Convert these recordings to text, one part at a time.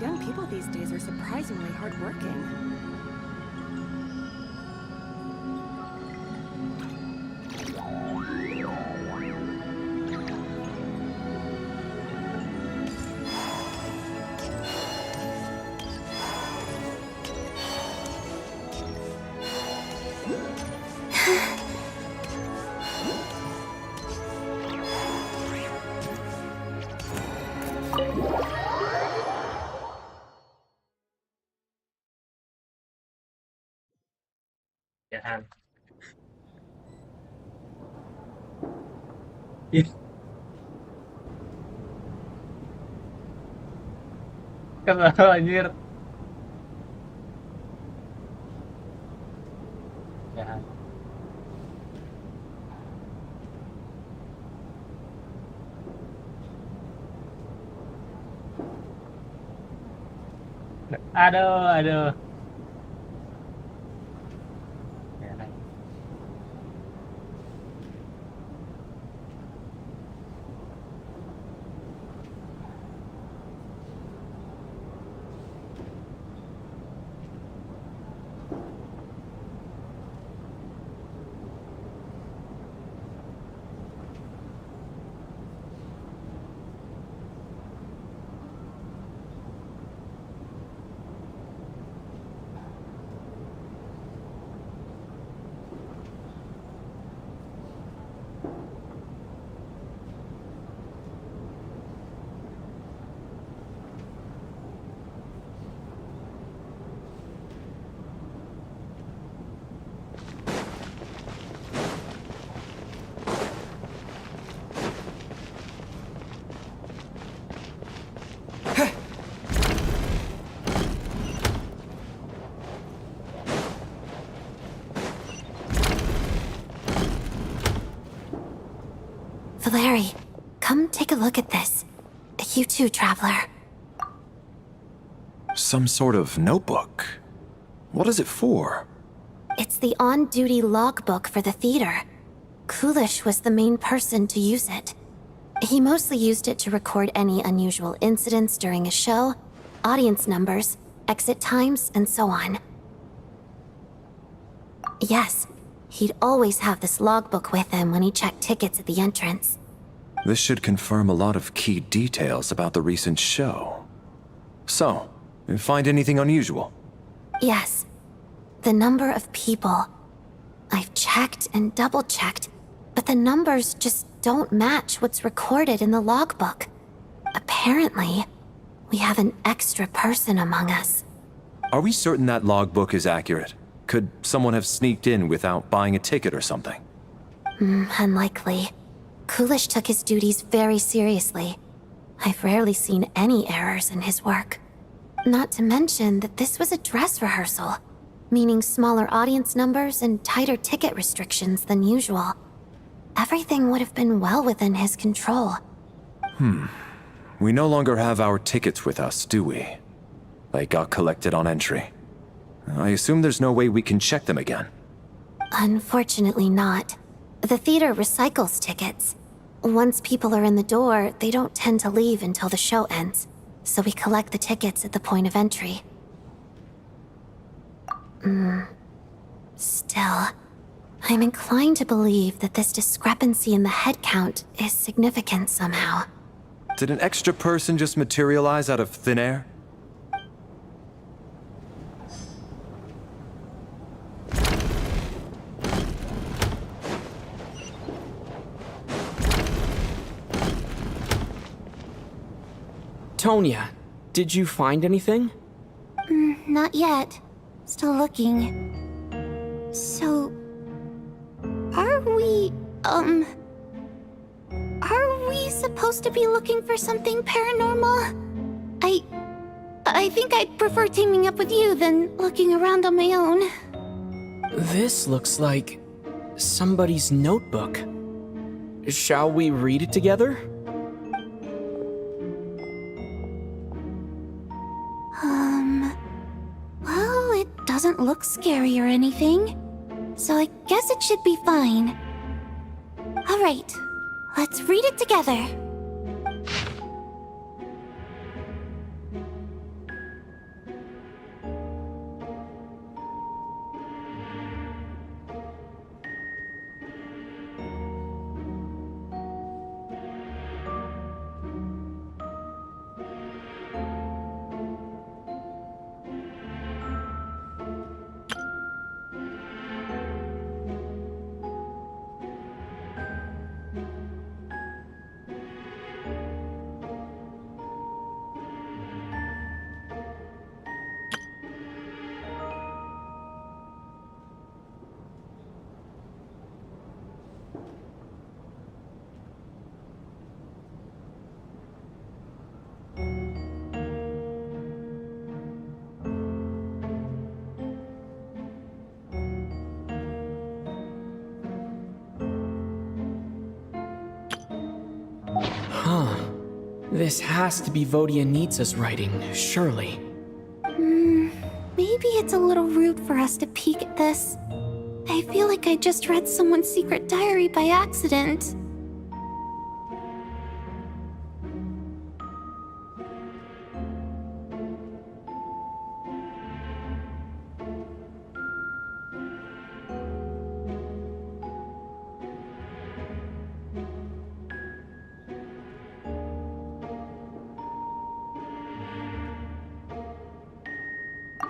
Young people these days are surprisingly hardworking. Dạ Thành. Ih, kesel anjir. Ya. Aduh, aduh. Ya, Thành. Valeri, come take a look at this. You too, traveler. Some sort of notebook. What is it for? It's the on-duty logbook for the theater. Kulish was the main person to use it. He mostly used it to record any unusual incidents during a show, audience numbers, exit times, and so on. Yes, he'd always have this logbook with him when he checked tickets at the entrance. This should confirm a lot of key details about the recent show. So, you find anything unusual? Yes. The number of people. I've checked and double-checked, but the numbers just don't match what's recorded in the logbook. Apparently, we have an extra person among us. Are we certain that logbook is accurate? Could someone have sneaked in without buying a ticket or something? Unlikely. Kulish took his duties very seriously. I've rarely seen any errors in his work. Not to mention that this was a dress rehearsal, meaning smaller audience numbers and tighter ticket restrictions than usual. Everything would have been well within his control. We no longer have our tickets with us, do we? They got collected on entry. I assume there's no way we can check them again. Unfortunately not. The theater recycles tickets. Once people are in the door, they don't tend to leave until the show ends, so we collect the tickets at the point of entry. Still, I'm inclined to believe that this discrepancy in the head count is significant somehow. Did an extra person just materialize out of thin air? Tonya, did you find anything? Not yet. Still looking. So... Are we supposed to be looking for something paranormal? I think I'd prefer teaming up with you than looking around on my own. This looks like somebody's notebook. Shall we read it together? Well, it doesn't look scary or anything, so I guess it should be fine. Alright, let's read it together. This has to be Vodyanitsa's writing, surely. Maybe it's a little rude for us to peek at this. I feel like I just read someone's secret diary by accident.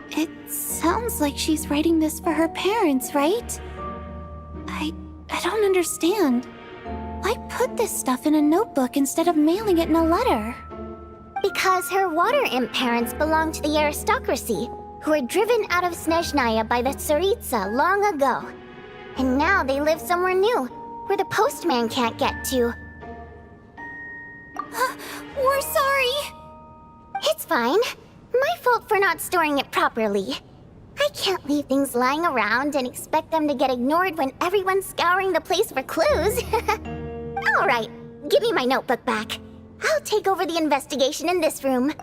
It sounds like she's writing this for her parents, right? I don't understand. Why put this stuff in a notebook instead of mailing it in a letter? Because her water imp parents belonged to the aristocracy, who were driven out of Snezhnaya by the Tsaritsa long ago. And now they live somewhere new, where the postman can't get to. We're sorry. It's fine. My fault for not storing it properly. I can't leave things lying around and expect them to get ignored when everyone's scouring the place for clues. Alright, give me my notebook back. I'll take over the investigation in this room.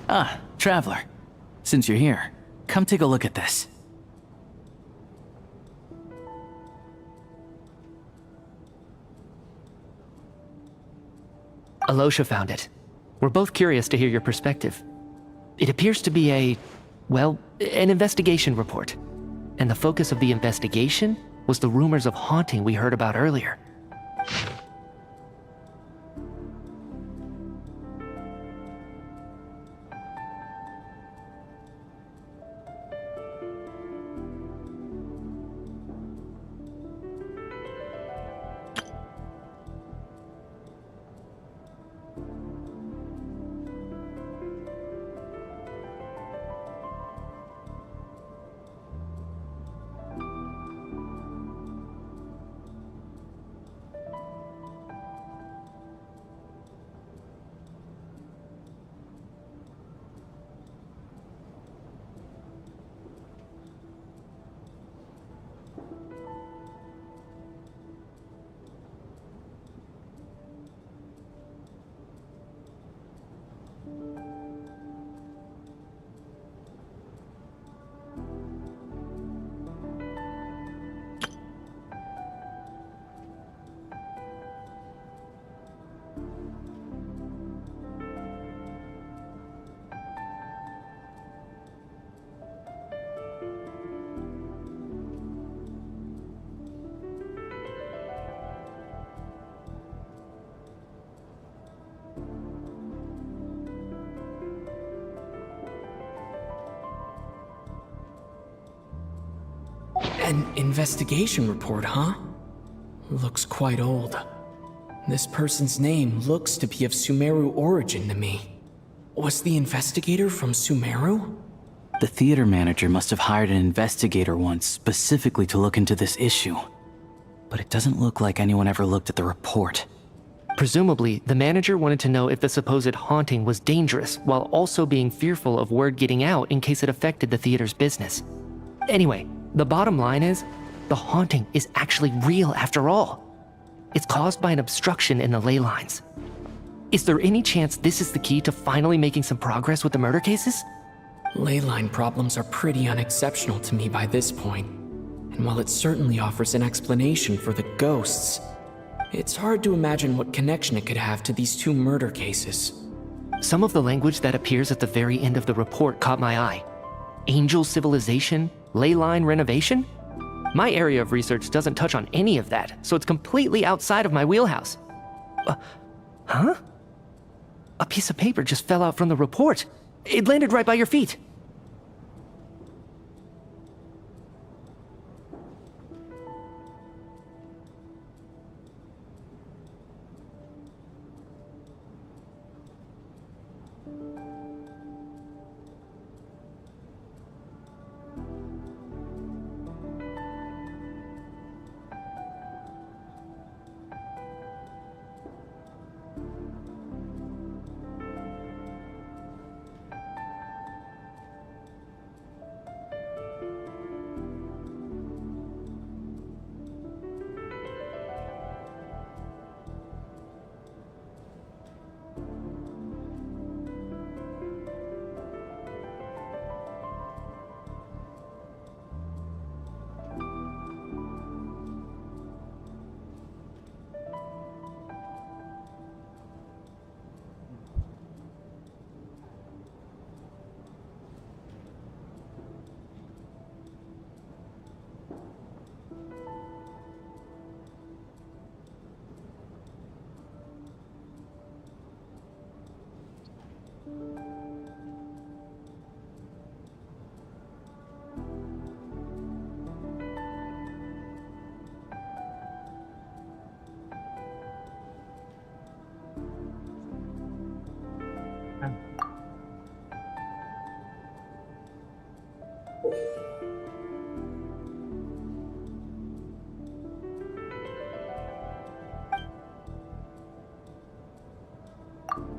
Ah, Traveler. Since you're here, come take a look at this. Alosha found it. We're both curious to hear your perspective. It appears to be an investigation report. And the focus of the investigation was the rumors of haunting we heard about earlier. An investigation report, huh? Looks quite old. This person's name looks to be of Sumeru origin to me. Was the investigator from Sumeru? The theater manager must have hired an investigator once specifically to look into this issue. But it doesn't look like anyone ever looked at the report. Presumably, the manager wanted to know if the supposed haunting was dangerous while also being fearful of word getting out in case it affected the theater's business. Anyway, the bottom line is, the haunting is actually real after all. It's caused by an obstruction in the ley lines. Is there any chance this is the key to finally making some progress with the murder cases? Ley line problems are pretty unexceptional to me by this point. And while it certainly offers an explanation for the ghosts, it's hard to imagine what connection it could have to these two murder cases. Some of the language that appears at the very end of the report caught my eye. Angel civilization, ley line renovation? My area of research doesn't touch on any of that, so it's completely outside of my wheelhouse. Huh? A piece of paper just fell out from the report. It landed right by your feet.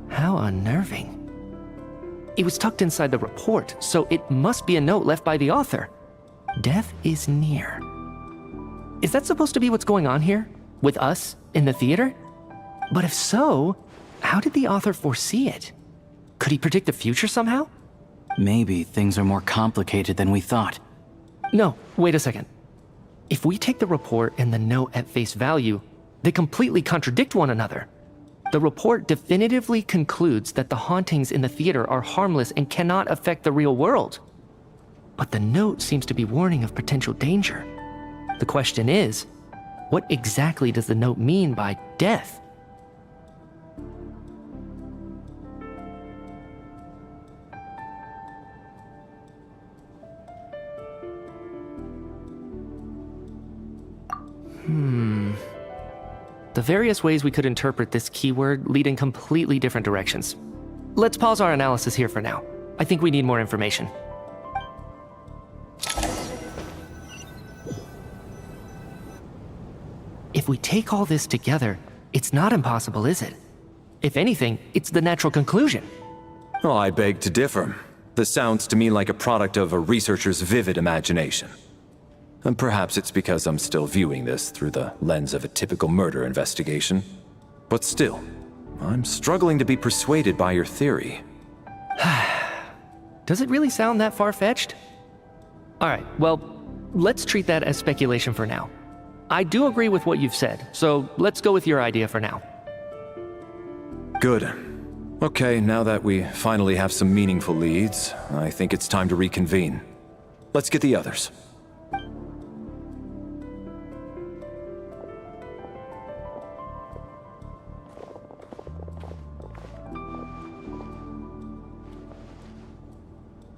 How unnerving. It was tucked inside the report, so it must be a note left by the author. Death is near. Is that supposed to be what's going on here? With us in the theater? But if so, how did the author foresee it? Could he predict the future somehow? Maybe things are more complicated than we thought. No, wait a second. If we take the report and the note at face value, they completely contradict one another. The report definitively concludes that the hauntings in the theater are harmless and cannot affect the real world. But the note seems to be warning of potential danger. The question is, what exactly does the note mean by death? The various ways we could interpret this keyword lead in completely different directions. Let's pause our analysis here for now. I think we need more information. If we take all this together, it's not impossible, is it? If anything, it's the natural conclusion. Oh, I beg to differ. This sounds to me like a product of a researcher's vivid imagination. And perhaps it's because I'm still viewing this through the lens of a typical murder investigation. But still, I'm struggling to be persuaded by your theory. Does it really sound that far-fetched? Alright, well, let's treat that as speculation for now. I do agree with what you've said, so let's go with your idea for now. Good. Okay, now that we finally have some meaningful leads, I think it's time to reconvene. Let's get the others.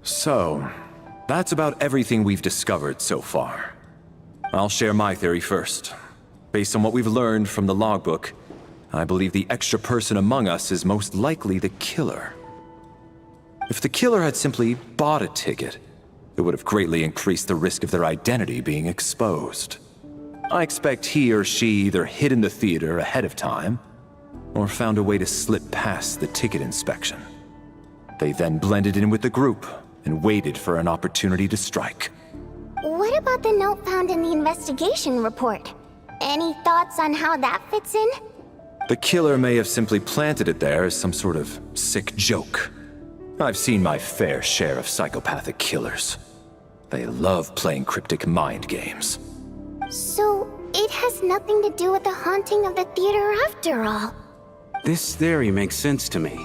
So, that's about everything we've discovered so far. I'll share my theory first. Based on what we've learned from the logbook, I believe the extra person among us is most likely the killer. If the killer had simply bought a ticket, it would have greatly increased the risk of their identity being exposed. I expect he or she either hid in the theater ahead of time, or found a way to slip past the ticket inspection. They then blended in with the group and waited for an opportunity to strike. What about the note found in the investigation report? Any thoughts on how that fits in? The killer may have simply planted it there as some sort of sick joke. I've seen my fair share of psychopathic killers. They love playing cryptic mind games. So, it has nothing to do with the haunting of the theater after all. This theory makes sense to me.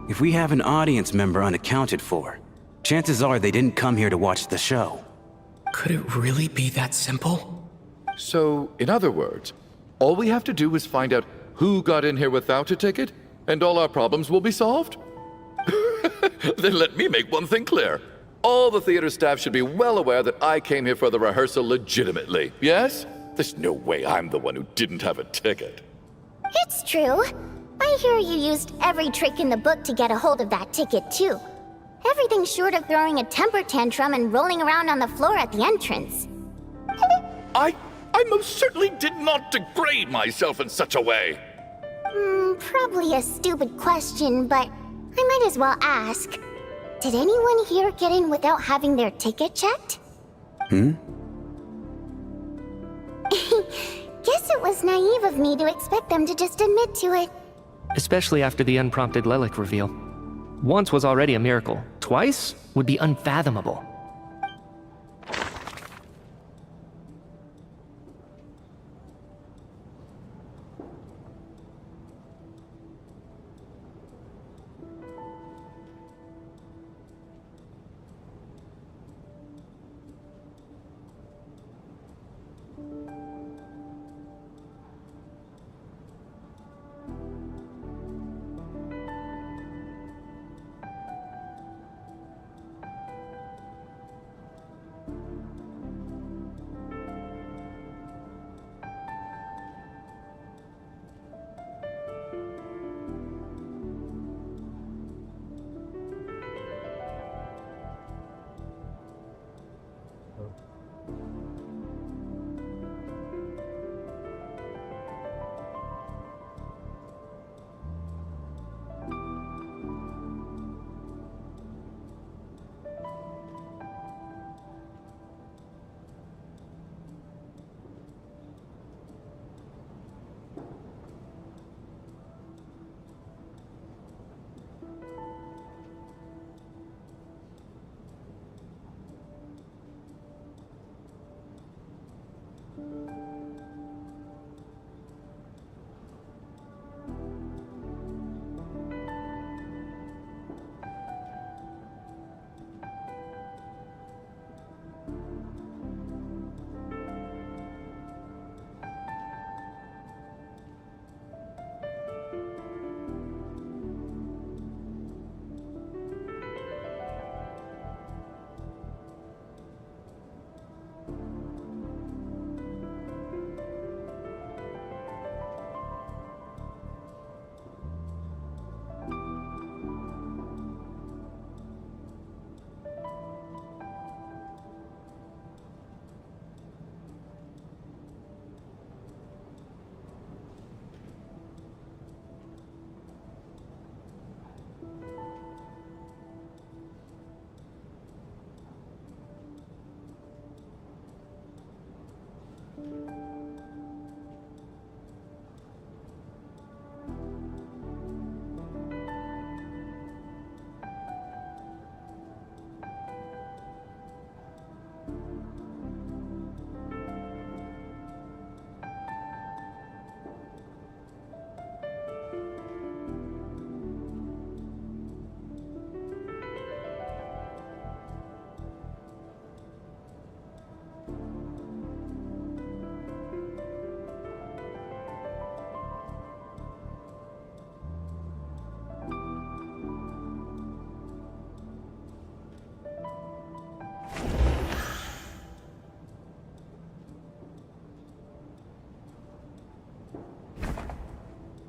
If we have an audience member unaccounted for, chances are they didn't come here to watch the show. Could it really be that simple? So, in other words, all we have to do is find out who got in here without a ticket, and all our problems will be solved? Then let me make one thing clear. All the theater staff should be well aware that I came here for the rehearsal legitimately, yes? There's no way I'm the one who didn't have a ticket. It's true. I hear you used every trick in the book to get a hold of that ticket, too. Everything short of throwing a temper tantrum and rolling around on the floor at the entrance. I most certainly did not degrade myself in such a way. Probably a stupid question, but I might as well ask. Did anyone here get in without having their ticket checked? Hmm? Guess it was naive of me to expect them to just admit to it. Especially after the unprompted Lelik reveal. Once was already a miracle. Twice would be unfathomable.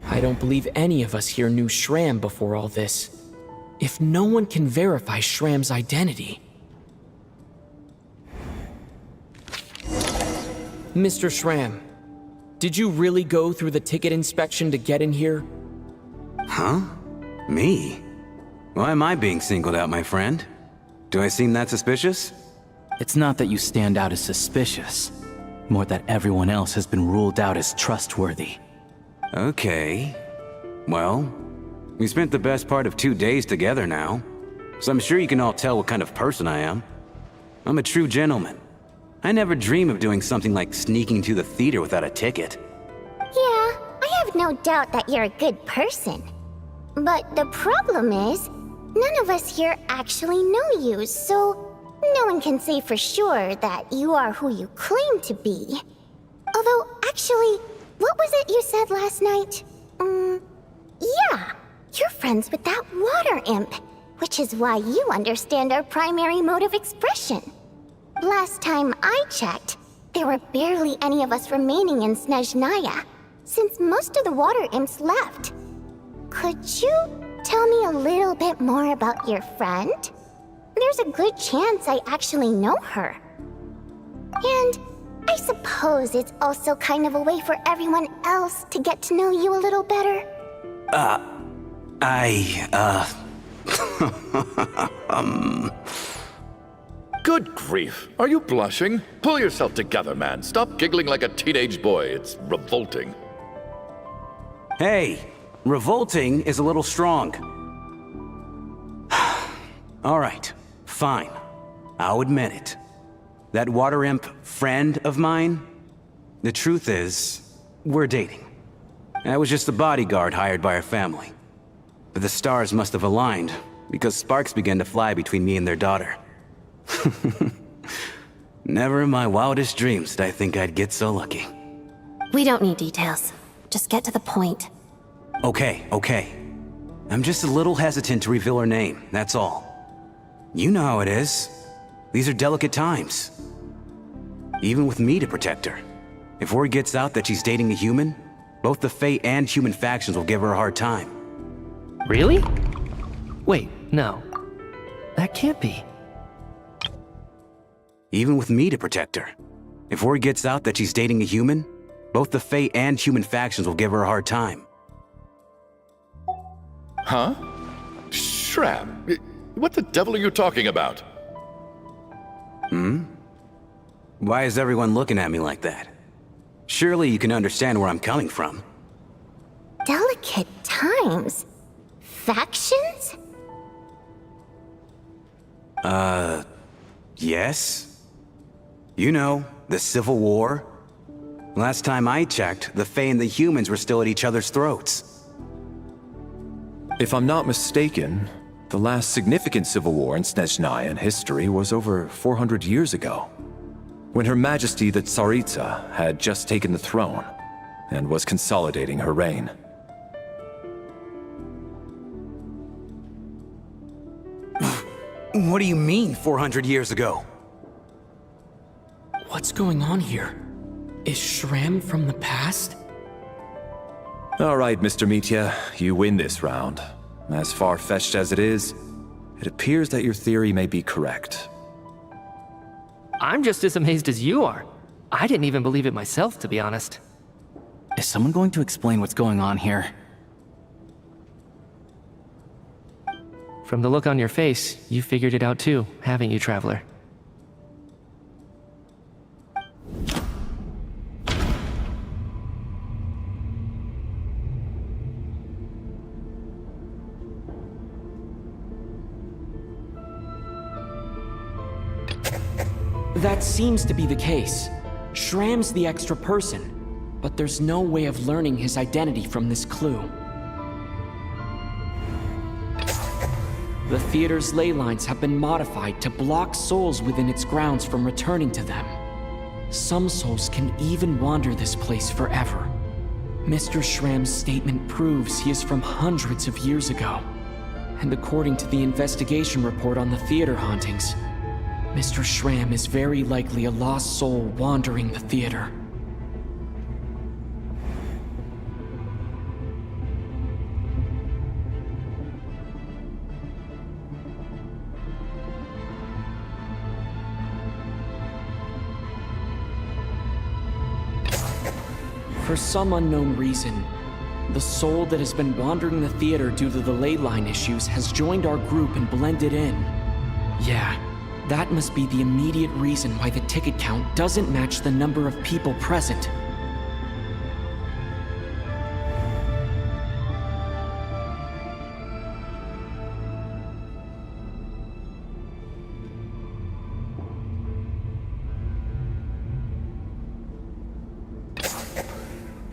I don't believe any of us here knew Shram before all this. If no one can verify Shram's identity... Mr. Shram, did you really go through the ticket inspection to get in here? Huh? Me? Why am I being singled out, my friend? Do I seem that suspicious? It's not that you stand out as suspicious, more that everyone else has been ruled out as trustworthy. Okay. Well, we spent the best part of 2 days together now, so I'm sure you can all tell what kind of person I am. I'm a true gentleman. I never dream of doing something like sneaking to the theater without a ticket. Yeah, I have no doubt that you're a good person. But the problem is, none of us here actually know you, so no one can say for sure that you are who you claim to be. Although, actually, what was it you said last night? Yeah, you're friends with that water imp, which is why you understand our primary mode of expression. Last time I checked, there were barely any of us remaining in Snezhnaya, since most of the water imps left. Could you tell me a little bit more about your friend? There's a good chance I actually know her. And I suppose it's also kind of a way for everyone else to get to know you a little better. Good grief. Are you blushing? Pull yourself together, man. Stop giggling like a teenage boy. It's revolting. Hey, revolting is a little strong. All right, fine. I'll admit it. That water imp friend of mine, the truth is, we're dating. I was just a bodyguard hired by our family. But the stars must have aligned, because sparks began to fly between me and their daughter. Never in my wildest dreams did I think I'd get so lucky. We don't need details. Just get to the point. Okay. I'm just a little hesitant to reveal her name, that's all. You know how it is. These are delicate times. Even with me to protect her. If word gets out that she's dating a human, both the Fae and human factions will give her a hard time. Really? Wait, no. That can't be. Even with me to protect her. If word gets out that she's dating a human, both the Fae and human factions will give her a hard time. Huh? Shram, what the devil are you talking about? Why is everyone looking at me like that? Surely you can understand where I'm coming from. Delicate times? Factions? Yes? You know, the Civil War? Last time I checked, the Fae and the humans were still at each other's throats. If I'm not mistaken, the last significant civil war in Snezhnaya history was over 400 years ago, when Her Majesty the Tsaritsa had just taken the throne and was consolidating her reign. What do you mean, 400 years ago? What's going on here? Is Shram from the past? All right, Mr. Mitya, you win this round. As far-fetched as it is, it appears that your theory may be correct. I'm just as amazed as you are. I didn't even believe it myself, to be honest. Is someone going to explain what's going on here? From the look on your face, you figured it out too, haven't you, Traveler? That seems to be the case. Shram's the extra person, but there's no way of learning his identity from this clue. The theater's ley lines have been modified to block souls within its grounds from returning to them. Some souls can even wander this place forever. Mr. Shram's statement proves he is from hundreds of years ago. And according to the investigation report on the theater hauntings, Mr. Shram is very likely a lost soul wandering the theater. For some unknown reason, the soul that has been wandering the theater due to the ley line issues has joined our group and blended in. Yeah, that must be the immediate reason why the ticket count doesn't match the number of people present.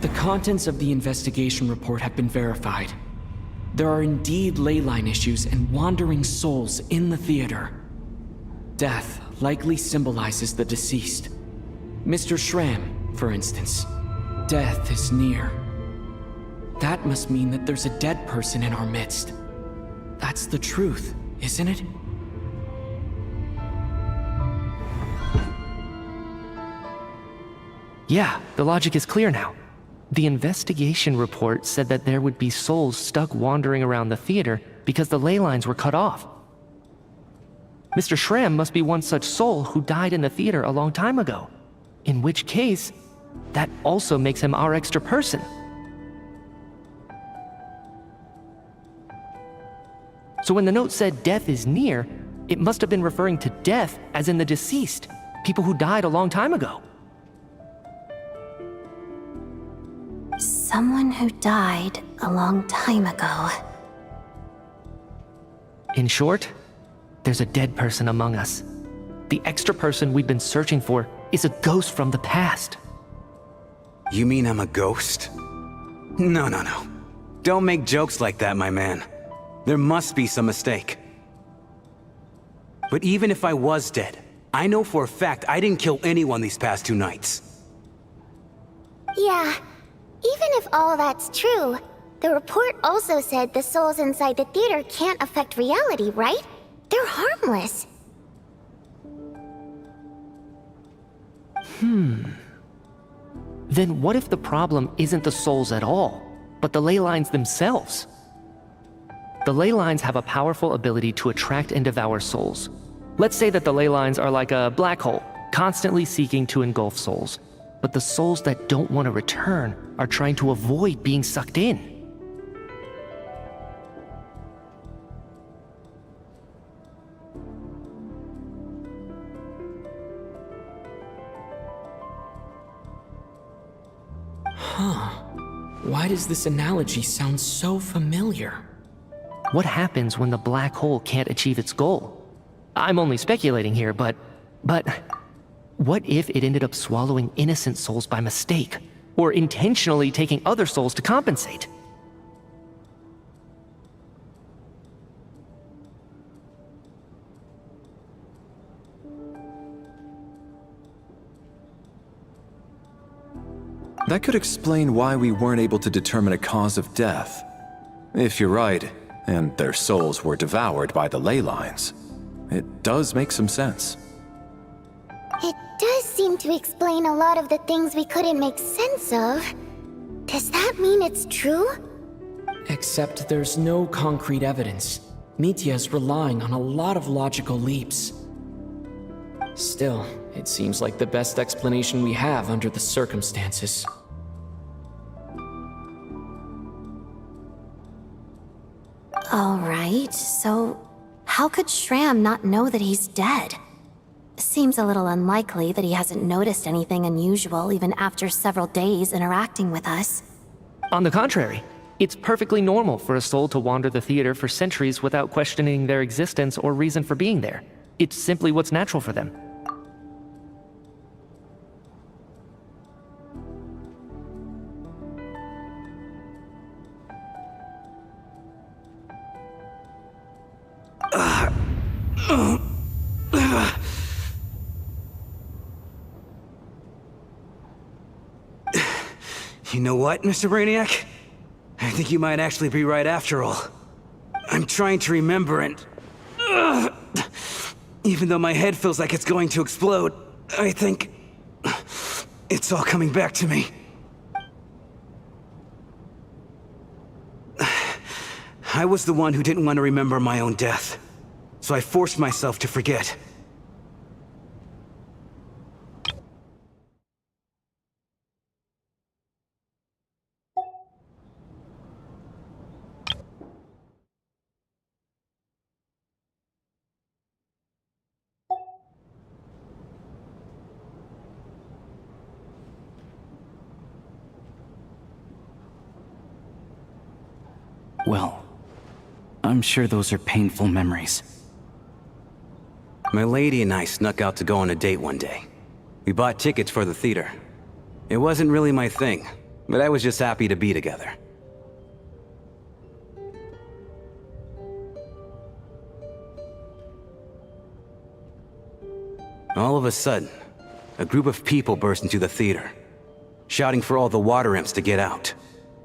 The contents of the investigation report have been verified. There are indeed leyline issues and wandering souls in the theater. Death likely symbolizes the deceased. Mr. Schramm, for instance. Death is near. That must mean that there's a dead person in our midst. That's the truth, isn't it? Yeah, the logic is clear now. The investigation report said that there would be souls stuck wandering around the theater because the ley lines were cut off. Mr. Schramm must be one such soul who died in the theater a long time ago. In which case, that also makes him our extra person. So when the note said death is near, it must have been referring to death as in the deceased, people who died a long time ago. Someone who died a long time ago. In short, there's a dead person among us. The extra person we've been searching for is a ghost from the past. You mean I'm a ghost? No, no, no. Don't make jokes like that, my man. There must be some mistake. But even if I was dead, I know for a fact I didn't kill anyone these past 2 nights. Yeah, even if all that's true, the report also said the souls inside the theater can't affect reality, right? They're harmless. Then what if the problem isn't the souls at all, but the ley lines themselves? The ley lines have a powerful ability to attract and devour souls. Let's say that the ley lines are like a black hole, constantly seeking to engulf souls. But the souls that don't want to return are trying to avoid being sucked in. Why does this analogy sound so familiar? What happens when the black hole can't achieve its goal? I'm only speculating here, but what if it ended up swallowing innocent souls by mistake, or intentionally taking other souls to compensate? That could explain why we weren't able to determine a cause of death. If you're right, and their souls were devoured by the ley lines, it does make some sense. It does seem to explain a lot of the things we couldn't make sense of. Does that mean it's true? Except there's no concrete evidence. Mitya's relying on a lot of logical leaps. Still, it seems like the best explanation we have under the circumstances. Alright, so how could Schramm not know that he's dead? Seems a little unlikely that he hasn't noticed anything unusual even after several days interacting with us. On the contrary, it's perfectly normal for a soul to wander the theater for centuries without questioning their existence or reason for being there. It's simply what's natural for them. You know what, Mr. Brainiac? I think you might actually be right after all. I'm trying to remember and... even though my head feels like it's going to explode, I think... it's all coming back to me. I was the one who didn't want to remember my own death, so I forced myself to forget. Well, I'm sure those are painful memories. My lady and I snuck out to go on a date one day. We bought tickets for the theater. It wasn't really my thing, But I was just happy to be together. All of a sudden, a group of people burst into the theater, shouting for all the water imps to get out,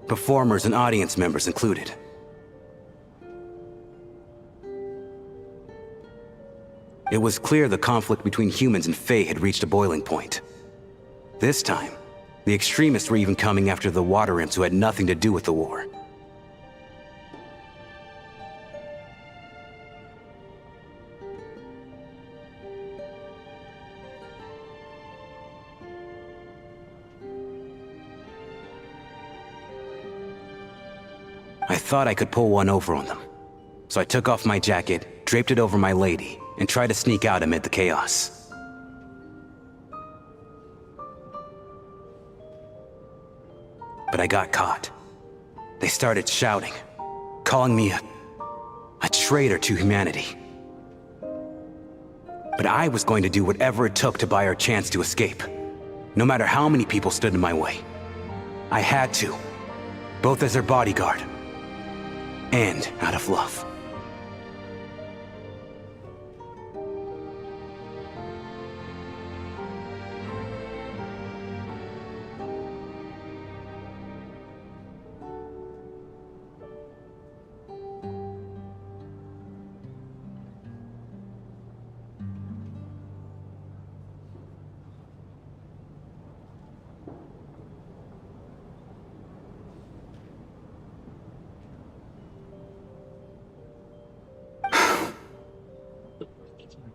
performers and audience members included. It was clear the conflict between humans and Fae had reached a boiling point. This time, the extremists were even coming after the water imps who had nothing to do with the war. I thought I could pull one over on them, so I took off my jacket, draped it over my lady, and tried to sneak out amid the chaos. But I got caught. They started shouting, calling me a traitor to humanity. But I was going to do whatever it took to buy our chance to escape, no matter how many people stood in my way. I had to, both as their bodyguard and out of love.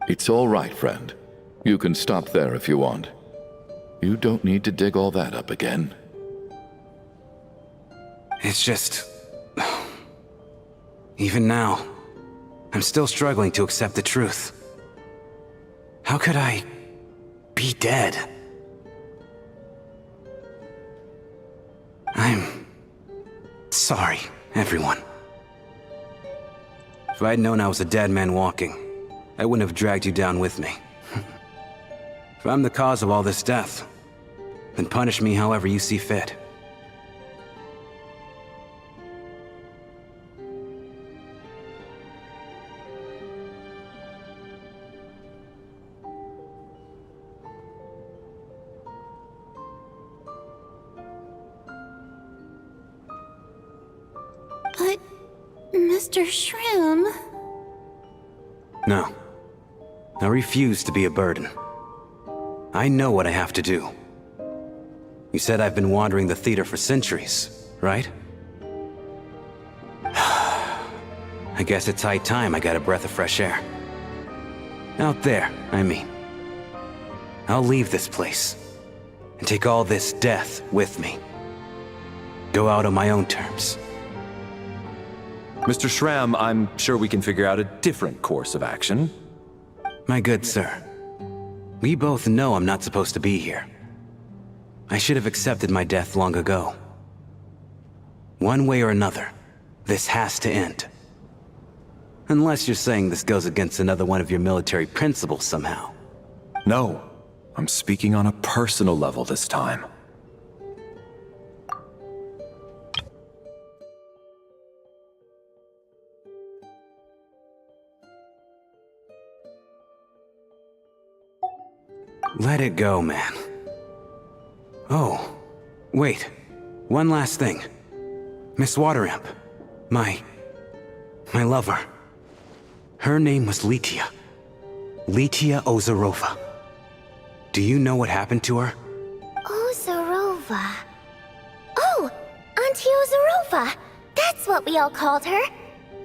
It's all right, friend. You can stop there if you want. You don't need to dig all that up again. It's just... even now, I'm still struggling to accept the truth. How could I be dead? I'm sorry, everyone. If I'd known I was a dead man walking, I wouldn't have dragged you down with me. If I'm the cause of all this death, then punish me however you see fit. But, Mr. Shroom... No. I refuse to be a burden. I know what I have to do. You said I've been wandering the theater for centuries, right? I guess it's high time I got a breath of fresh air. Out there, I mean. I'll leave this place and take all this death with me. Go out on my own terms. Mr. Shram, I'm sure we can figure out a different course of action. My good sir, we both know I'm not supposed to be here. I should have accepted my death long ago. One way or another, this has to end. Unless you're saying this goes against another one of your military principles somehow. No, I'm speaking on a personal level this time. Let it go, man. Oh, wait. One last thing. Miss Waterimp. My lover. Her name was Litia. Litia Ozarova. Do you know what happened to her? Ozarova. Oh, Auntie Ozarova. That's what we all called her.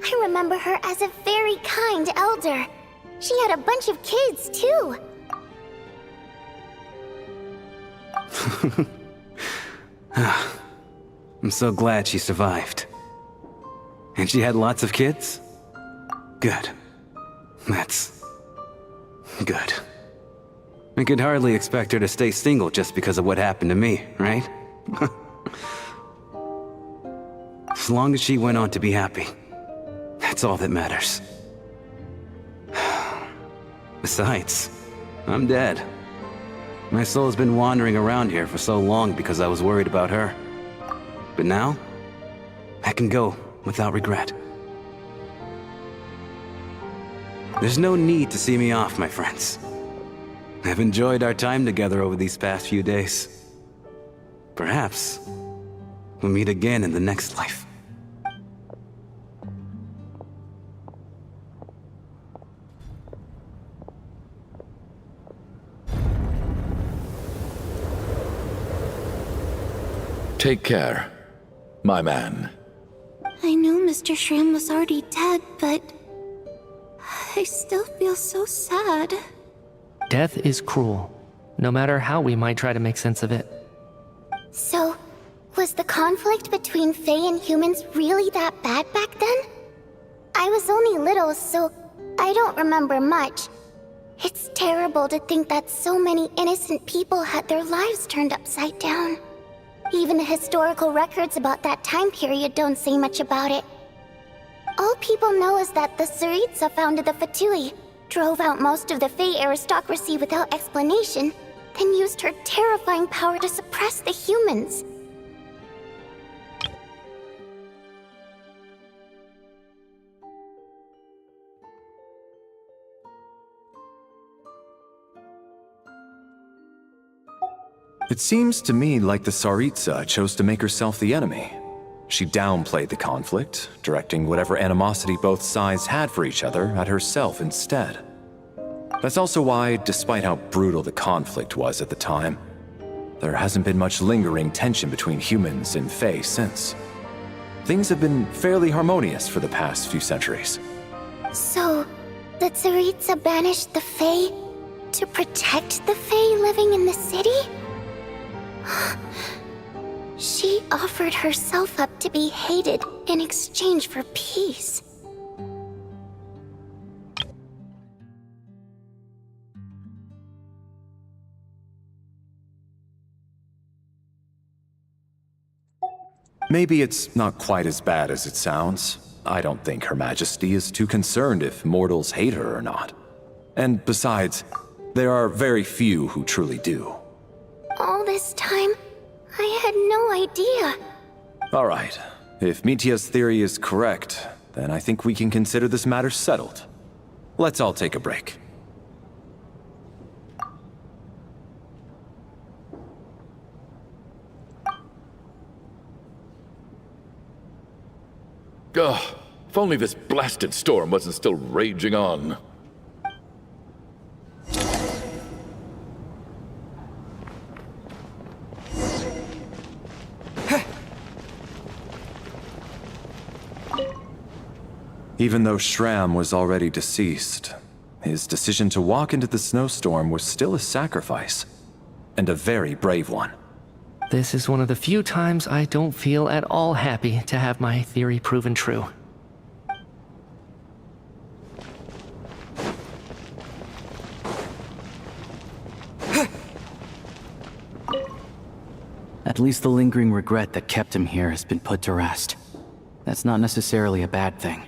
I remember her as a very kind elder. She had a bunch of kids, too. I'm so glad she survived. And she had lots of kids? Good. That's... good. I could hardly expect her to stay single just because of what happened to me, right? As long as she went on to be happy, that's all that matters. Besides, I'm dead. My soul's been wandering around here for so long because I was worried about her. But now, I can go without regret. There's no need to see me off, my friends. I've enjoyed our time together over these past few days. Perhaps we'll meet again in the next life. Take care, my man. I knew Mr. Shram was already dead, but I still feel so sad. Death is cruel, no matter how we might try to make sense of it. So, was the conflict between Fae and humans really that bad back then? I was only little, so I don't remember much. It's terrible to think that so many innocent people had their lives turned upside down. Even the historical records about that time period don't say much about it. All people know is that the Tsaritsa founded the Fatui, drove out most of the Fae aristocracy without explanation, then used her terrifying power to suppress the humans. It seems to me like the Tsaritsa chose to make herself the enemy. She downplayed the conflict, directing whatever animosity both sides had for each other at herself instead. That's also why, despite how brutal the conflict was at the time, there hasn't been much lingering tension between humans and Fae since. Things have been fairly harmonious for the past few centuries. So, the Tsaritsa banished the Fae to protect the Fae living in the city? She offered herself up to be hated in exchange for peace. Maybe it's not quite as bad as it sounds. I don't think Her Majesty is too concerned if mortals hate her or not. And besides, there are very few who truly do. All this time, I had no idea. All right. If Mitya's theory is correct, then I think we can consider this matter settled. Let's all take a break. Ugh, if only this blasted storm wasn't still raging on. Even though Shram was already deceased, his decision to walk into the snowstorm was still a sacrifice, and a very brave one. This is one of the few times I don't feel at all happy to have my theory proven true. At least the lingering regret that kept him here has been put to rest. That's not necessarily a bad thing.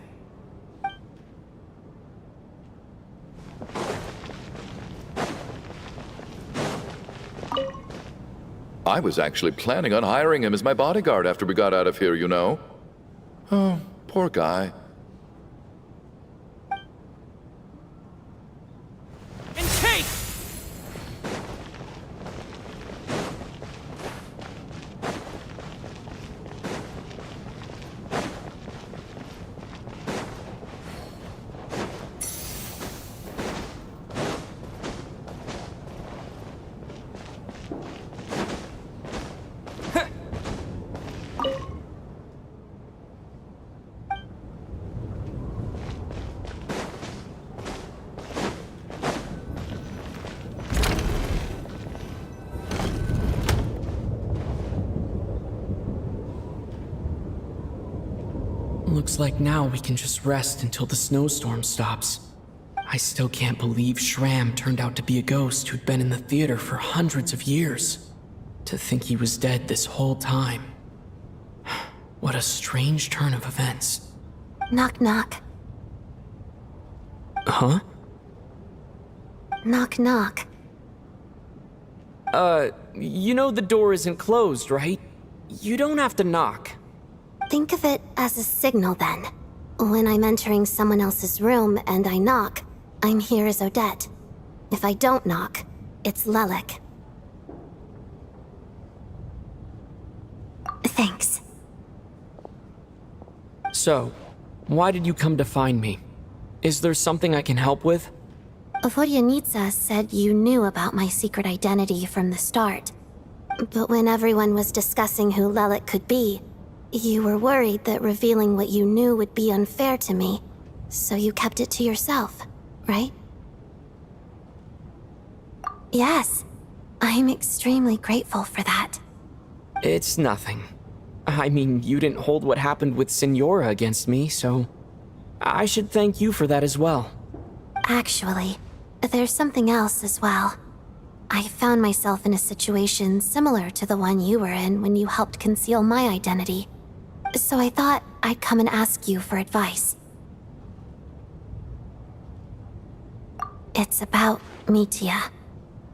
I was actually planning on hiring him as my bodyguard after we got out of here, you know. Oh, poor guy. Looks like now we can just rest until the snowstorm stops. I still can't believe Shram turned out to be a ghost who'd been in the theater for hundreds of years. To think he was dead this whole time. What a strange turn of events. Knock knock. Huh? Knock knock. You know the door isn't closed, right? You don't have to knock. Think of it as a signal then. When I'm entering someone else's room and I knock, I'm here as Odette. If I don't knock, it's Lelik. Thanks. So, why did you come to find me? Is there something I can help with? Vodyanitsa said you knew about my secret identity from the start. But when everyone was discussing who Lelik could be, you were worried that revealing what you knew would be unfair to me, so you kept it to yourself, right? Yes, I'm extremely grateful for that. It's nothing. I mean, you didn't hold what happened with Signora against me, so I should thank you for that as well. Actually, there's something else as well. I found myself in a situation similar to the one you were in when you helped conceal my identity. So I thought I'd come and ask you for advice. It's about Mitya.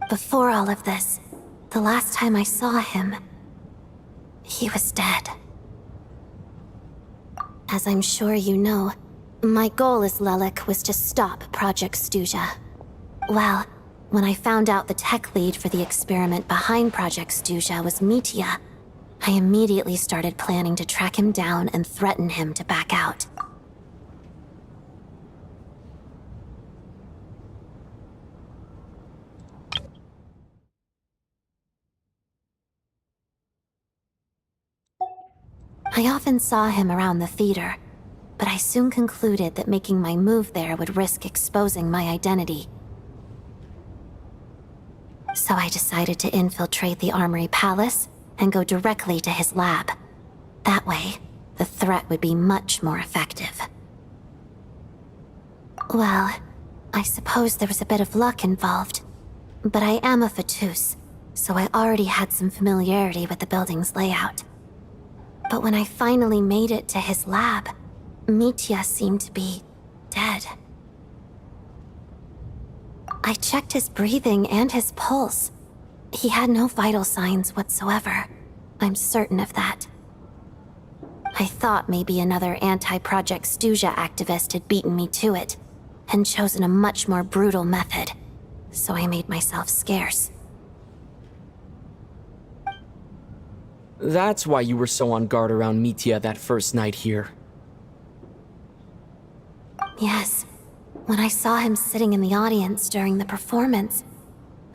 Before all of this, the last time I saw him, he was dead. As I'm sure you know, my goal as Lelik was to stop Project Stuja. Well, when I found out the tech lead for the experiment behind Project Stuja was Mitya, I immediately started planning to track him down and threaten him to back out. I often saw him around the theater, but I soon concluded that making my move there would risk exposing my identity. So I decided to infiltrate the Armory Palace and go directly to his lab. That way, the threat would be much more effective. Well, I suppose there was a bit of luck involved, but I am a Fatus, so I already had some familiarity with the building's layout. But when I finally made it to his lab, Mitya seemed to be dead. I checked his breathing and his pulse. He had no vital signs whatsoever. I'm certain of that. I thought maybe another anti-Project Stuja activist had beaten me to it, and chosen a much more brutal method, so I made myself scarce. That's why you were so on guard around Mitya that first night here. Yes. When I saw him sitting in the audience during the performance,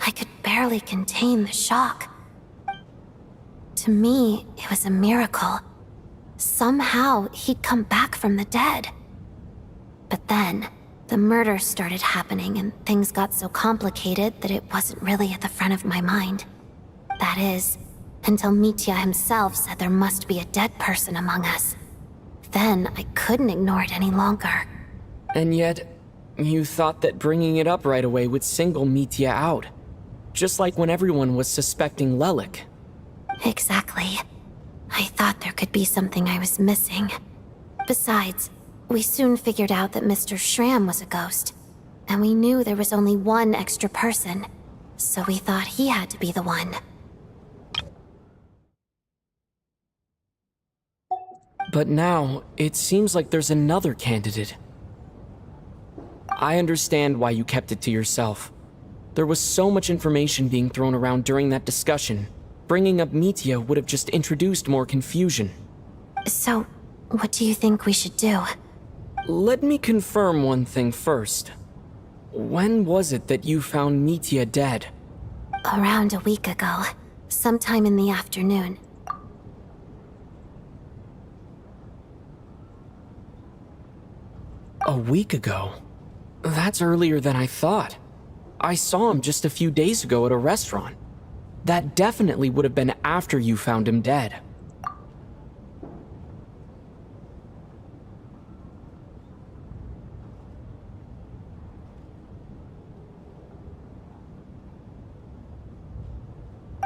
I could barely contain the shock. To me, it was a miracle. Somehow, he'd come back from the dead. But then, the murders started happening and things got so complicated that it wasn't really at the front of my mind. That is, until Mitya himself said there must be a dead person among us. Then I couldn't ignore it any longer. And yet, you thought that bringing it up right away would single Mitya out. Just like when everyone was suspecting Lelik. Exactly. I thought there could be something I was missing. Besides, we soon figured out that Mr. Shram was a ghost. And we knew there was only one extra person. So we thought he had to be the one. But now, it seems like there's another candidate. I understand why you kept it to yourself. There was so much information being thrown around during that discussion. Bringing up Mitya would have just introduced more confusion. So, what do you think we should do? Let me confirm one thing first. When was it that you found Mitya dead? Around a week ago. Sometime in the afternoon. A week ago? That's earlier than I thought. I saw him just a few days ago at a restaurant. That definitely would have been after you found him dead.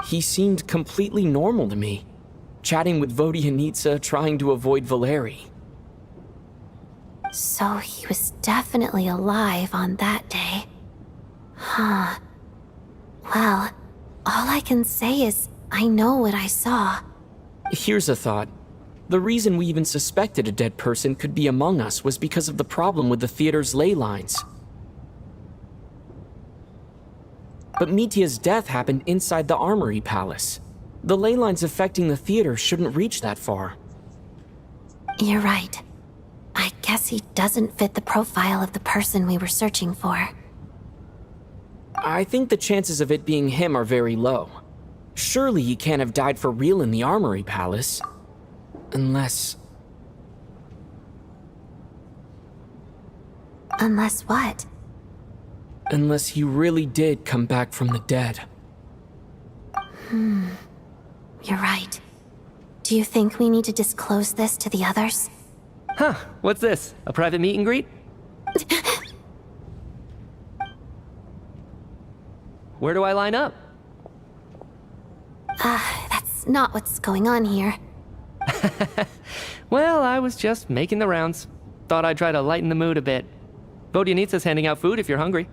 He seemed completely normal to me, chatting with Vodyanitsa, trying to avoid Valeri. So he was definitely alive on that day. Huh. Well, all I can say is I know what I saw. Here's a thought. The reason we even suspected a dead person could be among us was because of the problem with the theater's ley lines. But Mitya's death happened inside the Armory Palace. The ley lines affecting the theater shouldn't reach that far. You're right. I guess he doesn't fit the profile of the person we were searching for. I think the chances of it being him are very low. Surely he can't have died for real in the Armory Palace. Unless... Unless what? Unless he really did come back from the dead. You're right. Do you think we need to disclose this to the others? Huh, what's this? A private meet and greet? Where do I line up? That's not what's going on here. Well, I was just making the rounds. Thought I'd try to lighten the mood a bit. Vodyanitsa's handing out food if you're hungry.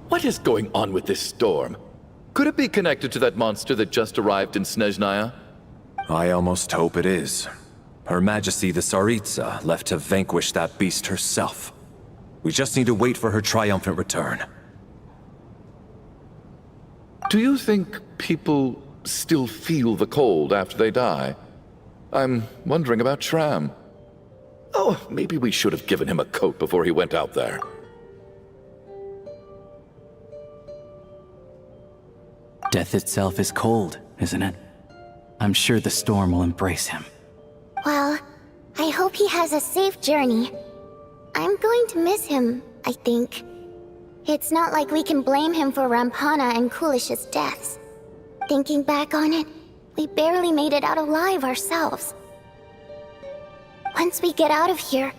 What is going on with this storm? Could it be connected to that monster that just arrived in Snezhnaya? I almost hope it is. Her Majesty the Tsaritsa left to vanquish that beast herself. We just need to wait for her triumphant return. Do you think people still feel the cold after they die? I'm wondering about Shram. Oh, maybe we should have given him a coat before he went out there. Death itself is cold, isn't it? I'm sure the storm will embrace him. Well, I hope he has a safe journey. I'm going to miss him, I think. It's not like we can blame him for Rampana and Kulish's deaths. Thinking back on it, we barely made it out alive ourselves. Once we get out of here,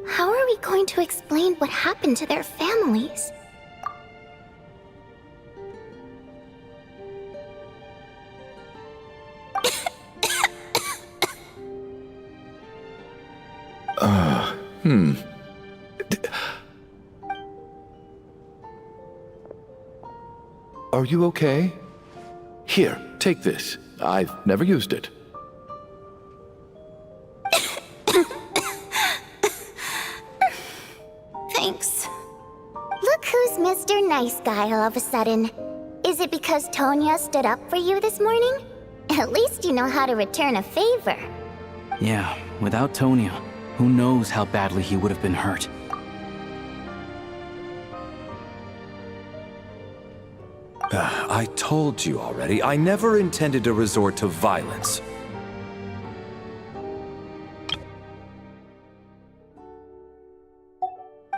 how are we going to explain what happened to their families? Are you okay? Here, take this. I've never used it. Thanks. Look who's Mr. Nice Guy all of a sudden. Is it because Tonya stood up for you this morning? At least you know how to return a favor. Yeah, without Tonya, who knows how badly he would have been hurt. I told you already, I never intended to resort to violence.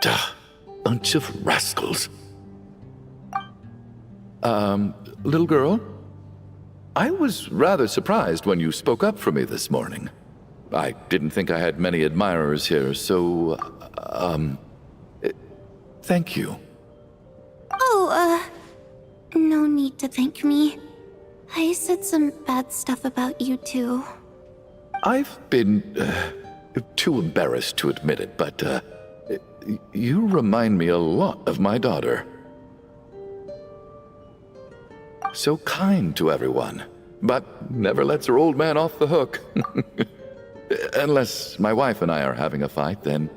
Duh, bunch of rascals. Little girl? I was rather surprised when you spoke up for me this morning. I didn't think I had many admirers here, so, thank you. Oh, no need to thank me. I said some bad stuff about you too. I've been, too embarrassed to admit it, but, you remind me a lot of my daughter. So kind to everyone, but never lets her old man off the hook. Unless my wife and I are having a fight, then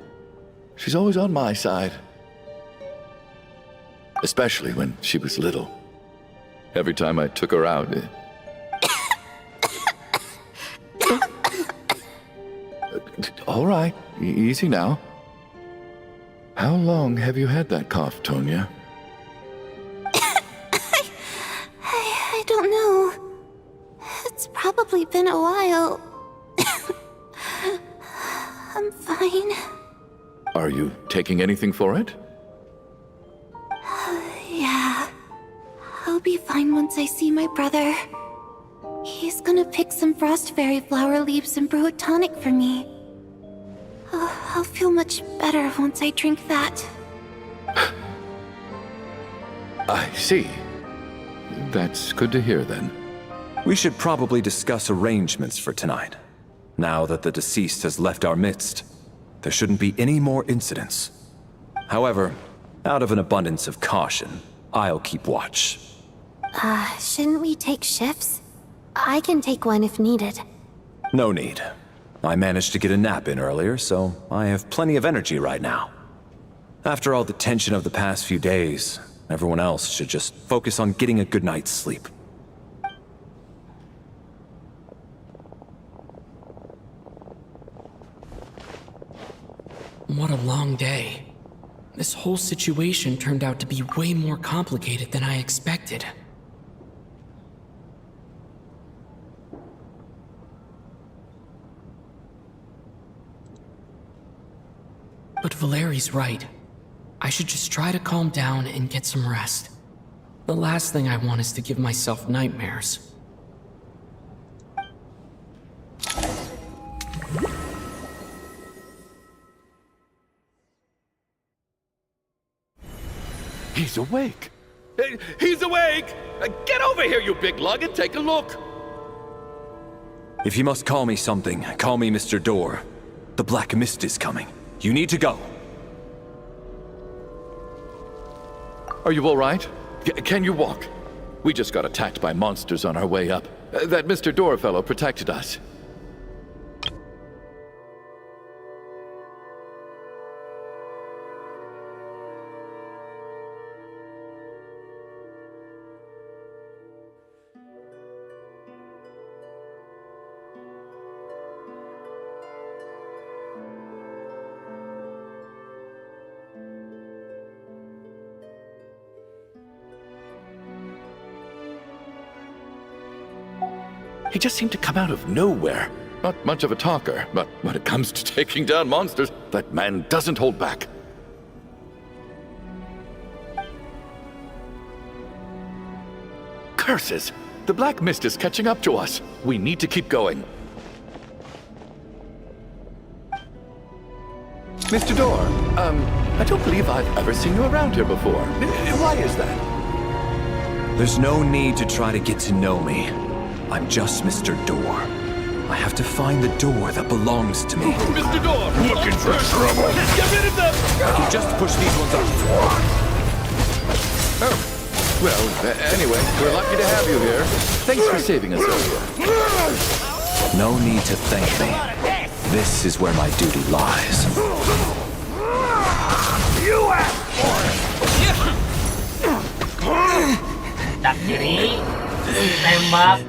she's always on my side. Especially when she was little. Every time I took her out... All right, easy now. How long have you had that cough, Tonya? I don't know. It's probably been a while. I'm fine. Are you taking anything for it? Yeah. I'll be fine once I see my brother. He's gonna pick some frost fairy flower leaves and brew a tonic for me. I'll feel much better once I drink that. I see. That's good to hear then. We should probably discuss arrangements for tonight. Now that the deceased has left our midst, there shouldn't be any more incidents. However, out of an abundance of caution, I'll keep watch. Shouldn't we take shifts? I can take one if needed. No need. I managed to get a nap in earlier, so I have plenty of energy right now. After all the tension of the past few days, everyone else should just focus on getting a good night's sleep. What a long day. This whole situation turned out to be way more complicated than I expected. But Valeri's right. I should just try to calm down and get some rest. The last thing I want is to give myself nightmares. He's awake! He's awake! Get over here, you big lug, and take a look! If you must call me something, call me Mr. Door. The Black Mist is coming. You need to go. Are you all right? Can you walk? We just got attacked by monsters on our way up. That Mr. Door fellow protected us. He just seemed to come out of nowhere. Not much of a talker, but when it comes to taking down monsters, that man doesn't hold back. Curses! The Black Mist is catching up to us. We need to keep going. Mr. Door, I don't believe I've ever seen you around here before. Why is that? There's no need to try to get to know me. I'm just Mr. Door. I have to find the door that belongs to me. Mr. Door! Looking for trouble! Get rid of them! You just push these ones up. Oh. Well, anyway, we're lucky to have you here. Thanks for saving us earlier. No need to thank me. This is where my duty lies. You asked for it! Tak kiri, tembak.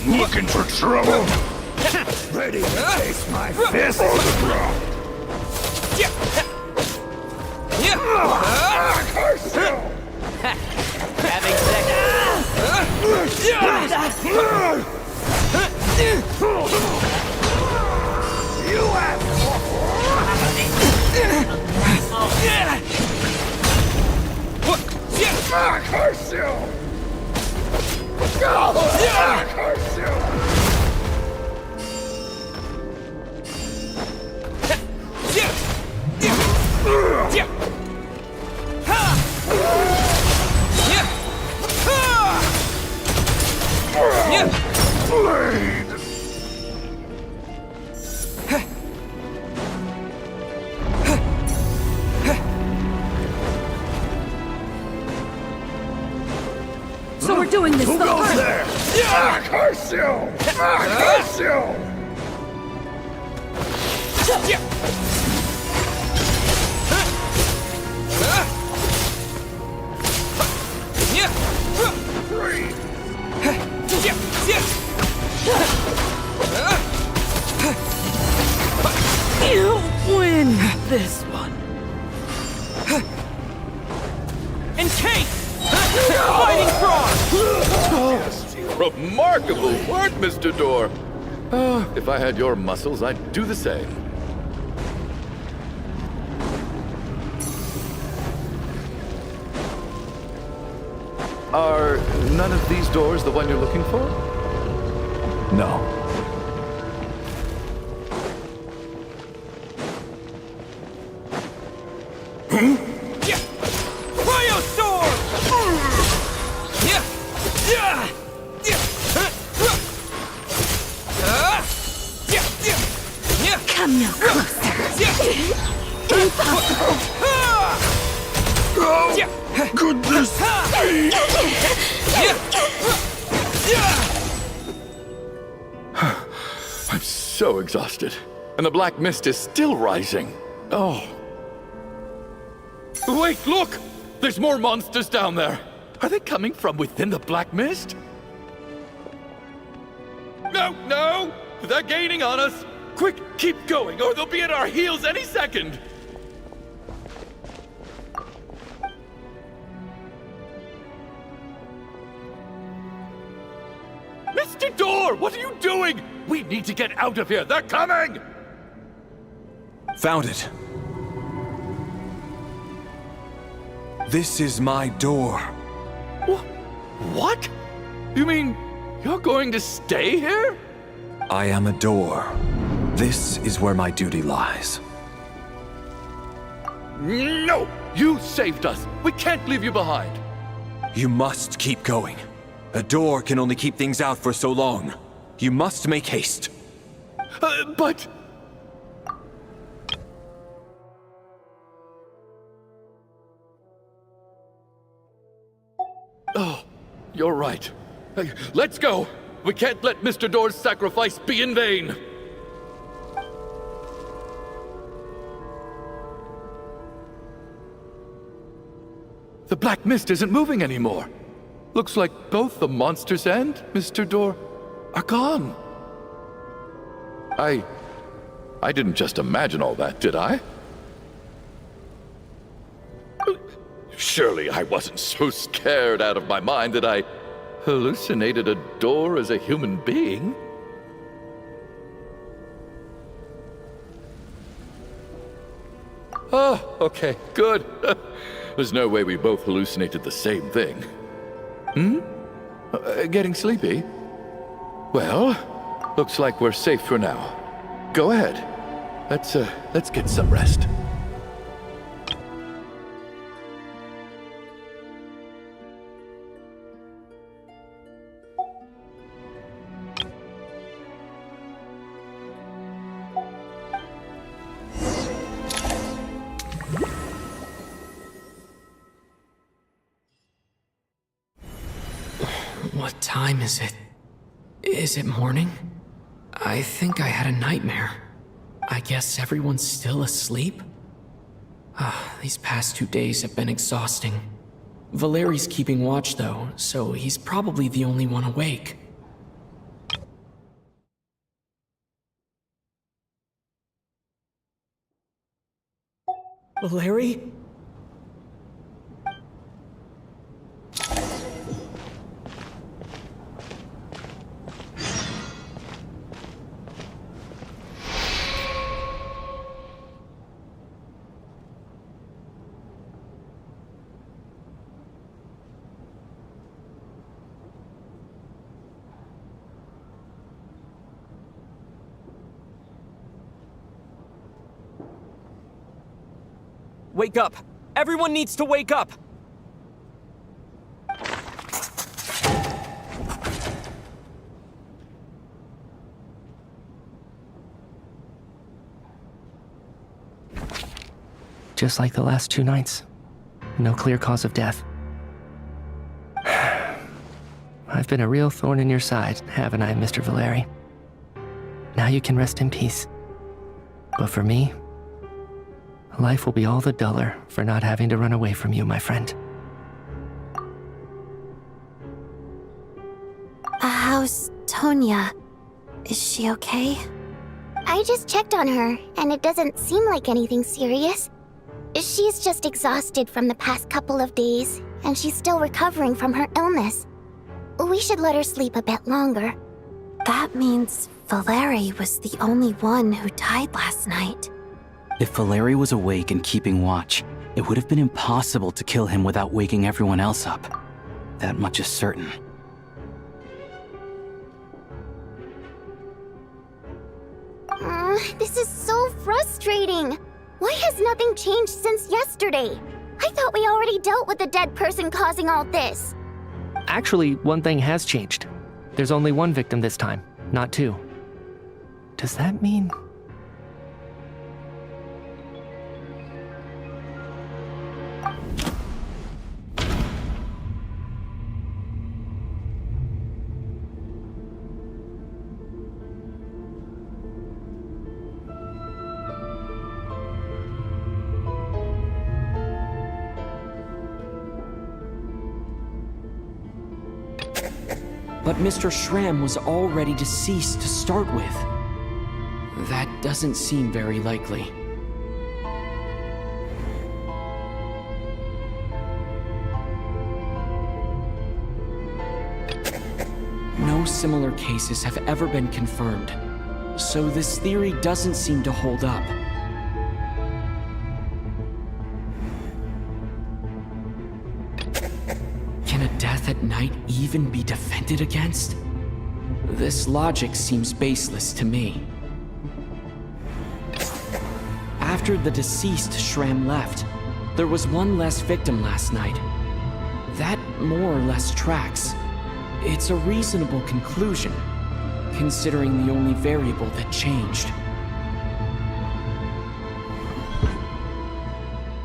Looking for trouble? Ready to taste my fist? Having sex. You asked for curse you! Curse you! Blade! So we're doing this Who the goes hard there? Curse you! Curse you! You win this one. Encase! Fighting frog! Remarkable work, Mr. Door. If I had your muscles, I'd do the same. Are none of these doors the one you're looking for? No. Come no closer. Impossible. Could this be? I'm so exhausted. And the black mist is still rising. Oh. Wait, look! There's more monsters down there. Are they coming from within the black mist? No, no! They're gaining on us! Quick, keep going, or they'll be at our heels any second! Mr. Door, what are you doing? We need to get out of here. They're coming! Found it. This is my door. What? You mean you're going to stay here? I am a door. This is where my duty lies. No! You saved us. We can't leave you behind. You must keep going. A door can only keep things out for so long. You must make haste. But... Oh, you're right. Hey, let's go. We can't let Mr. Door's sacrifice be in vain. The black mist isn't moving anymore. Looks like both the monsters and Mr. Door are gone. I didn't just imagine all that, did I? Surely I wasn't so scared out of my mind that I hallucinated a door as a human being. Oh, okay, good. There's no way we both hallucinated the same thing. Getting sleepy? Well, looks like we're safe for now. Go ahead. Let's get some rest. What time is it? Is it morning? I think I had a nightmare. I guess everyone's still asleep? These past 2 days have been exhausting. Valeri's keeping watch though, so he's probably the only one awake. Valeri? Wake up! Everyone needs to wake up! Just like the last 2 nights. No clear cause of death. I've been a real thorn in your side, haven't I, Mr. Valeri? Now you can rest in peace. But for me, life will be all the duller for not having to run away from you, my friend. How's Tonya? Is she okay? I just checked on her, and it doesn't seem like anything serious. She's just exhausted from the past couple of days, and she's still recovering from her illness. We should let her sleep a bit longer. That means Valeri was the only one who died last night. If Valeri was awake and keeping watch, it would have been impossible to kill him without waking everyone else up. That much is certain. This is so frustrating. Why has nothing changed since yesterday? I thought we already dealt with the dead person causing all this. Actually, one thing has changed. There's only one victim this time, not 2. Does that mean... But Mr. Schramm was already deceased to start with. That doesn't seem very likely. No similar cases have ever been confirmed, so this theory doesn't seem to hold up. Can a death at night even be defended against? This logic seems baseless to me. After the deceased Schramm left, there was one less victim last night. That more or less tracks. It's a reasonable conclusion, considering the only variable that changed.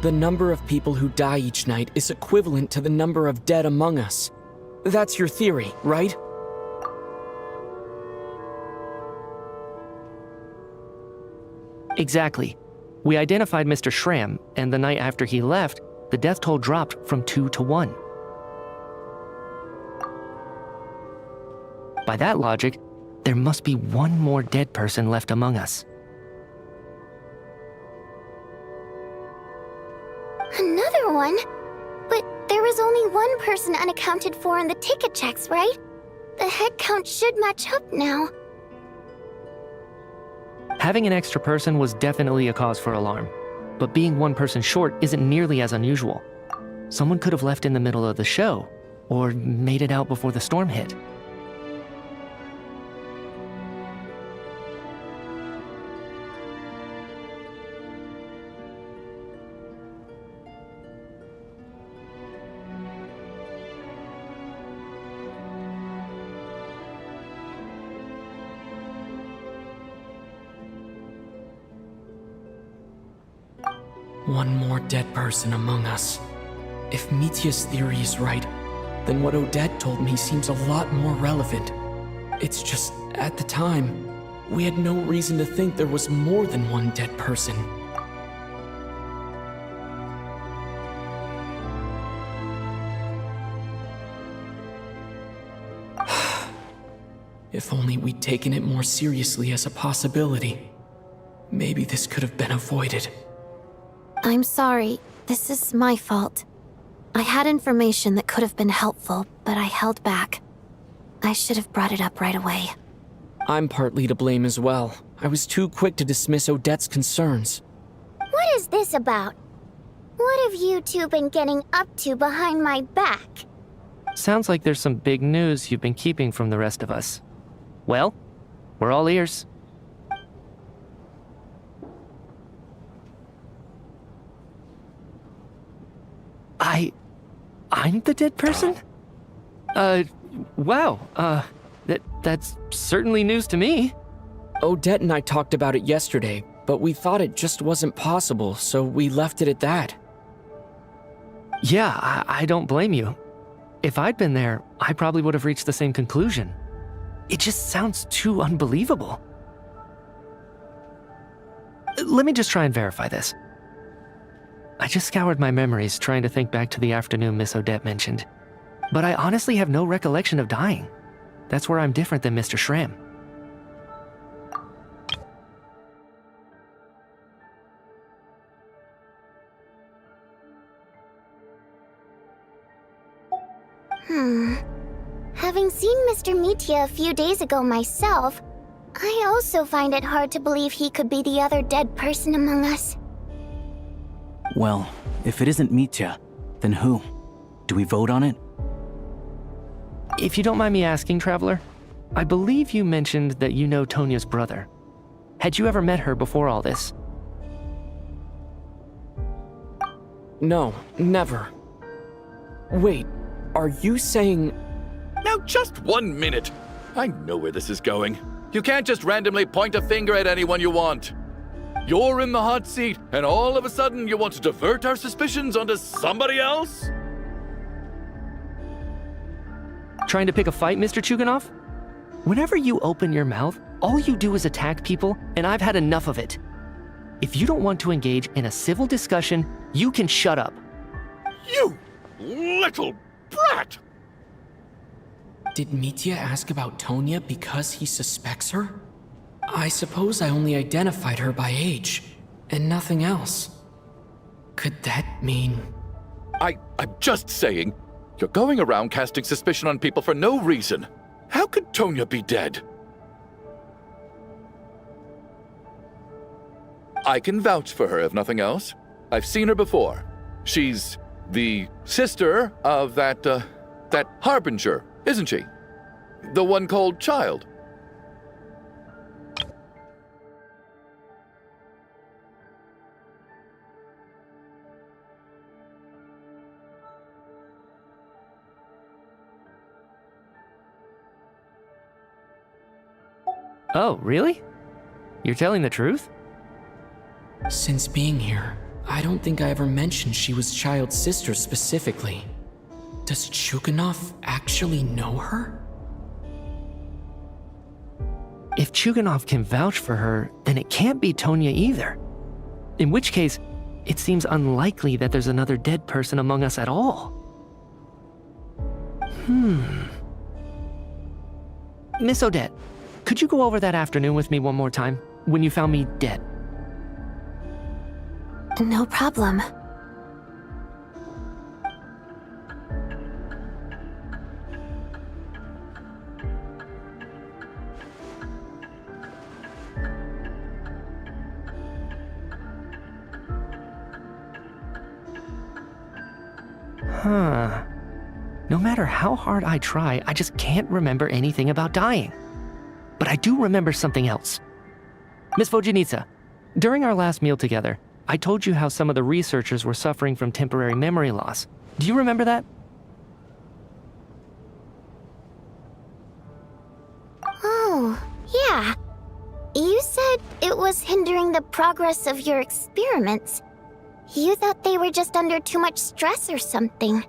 The number of people who die each night is equivalent to the number of dead among us. That's your theory, right? Exactly. We identified Mr. Schramm, and the night after he left, the death toll dropped from 2 to 1. By that logic, there must be one more dead person left among us. Another one? But there was only one person unaccounted for in the ticket checks, right? The head count should match up now. Having an extra person was definitely a cause for alarm, but being one person short isn't nearly as unusual. Someone could have left in the middle of the show, or made it out before the storm hit. One more dead person among us. If Mitya's theory is right, then what Odette told me seems a lot more relevant. It's just, at the time, we had no reason to think there was more than one dead person. If only we'd taken it more seriously as a possibility. Maybe this could have been avoided. I'm sorry. This is my fault. I had information that could have been helpful, but I held back. I should have brought it up right away. I'm partly to blame as well. I was too quick to dismiss Odette's concerns. What is this about? What have you two been getting up to behind my back? Sounds like there's some big news you've been keeping from the rest of us. Well, we're all ears. I'm the dead person? Wow, that's certainly news to me. Odette and I talked about it yesterday, but we thought it just wasn't possible, so we left it at that. Yeah, I don't blame you. If I'd been there, I probably would have reached the same conclusion. It just sounds too unbelievable. Let me just try and verify this. I just scoured my memories trying to think back to the afternoon Miss Odette mentioned. But I honestly have no recollection of dying. That's where I'm different than Mr. Schramm. Having seen Mr. Mitya a few days ago myself, I also find it hard to believe he could be the other dead person among us. Well, if it isn't Mitya, then who? Do we vote on it? If you don't mind me asking, Traveler, I believe you mentioned that you know Tonya's brother. Had you ever met her before all this? No, never. Wait, are you saying... Now just 1 minute. I know where this is going. You can't just randomly point a finger at anyone you want. You're in the hot seat, and all of a sudden you want to divert our suspicions onto somebody else? Trying to pick a fight, Mr. Chuganov? Whenever you open your mouth, all you do is attack people, and I've had enough of it. If you don't want to engage in a civil discussion, you can shut up. You little brat! Did Mitya ask about Tonya because he suspects her? I suppose I only identified her by age, and nothing else. Could that mean... I'm just saying, you're going around casting suspicion on people for no reason. How could Tonya be dead? I can vouch for her, if nothing else. I've seen her before. She's the sister of that Harbinger, isn't she? The one called Child. Oh, really? You're telling the truth? Since being here, I don't think I ever mentioned she was Child's sister specifically. Does Chuganov actually know her? If Chuganov can vouch for her, then it can't be Tonya either. In which case, it seems unlikely that there's another dead person among us at all. Miss Odette, could you go over that afternoon with me one more time, when you found me dead? No problem. Huh. No matter how hard I try, I just can't remember anything about dying. But I do remember something else. Miss Vojanitsa, during our last meal together, I told you how some of the researchers were suffering from temporary memory loss. Do you remember that? Oh, yeah. You said it was hindering the progress of your experiments. You thought they were just under too much stress or something.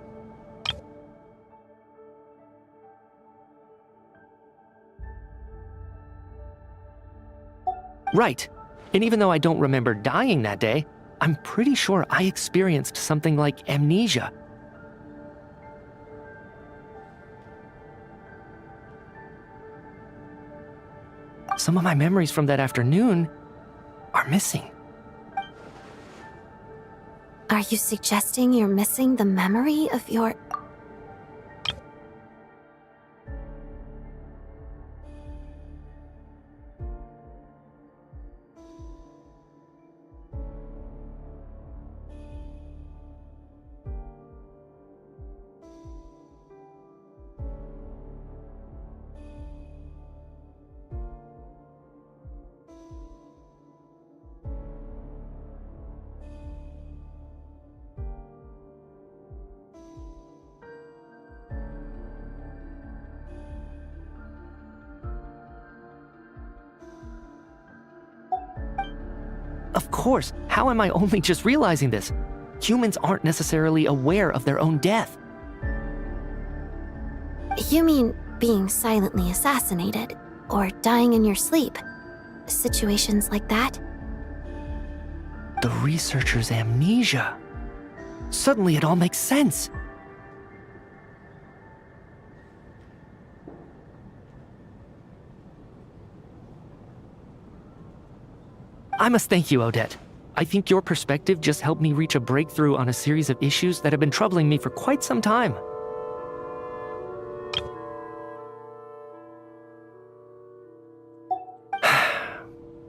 Right. And even though I don't remember dying that day, I'm pretty sure I experienced something like amnesia. Some of my memories from that afternoon are missing. Are you suggesting you're missing the memory of your... Of course, how am I only just realizing this? Humans aren't necessarily aware of their own death. You mean being silently assassinated, or dying in your sleep? Situations like that? The researcher's amnesia. Suddenly it all makes sense. I must thank you, Odette. I think your perspective just helped me reach a breakthrough on a series of issues that have been troubling me for quite some time.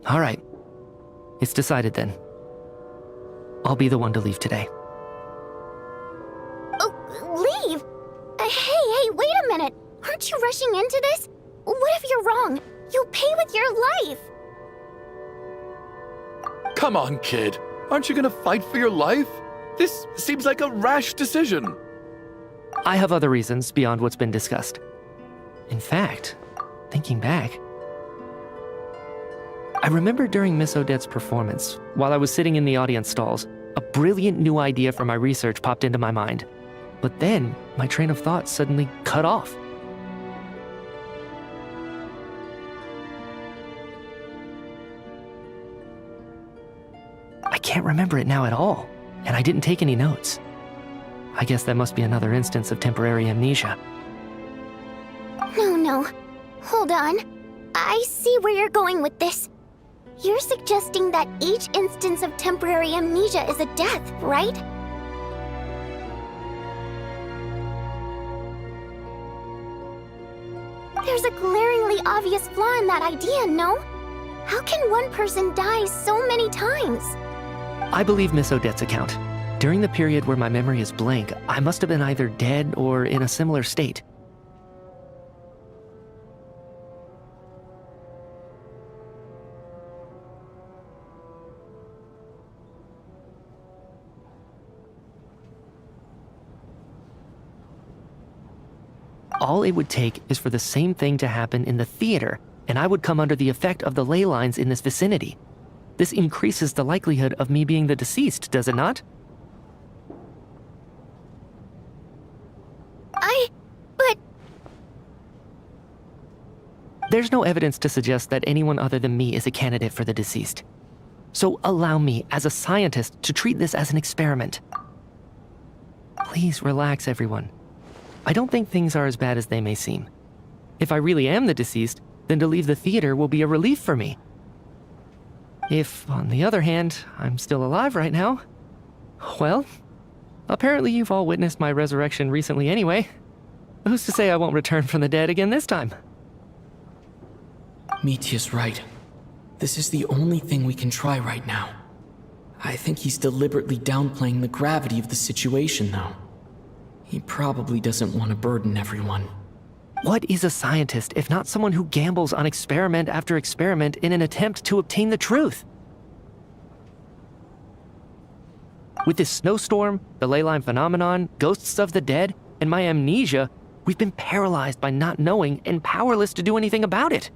All right. It's decided then. I'll be the one to leave today. Oh, leave? Hey, wait a minute. Aren't you rushing into this? What if you're wrong? You'll pay with your life. Come on, kid. Aren't you gonna fight for your life? This seems like a rash decision. I have other reasons beyond what's been discussed. In fact, thinking back, I remember during Miss Odette's performance, while I was sitting in the audience stalls, a brilliant new idea for my research popped into my mind. But then, my train of thought suddenly cut off. I can't remember it now at all, and I didn't take any notes. I guess that must be another instance of temporary amnesia. on. I see where you're going with this. You're suggesting that each instance of temporary amnesia is a death, right? There's a glaringly obvious flaw in that idea, no? How can one person die so many times? I believe Miss Odette's account. During the period where my memory is blank, I must have been either dead or in a similar state. All it would take is for the same thing to happen in the theater, and I would come under the effect of the ley lines in this vicinity. This increases the likelihood of me being the deceased, does it not? But... There's no evidence to suggest that anyone other than me is a candidate for the deceased. So allow me, as a scientist, to treat this as an experiment. Please relax, everyone. I don't think things are as bad as they may seem. If I really am the deceased, then to leave the theater will be a relief for me. If, on the other hand, I'm still alive right now, well, apparently you've all witnessed my resurrection recently anyway. Who's to say I won't return from the dead again this time? Mitya's right. This is the only thing we can try right now. I think he's deliberately downplaying the gravity of the situation, though. He probably doesn't want to burden everyone. What is a scientist if not someone who gambles on experiment after experiment in an attempt to obtain the truth? With this snowstorm, the ley line phenomenon, ghosts of the dead, and my amnesia, we've been paralyzed by not knowing and powerless to do anything about it.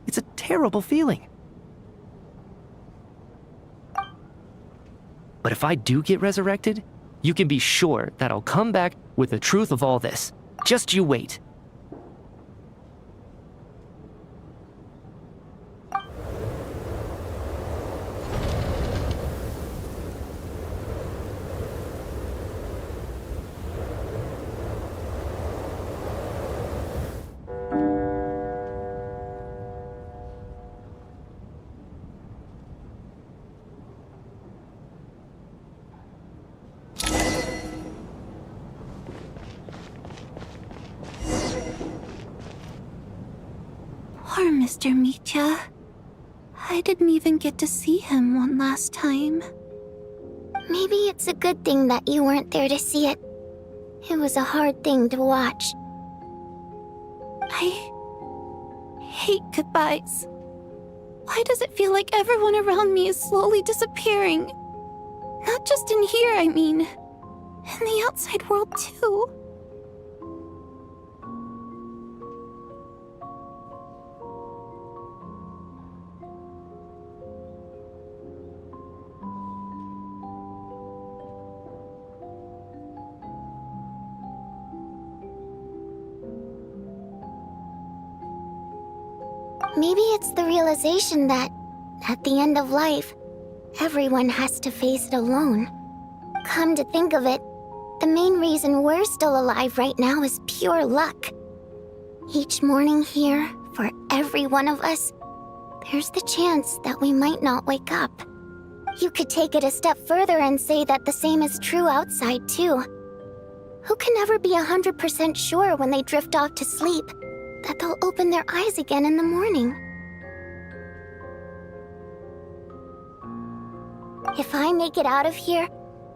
It's a terrible feeling. But if I do get resurrected, you can be sure that I'll come back with the truth of all this. Just you wait. Poor Mr. Mitya. I didn't even get to see him one last time. Maybe it's a good thing that you weren't there to see it. It was a hard thing to watch. I hate goodbyes. Why does it feel like everyone around me is slowly disappearing? Not just in here, I mean. In the outside world, too. Maybe it's the realization that, at the end of life, everyone has to face it alone. Come to think of it, the main reason we're still alive right now is pure luck. Each morning here, for every one of us, there's the chance that we might not wake up. You could take it a step further and say that the same is true outside, too. Who can ever be 100% sure when they drift off to sleep that they'll open their eyes again in the morning? If I make it out of here,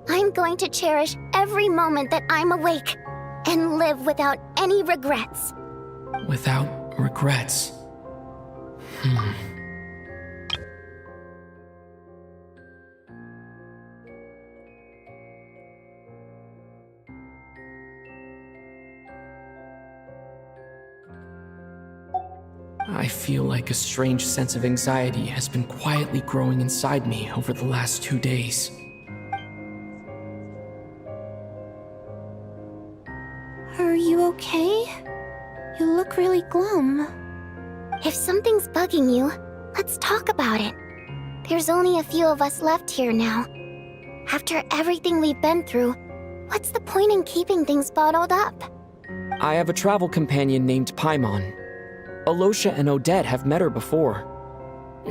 I'm going to cherish every moment that I'm awake and live without any regrets. Without regrets. I feel like a strange sense of anxiety has been quietly growing inside me over the last 2 days. Are you okay? You look really glum. If something's bugging you, let's talk about it. There's only a few of us left here now. After everything we've been through, what's the point in keeping things bottled up? I have a travel companion named Paimon. Alosha and Odette have met her before.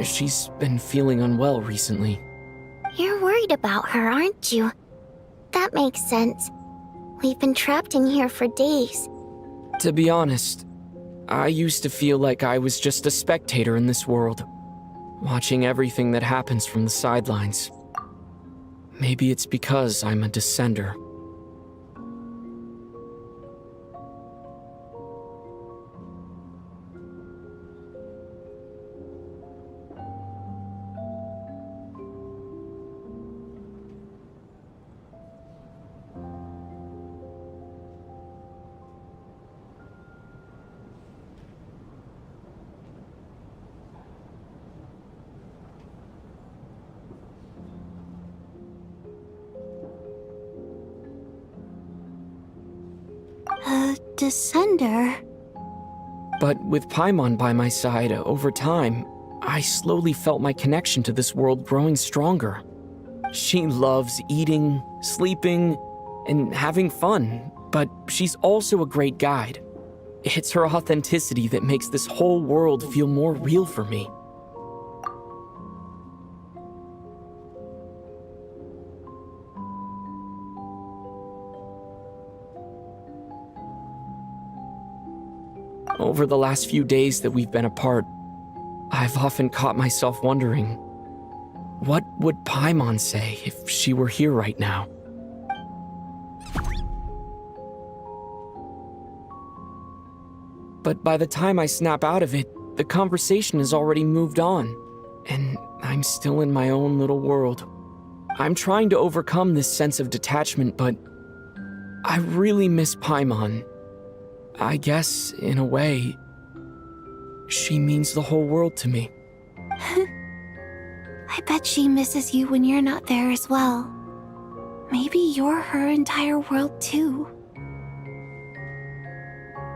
She's been feeling unwell recently. You're worried about her, aren't you? That makes sense. We've been trapped in here for days. To be honest, I used to feel like I was just a spectator in this world, watching everything that happens from the sidelines. Maybe it's because I'm a descender. A descender? But with Paimon by my side, over time, I slowly felt my connection to this world growing stronger. She loves eating, sleeping, and having fun, but she's also a great guide. It's her authenticity that makes this whole world feel more real for me. Over the last few days that we've been apart, I've often caught myself wondering, what would Paimon say if she were here right now? But by the time I snap out of it, the conversation has already moved on, and I'm still in my own little world. I'm trying to overcome this sense of detachment, but I really miss Paimon. I guess, in a way, she means the whole world to me. I bet she misses you when you're not there as well. Maybe you're her entire world too.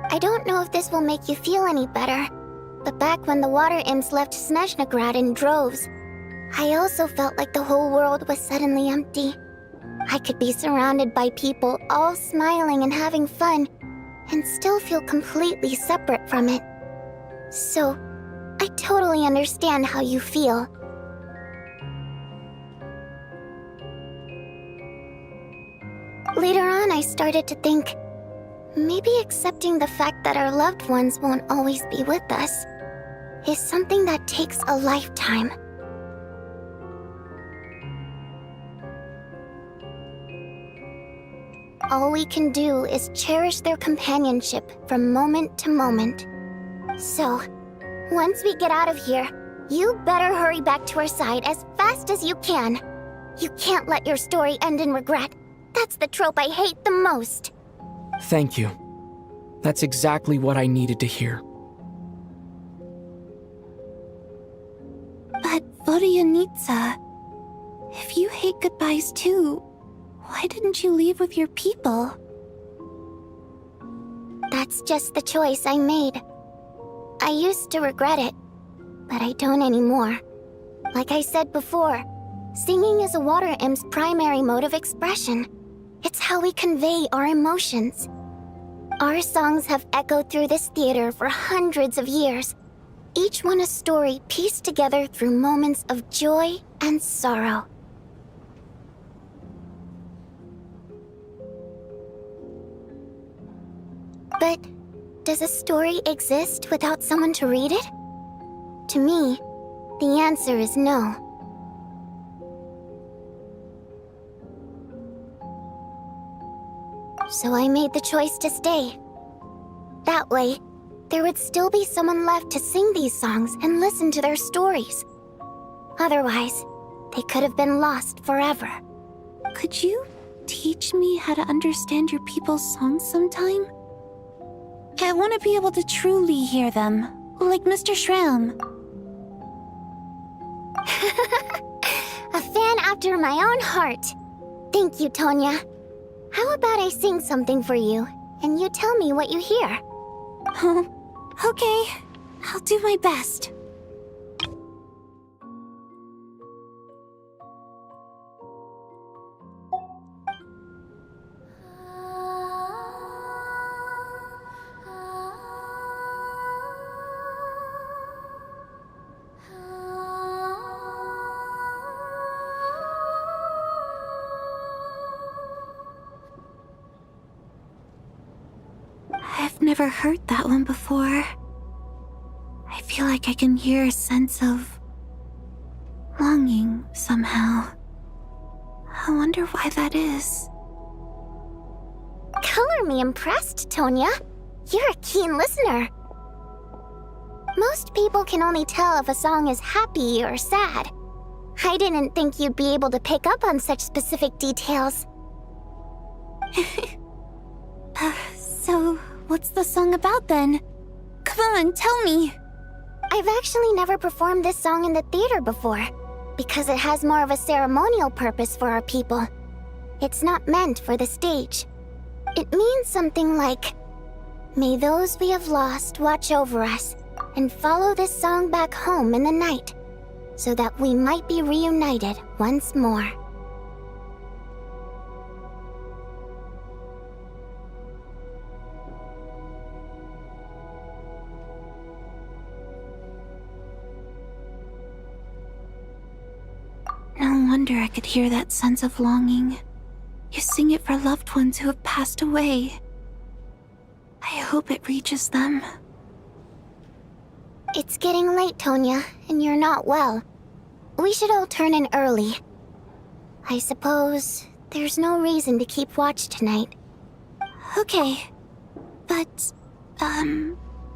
I don't know if this will make you feel any better, but back when the water imps left Snezhnaya in droves, I also felt like the whole world was suddenly empty. I could be surrounded by people all smiling and having fun, and still feel completely separate from it. So, I totally understand how you feel. Later on, I started to think, maybe accepting the fact that our loved ones won't always be with us is something that takes a lifetime. All we can do is cherish their companionship from moment to moment. So, once we get out of here, you better hurry back to our side as fast as you can. You can't let your story end in regret. That's the trope I hate the most. Thank you. That's exactly what I needed to hear. But Vodyanitsa, if you hate goodbyes too, why didn't you leave with your people? That's just the choice I made. I used to regret it, but I don't anymore. Like I said before, singing is a water imp's primary mode of expression. It's how we convey our emotions. Our songs have echoed through this theater for hundreds of years, each one a story pieced together through moments of joy and sorrow. But does a story exist without someone to read it? To me, the answer is no. So I made the choice to stay. That way, there would still be someone left to sing these songs and listen to their stories. Otherwise, they could have been lost forever. Could you teach me how to understand your people's songs sometime? I want to be able to truly hear them, like Mr. Shram. A fan after my own heart. Thank you, Tonya. How about I sing something for you, and you tell me what you hear? Okay, I'll do my best. never heard that one before. I feel like I can hear a sense of longing somehow. I wonder why that is. Color me impressed, Tonya. You're a keen listener. Most people can only tell if a song is happy or sad. I didn't think you'd be able to pick up on such specific details. So, what's the song about then? Come on, tell me! I've actually never performed this song in the theater before, because it has more of a ceremonial purpose for our people. It's not meant for the stage. It means something like, "May those we have lost watch over us, and follow this song back home in the night, so that we might be reunited once more." No wonder I could hear that sense of longing. You sing it for loved ones who have passed away. I hope it reaches them. It's getting late, Tonya, and you're not well. We should all turn in early. I suppose there's no reason to keep watch tonight. Okay. But,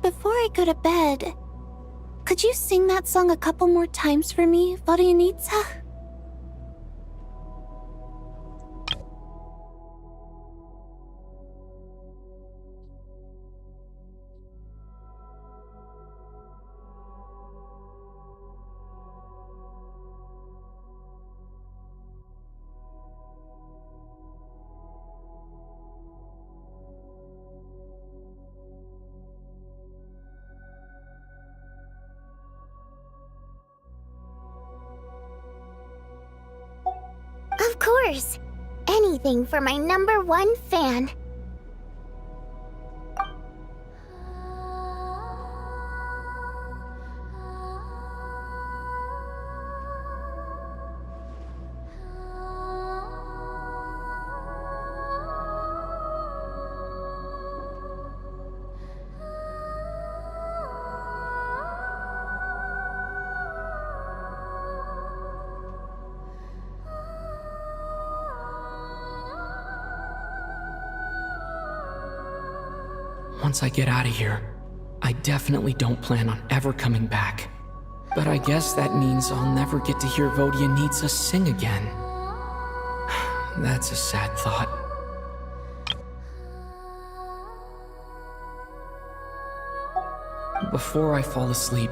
before I go to bed, could you sing that song a couple more times for me, Vodyanitsa? Of course! Anything for my #1 fan. Once I get out of here, I definitely don't plan on ever coming back. But I guess that means I'll never get to hear Vodyanitsa sing again. That's a sad thought. Before I fall asleep,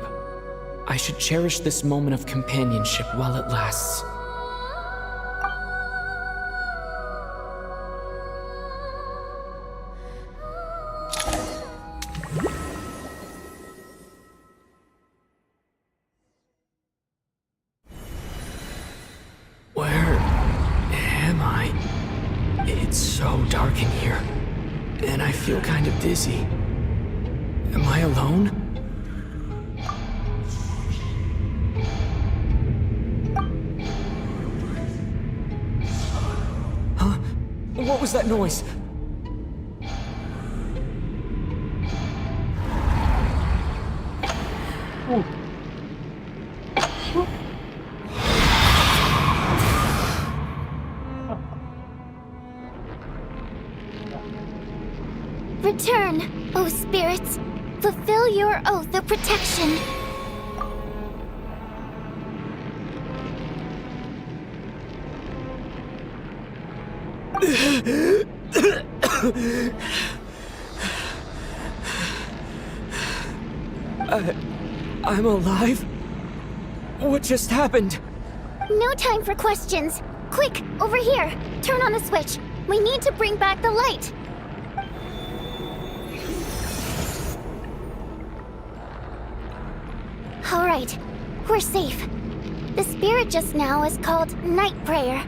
I should cherish this moment of companionship while it lasts. Where am I? It's so dark in here, and I feel kind of dizzy. Am I alone? Huh? What was that noise? Return, O spirits. Fulfill your oath of protection. I'm alive? What just happened? No time for questions. Quick, over here. Turn on the switch. We need to bring back the light. All right, we're safe. The spirit just now is called Night Prayer.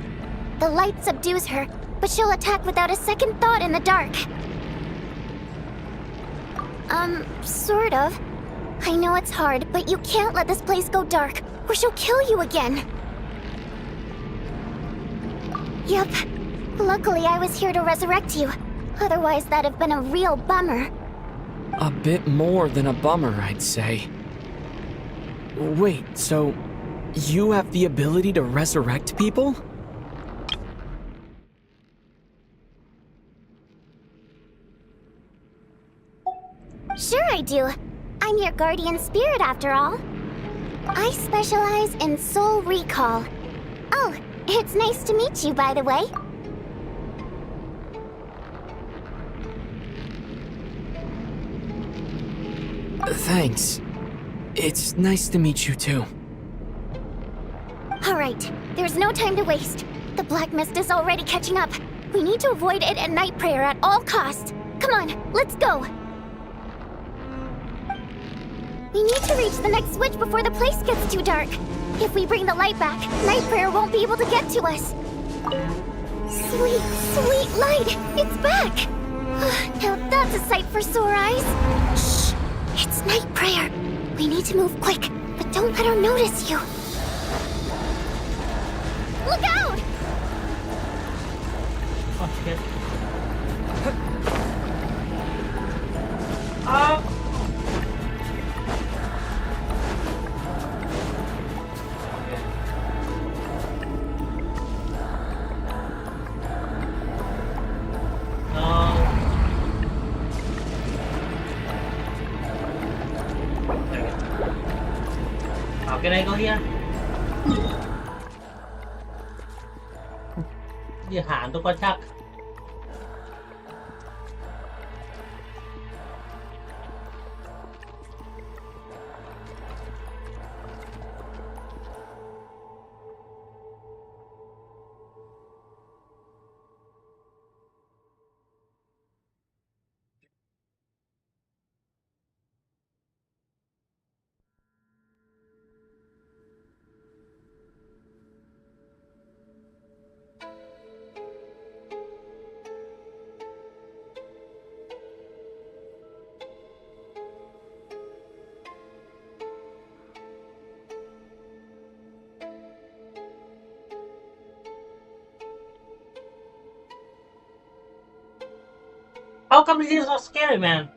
The light subdues her, but she'll attack without a second thought in the dark. Sort of. I know it's hard, but you can't let this place go dark, or she'll kill you again. Yep. Luckily, I was here to resurrect you. Otherwise, that'd have been a real bummer. A bit more than a bummer, I'd say. Wait, so you have the ability to resurrect people? Sure I do. I'm your guardian spirit after all. I specialize in soul recall. Oh, it's nice to meet you, by the way. Thanks. It's nice to meet you too. Alright, there's no time to waste. The black mist is already catching up. We need to avoid it at night prayer at all costs. Come on, let's go. We need to reach the next switch before the place gets too dark. If we bring the light back, night prayer won't be able to get to us. Sweet, sweet light! It's back! Now that's a sight for sore eyes. Shh! It's night prayer. We need to move quick, but don't let her notice you. Look out! Oh shit. Ah! How can I go here? อย่าหาตัวกระชัก How come this is so scary, man?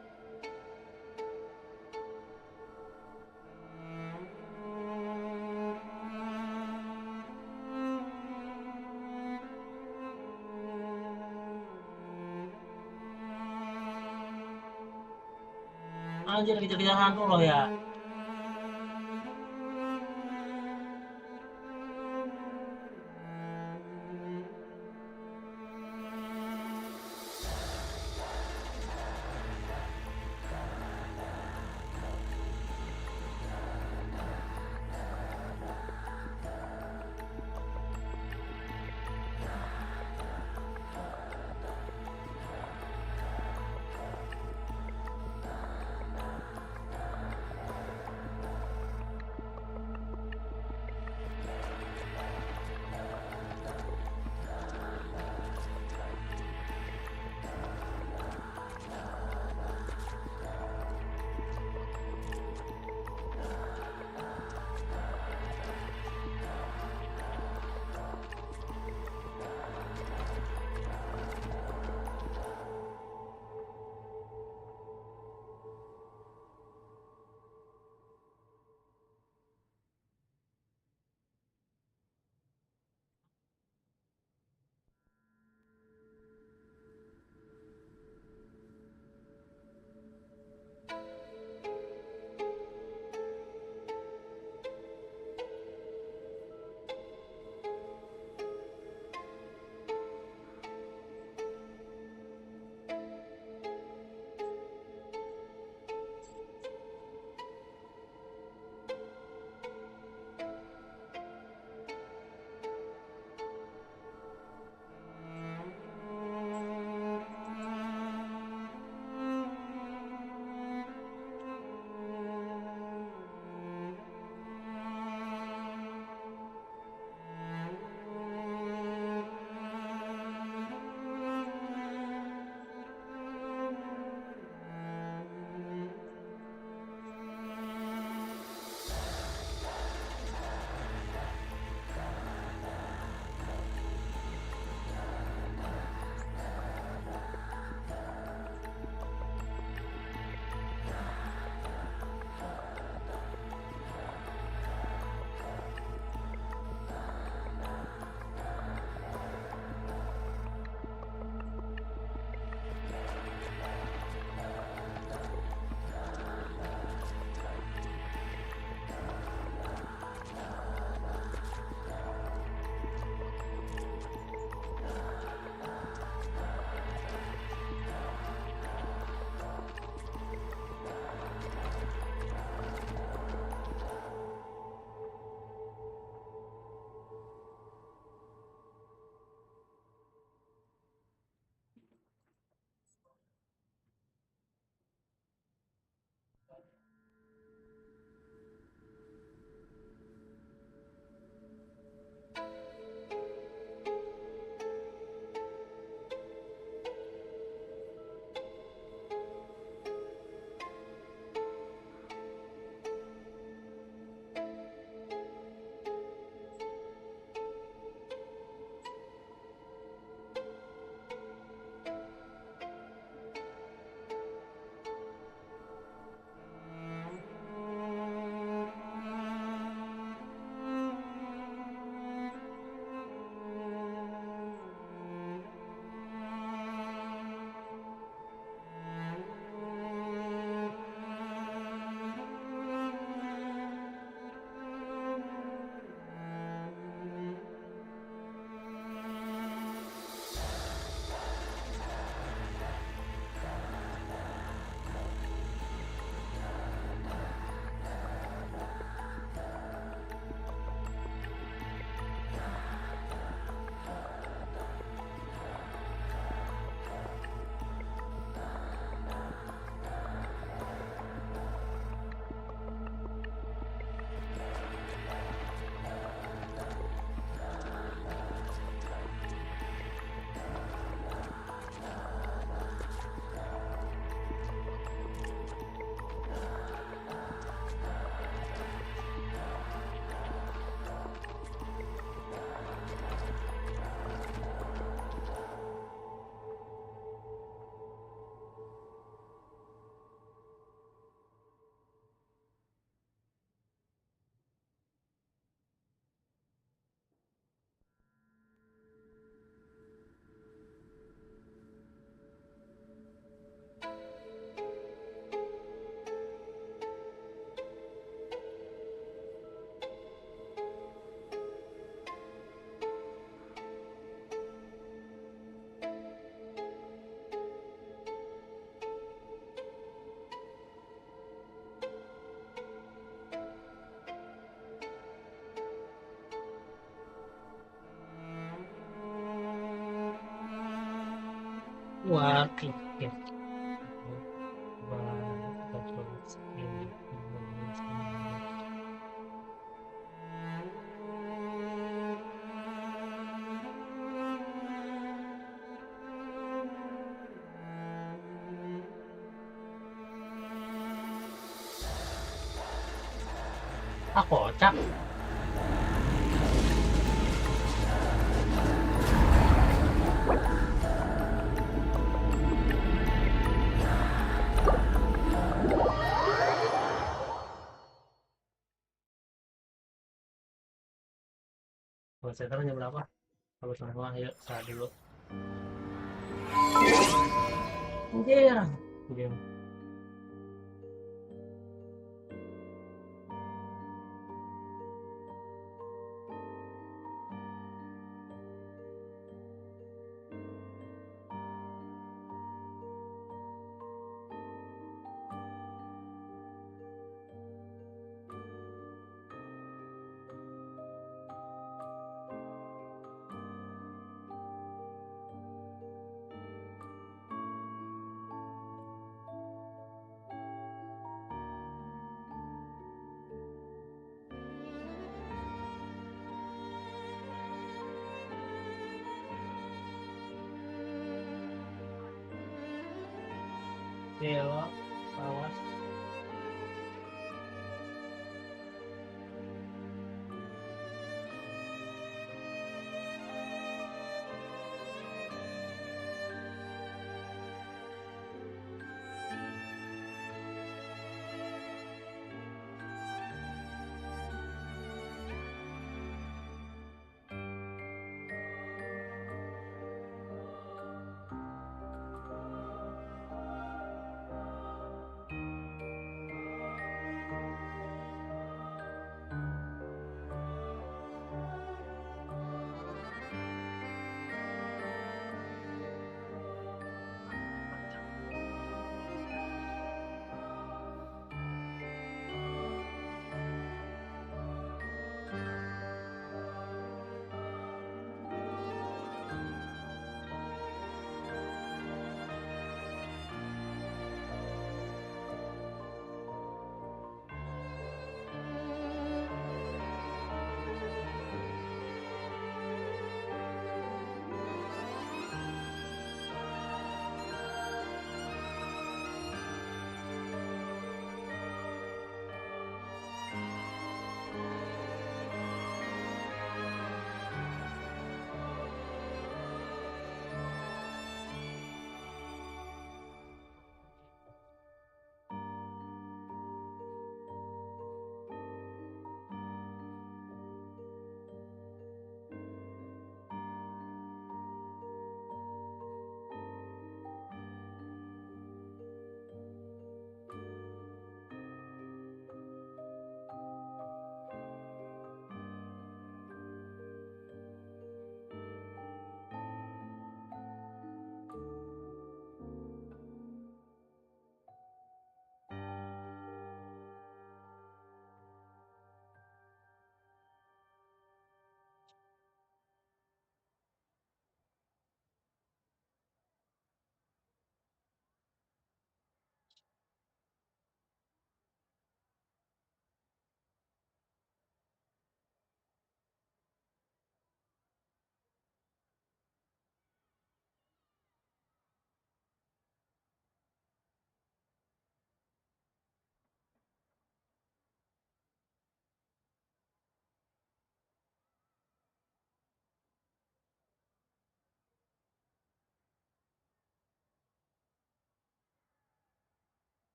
Anjir, kejar-kejar hantu loh ya. Wah, kocak. Kalau sekarang jam berapa? Kalau semua, ayo saat dulu. Anjir. Game. Dewa, awas.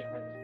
สียงใครเนี่ย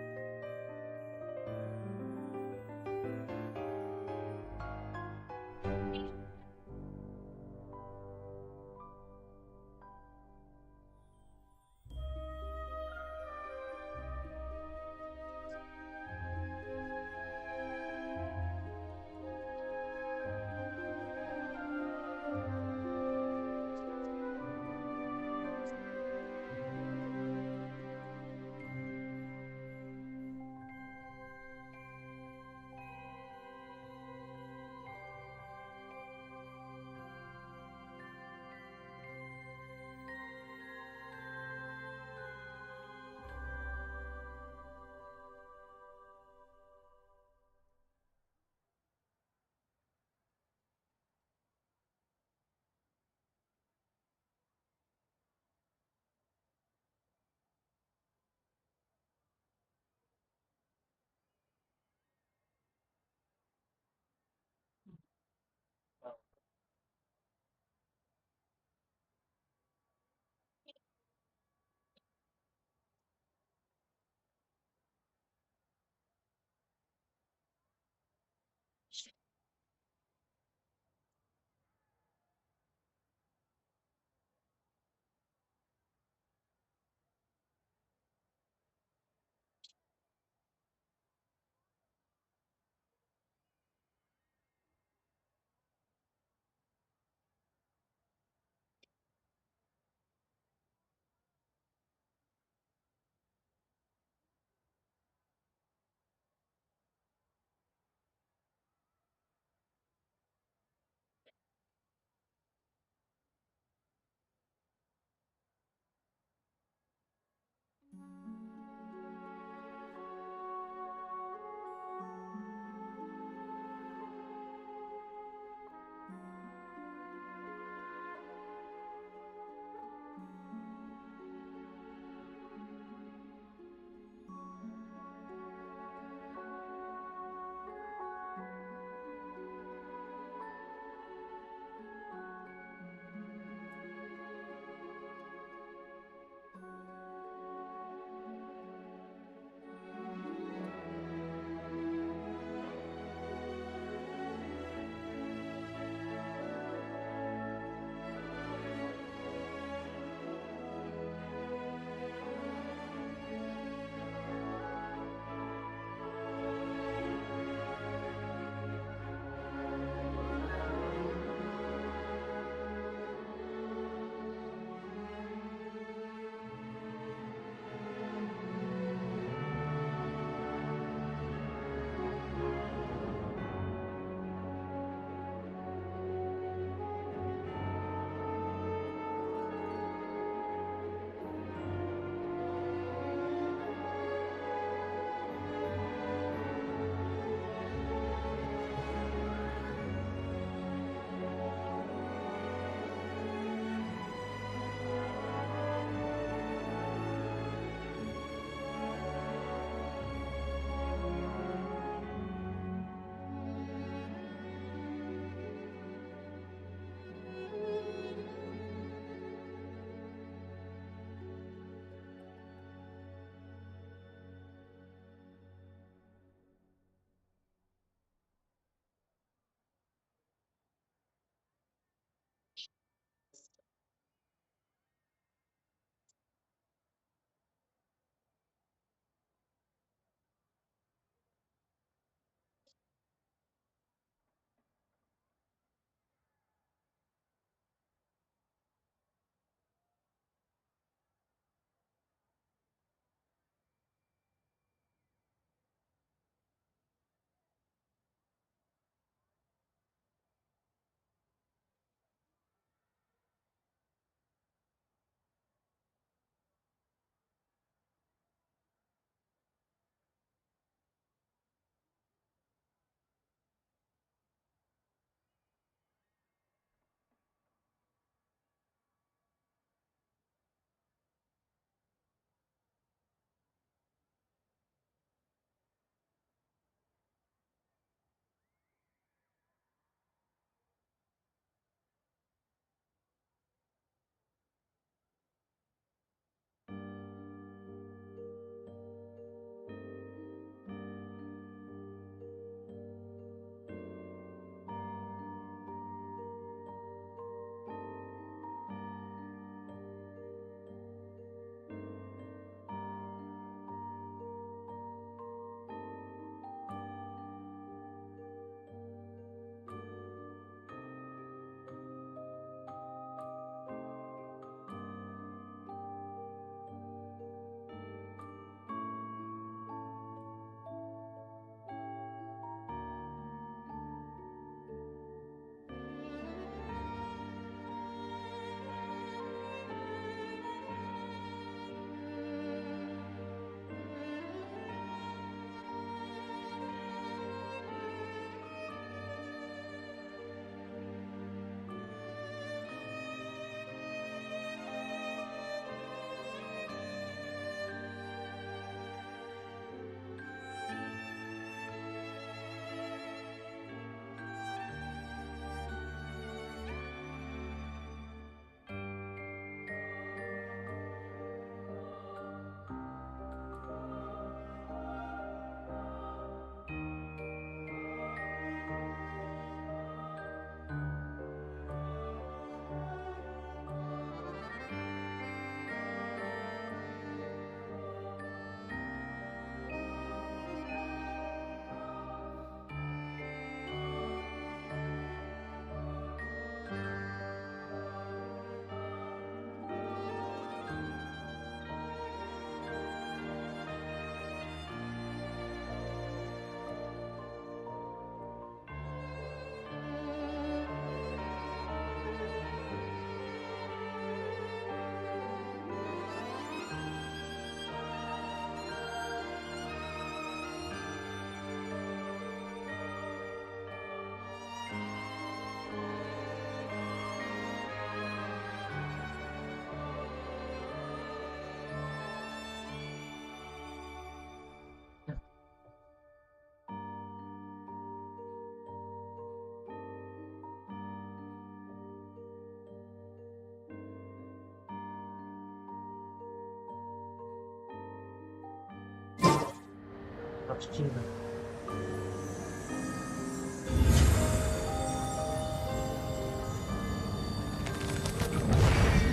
cuci dulu.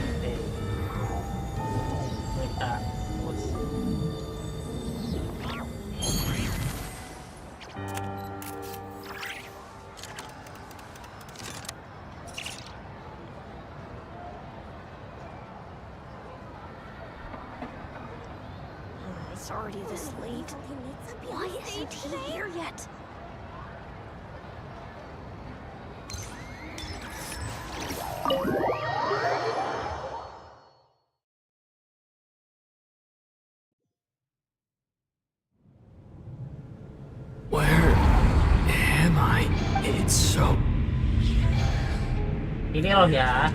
Oke. Kita push. It's already this late. Why isn't he here yet? Where am I? It's so... Ini loh ya.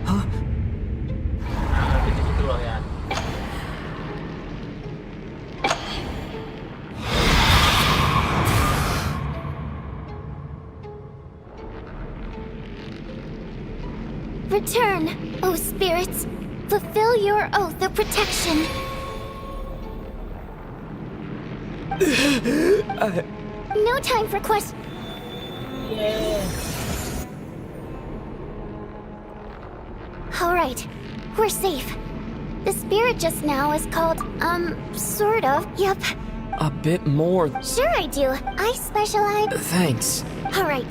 Huh? Nah, gitu loh ya. Return, O spirits. Fulfill your oath of protection. No time for questions. All right, we're safe. The spirit just now is called, sort of. Yep. A bit more. Sure I do. I specialize. Thanks. All right.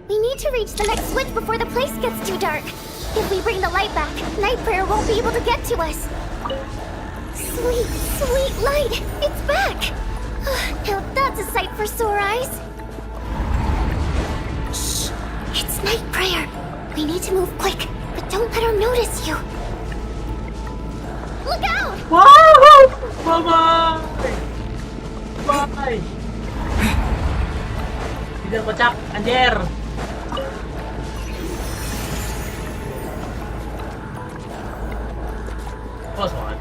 We need to reach the next switch before the place gets too dark. If we bring the light back, Night Prayer won't be able to get to us. Sweet, sweet light! It's back! Now that's a sight for sore eyes. Shh! It's Night Prayer. We need to move quick, but don't let her notice you. Look out! Wow! Bye-bye! Bye! Tidak kocak, anjir! Close one.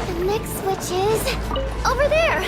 The next switch is over there.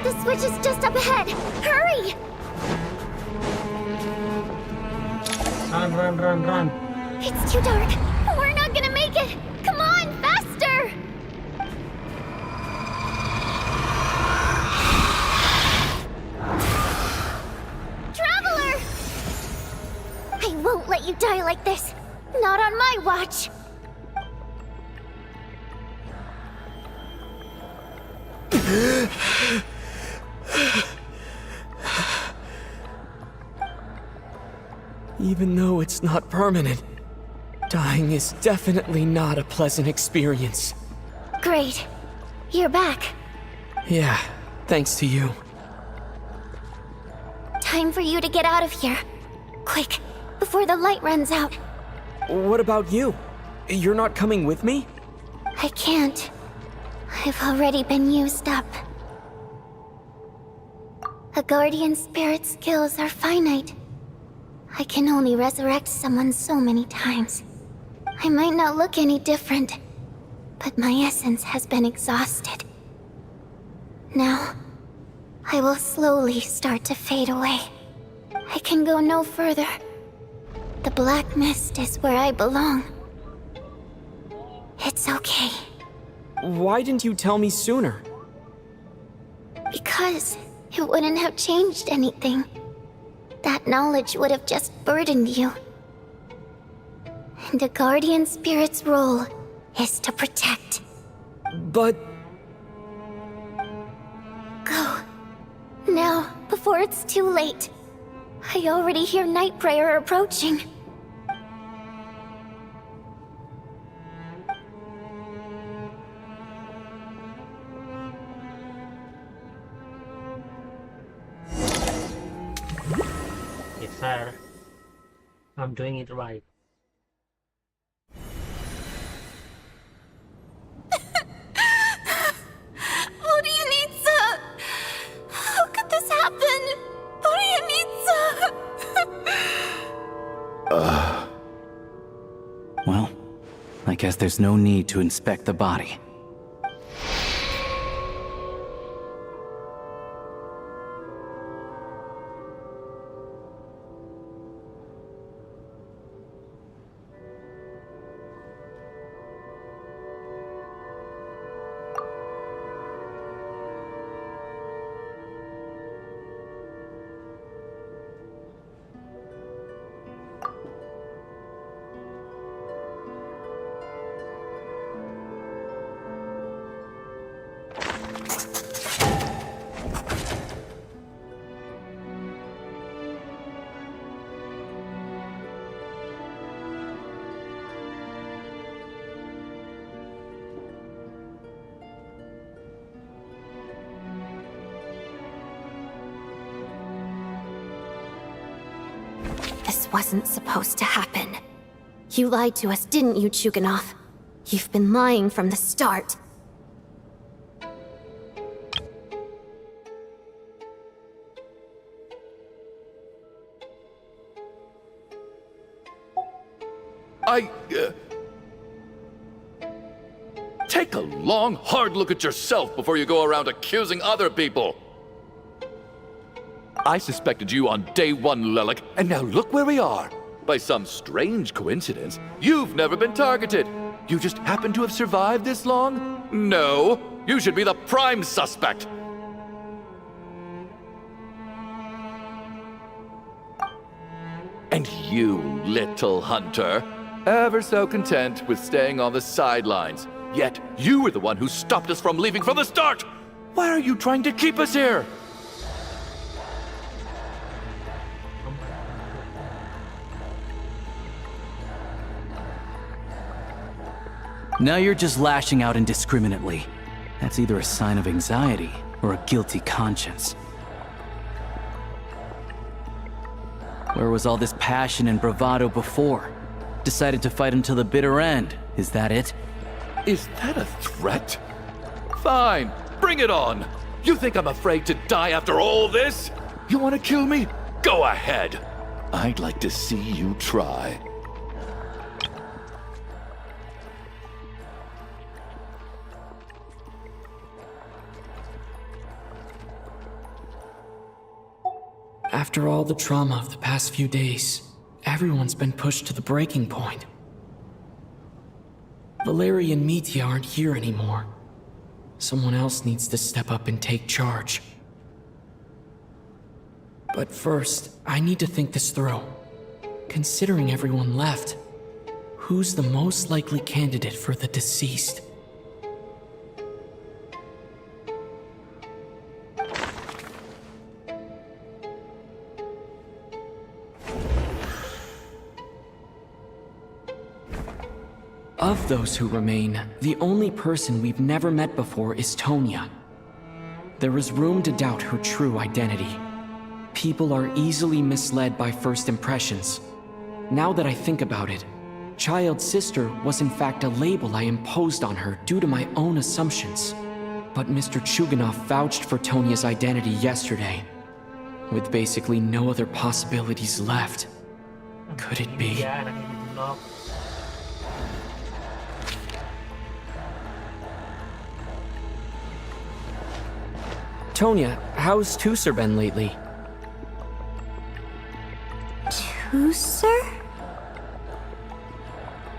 The switch is just up ahead. Hurry! Run. It's too dark. We're not gonna make it. Come on, faster! Traveler! I won't let you die like this. Not on my watch. Even though it's not permanent, dying is definitely not a pleasant experience. Great. You're back. Yeah, thanks to you. Time for you to get out of here. Quick, before the light runs out. What about you? You're not coming with me? I can't. I've already been used up. A guardian spirit's skills are finite. I can only resurrect someone so many times. I might not look any different, but my essence has been exhausted. Now, I will slowly start to fade away. I can go no further. The black mist is where I belong. It's okay. Why didn't you tell me sooner? Because it wouldn't have changed anything. That knowledge would have just burdened you. And a guardian spirit's role is to protect. But... Now, before it's too late. I already hear night prayer approaching. Yes, sir. I'm doing it right. How could this happen? Well, I guess there's no need to inspect the body. This wasn't supposed to happen. You lied to us, didn't you, Chuganov? You've been lying from the start. Take a long, hard look at yourself before you go around accusing other people. I suspected you on day one, Lelik, and now look where we are. By some strange coincidence, you've never been targeted. You just happen to have survived this long? No, you should be the prime suspect. And you, little hunter, ever so content with staying on the sidelines. Yet you were the one who stopped us from leaving from the start! Why are you trying to keep us here? Now you're just lashing out indiscriminately. That's either a sign of anxiety or a guilty conscience. Where was all this passion and bravado before? Decided to fight until the bitter end. Is that it? Is that a threat? Fine, bring it on. You think I'm afraid to die after all this? You want to kill me? Go ahead. I'd like to see you try. After all the trauma of the past few days, everyone's been pushed to the breaking point. Valeria and Mitya aren't here anymore. Someone else needs to step up and take charge. But first, I need to think this through. Considering everyone left, who's the most likely candidate for the deceased? Of those who remain, the only person we've never met before is Tonya. There is room to doubt her true identity. People are easily misled by first impressions. Now that I think about it, Child's sister was in fact a label I imposed on her due to my own assumptions. But Mr. Chuganov vouched for Tonya's identity yesterday, with basically no other possibilities left. Could it be? Tonya, how's Tusser been lately? Tusser?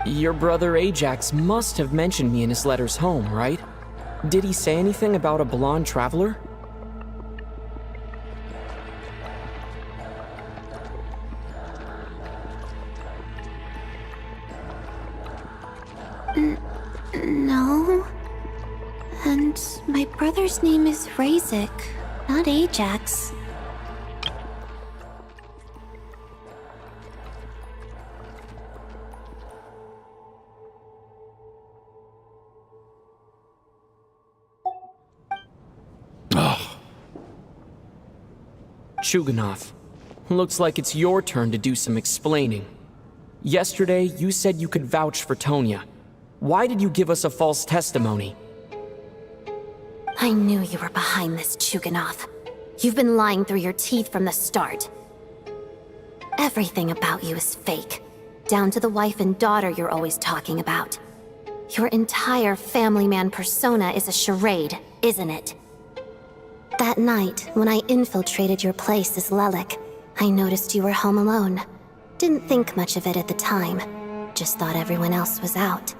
Your brother Ajax must have mentioned me in his letters home, right? Did he say anything about a blonde traveler? No. And my brother's name is Razik. Not Ajax. Chuganov, looks like it's your turn to do some explaining. Yesterday, you said you could vouch for Tonya. Why did you give us a false testimony? I knew you were behind this, Chuganov. You've been lying through your teeth from the start. Everything about you is fake, down to the wife and daughter you're always talking about. Your entire family man persona is a charade, isn't it? That night, when I infiltrated your place as Lelik, I noticed you were home alone. Didn't think much of it at the time. Just thought everyone else was out.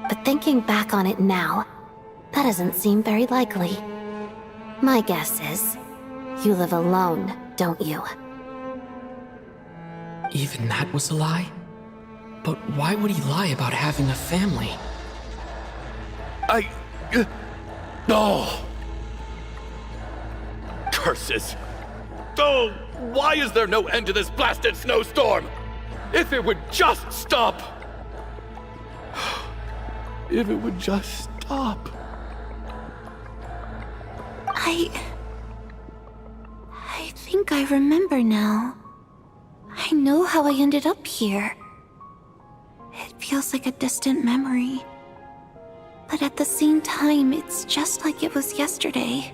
But thinking back on it now, that doesn't seem very likely. My guess is, you live alone, don't you? Even that was a lie? But why would he lie about having a family? Oh! Curses! Oh, why is there no end to this blasted snowstorm? If it would just stop! If it would just stop. I think I remember now. I know how I ended up here. It feels like a distant memory. But at the same time, it's just like it was yesterday.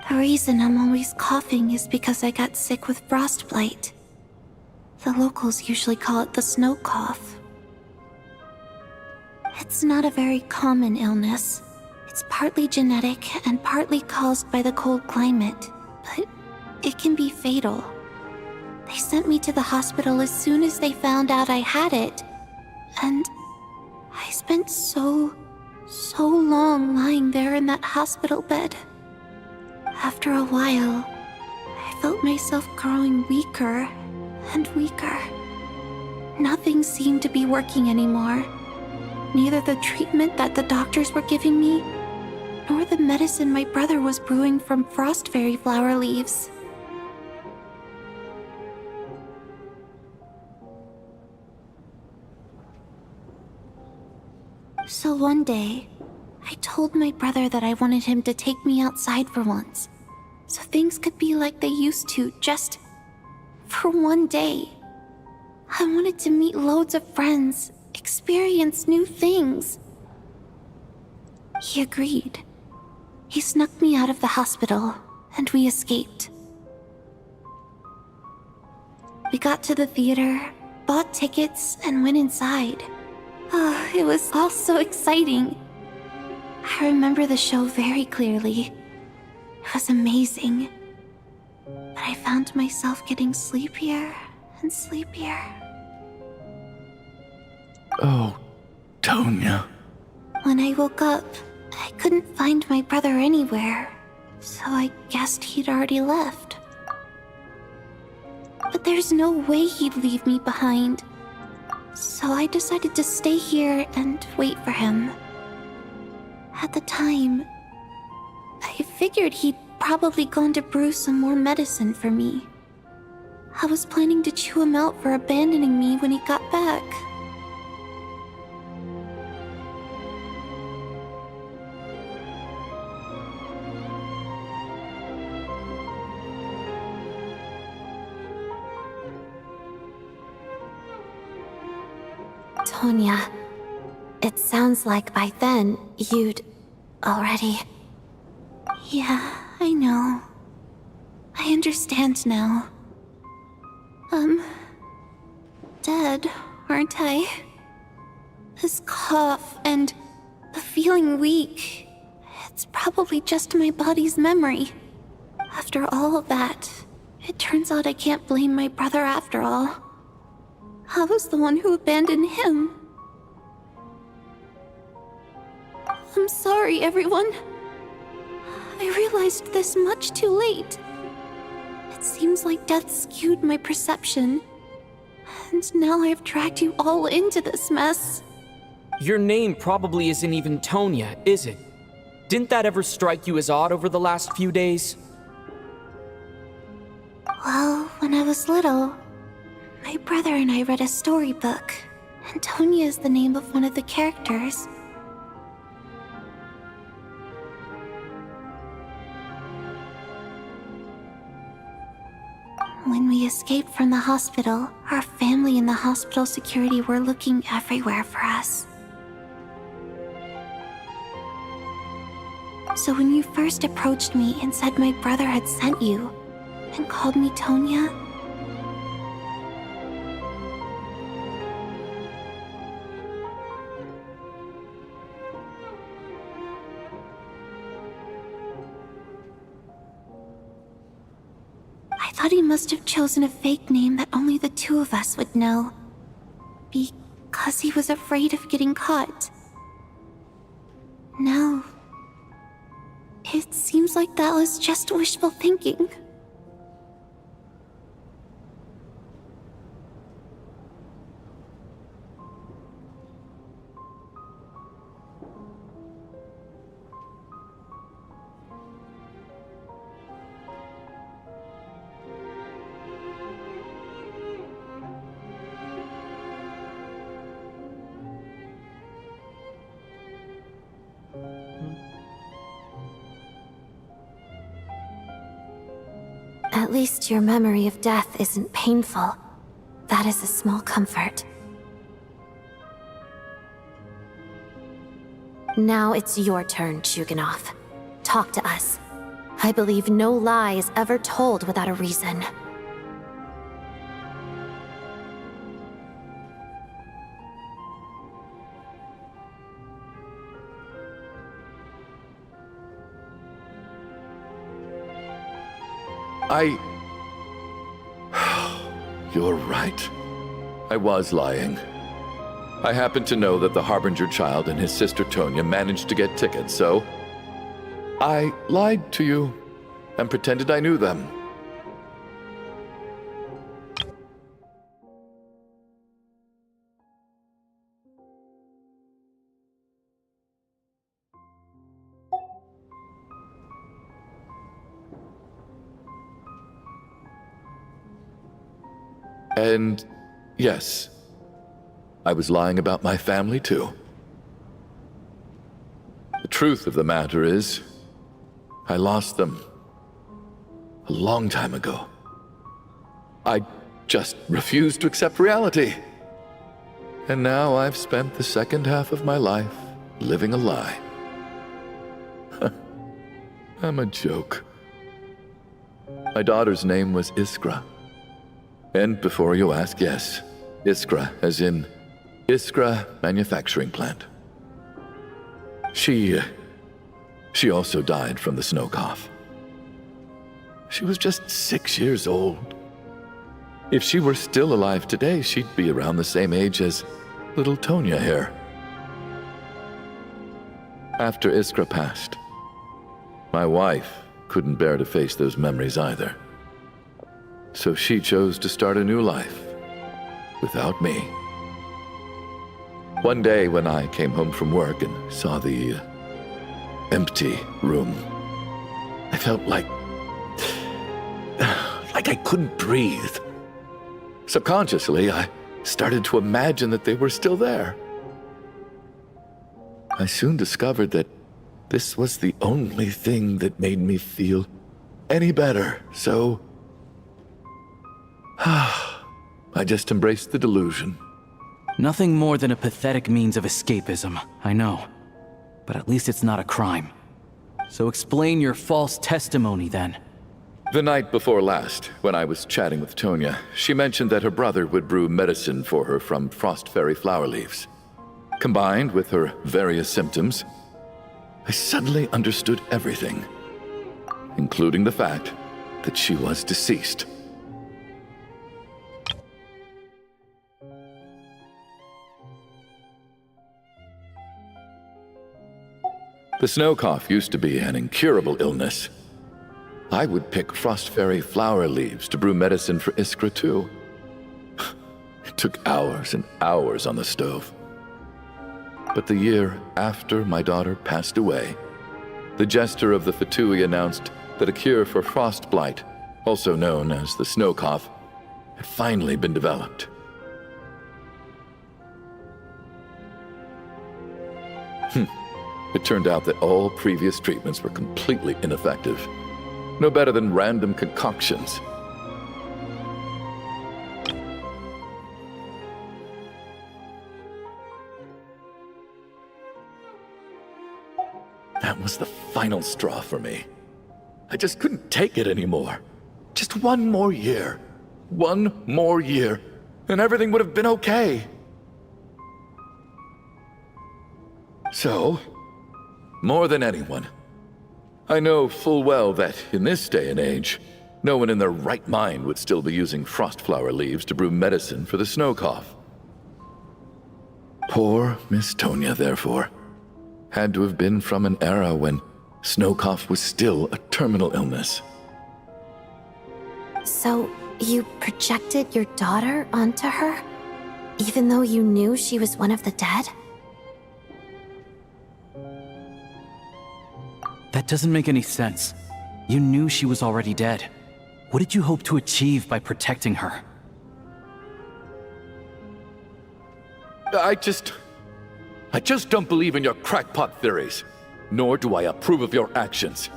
The reason I'm always coughing is because I got sick with frostbite. The locals usually call it the snow cough. It's not a very common illness. It's partly genetic and partly caused by the cold climate, but it can be fatal. They sent me to the hospital as soon as they found out I had it, and I spent so long lying there in that hospital bed. After a while, I felt myself growing weaker and weaker. Nothing seemed to be working anymore. Neither the treatment that the doctors were giving me, nor the medicine my brother was brewing from frost fairy flower leaves. So one day, I told my brother that I wanted him to take me outside for once, so things could be like they used to, just for one day. I wanted to meet loads of friends, experience new things. He agreed. He snuck me out of the hospital, and we escaped. We got to the theater, bought tickets, and went inside. Oh, it was all so exciting. I remember the show very clearly. It was amazing. But I found myself getting sleepier and sleepier. Oh, Tonya. When I woke up, I couldn't find my brother anywhere, so I guessed he'd already left. But there's no way he'd leave me behind. So I decided to stay here and wait for him. At the time, I figured he'd probably gone to brew some more medicine for me. I was planning to chew him out for abandoning me when he got back. Tonya, it sounds like by then you'd already... Yeah, I know. I understand now. Dead, aren't I? This cough and the feeling weak, it's probably just my body's memory. After all of that, it turns out I can't blame my brother after all. I was the one who abandoned him. I'm sorry, everyone. I realized this much too late. seems like death skewed my perception. And now I've dragged you all into this mess. Your name probably isn't even Tonya, is it? Didn't that ever strike you as odd over the last few days? Well, when I was little, my brother and I read a storybook, and Tonya is the name of one of the characters. When we escaped from the hospital, our family and the hospital security were looking everywhere for us. So when you first approached me and said my brother had sent you, and called me Tonya, I thought he must have chosen a fake name that only the two of us would know. Because he was afraid of getting caught. No. It seems like that was just wishful thinking. At least your memory of death isn't painful. That is a small comfort. Now it's your turn, Chuganov. Talk to us. I believe no lie is ever told without a reason. You're right. I was lying. I happen to know that the Harbinger child and his sister Tonya managed to get tickets, so I lied to you and pretended I knew them. And yes, I was lying about my family too. The truth of the matter is, I lost them a long time ago. I just refused to accept reality. And now I've spent the second half of my life living a lie. I'm a joke. My daughter's name was Iskra. And before you ask, yes, Iskra, as in Iskra Manufacturing Plant. She also died from the snow cough. She was just 6 years old. If she were still alive today, she'd be around the same age as little Tonya here. After Iskra passed, my wife couldn't bear to face those memories either. So she chose to start a new life without me. One day when I came home from work and saw the empty room, I felt like I couldn't breathe. Subconsciously, I started to imagine that they were still there. I soon discovered that this was the only thing that made me feel any better, so I just embraced the delusion. Nothing more than a pathetic means of escapism, I know. But at least it's not a crime. So explain your false testimony then. The night before last, when I was chatting with Tonya, she mentioned that her brother would brew medicine for her from frost fairy flower leaves. Combined with her various symptoms, I suddenly understood everything, including the fact that she was deceased. The snow cough used to be an incurable illness. I would pick frost fairy flower leaves to brew medicine for Iskra too. It took hours and hours on the stove. But the year after my daughter passed away, the jester of the Fatui announced that a cure for frost blight, also known as the snow cough, had finally been developed. It turned out that all previous treatments were completely ineffective. No better than random concoctions. That was the final straw for me. I just couldn't take it anymore. Just one more year. One more year, and everything would have been okay. So, more than anyone, I know full well that in this day and age, no one in their right mind would still be using frost flower leaves to brew medicine for the snow cough. Poor Miss Tonya, therefore, had to have been from an era when snow cough was still a terminal illness. So, you projected your daughter onto her? Even though you knew she was one of the dead? That doesn't make any sense. You knew she was already dead. What did you hope to achieve by protecting her? I just don't believe in your crackpot theories, nor do I approve of your actions.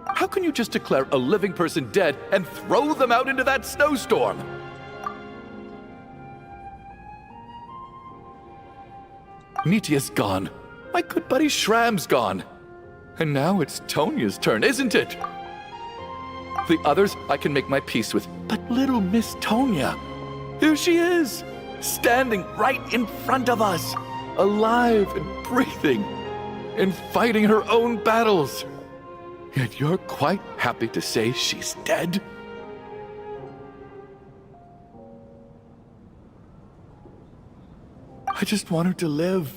How can you just declare a living person dead and throw them out into that snowstorm? Nitya's gone. My good buddy Shram's gone. And now it's Tonya's turn, isn't it? The others I can make my peace with, but little Miss Tonya, here she is, standing right in front of us, alive and breathing, and fighting her own battles. Yet you're quite happy to say she's dead? I just want her to live.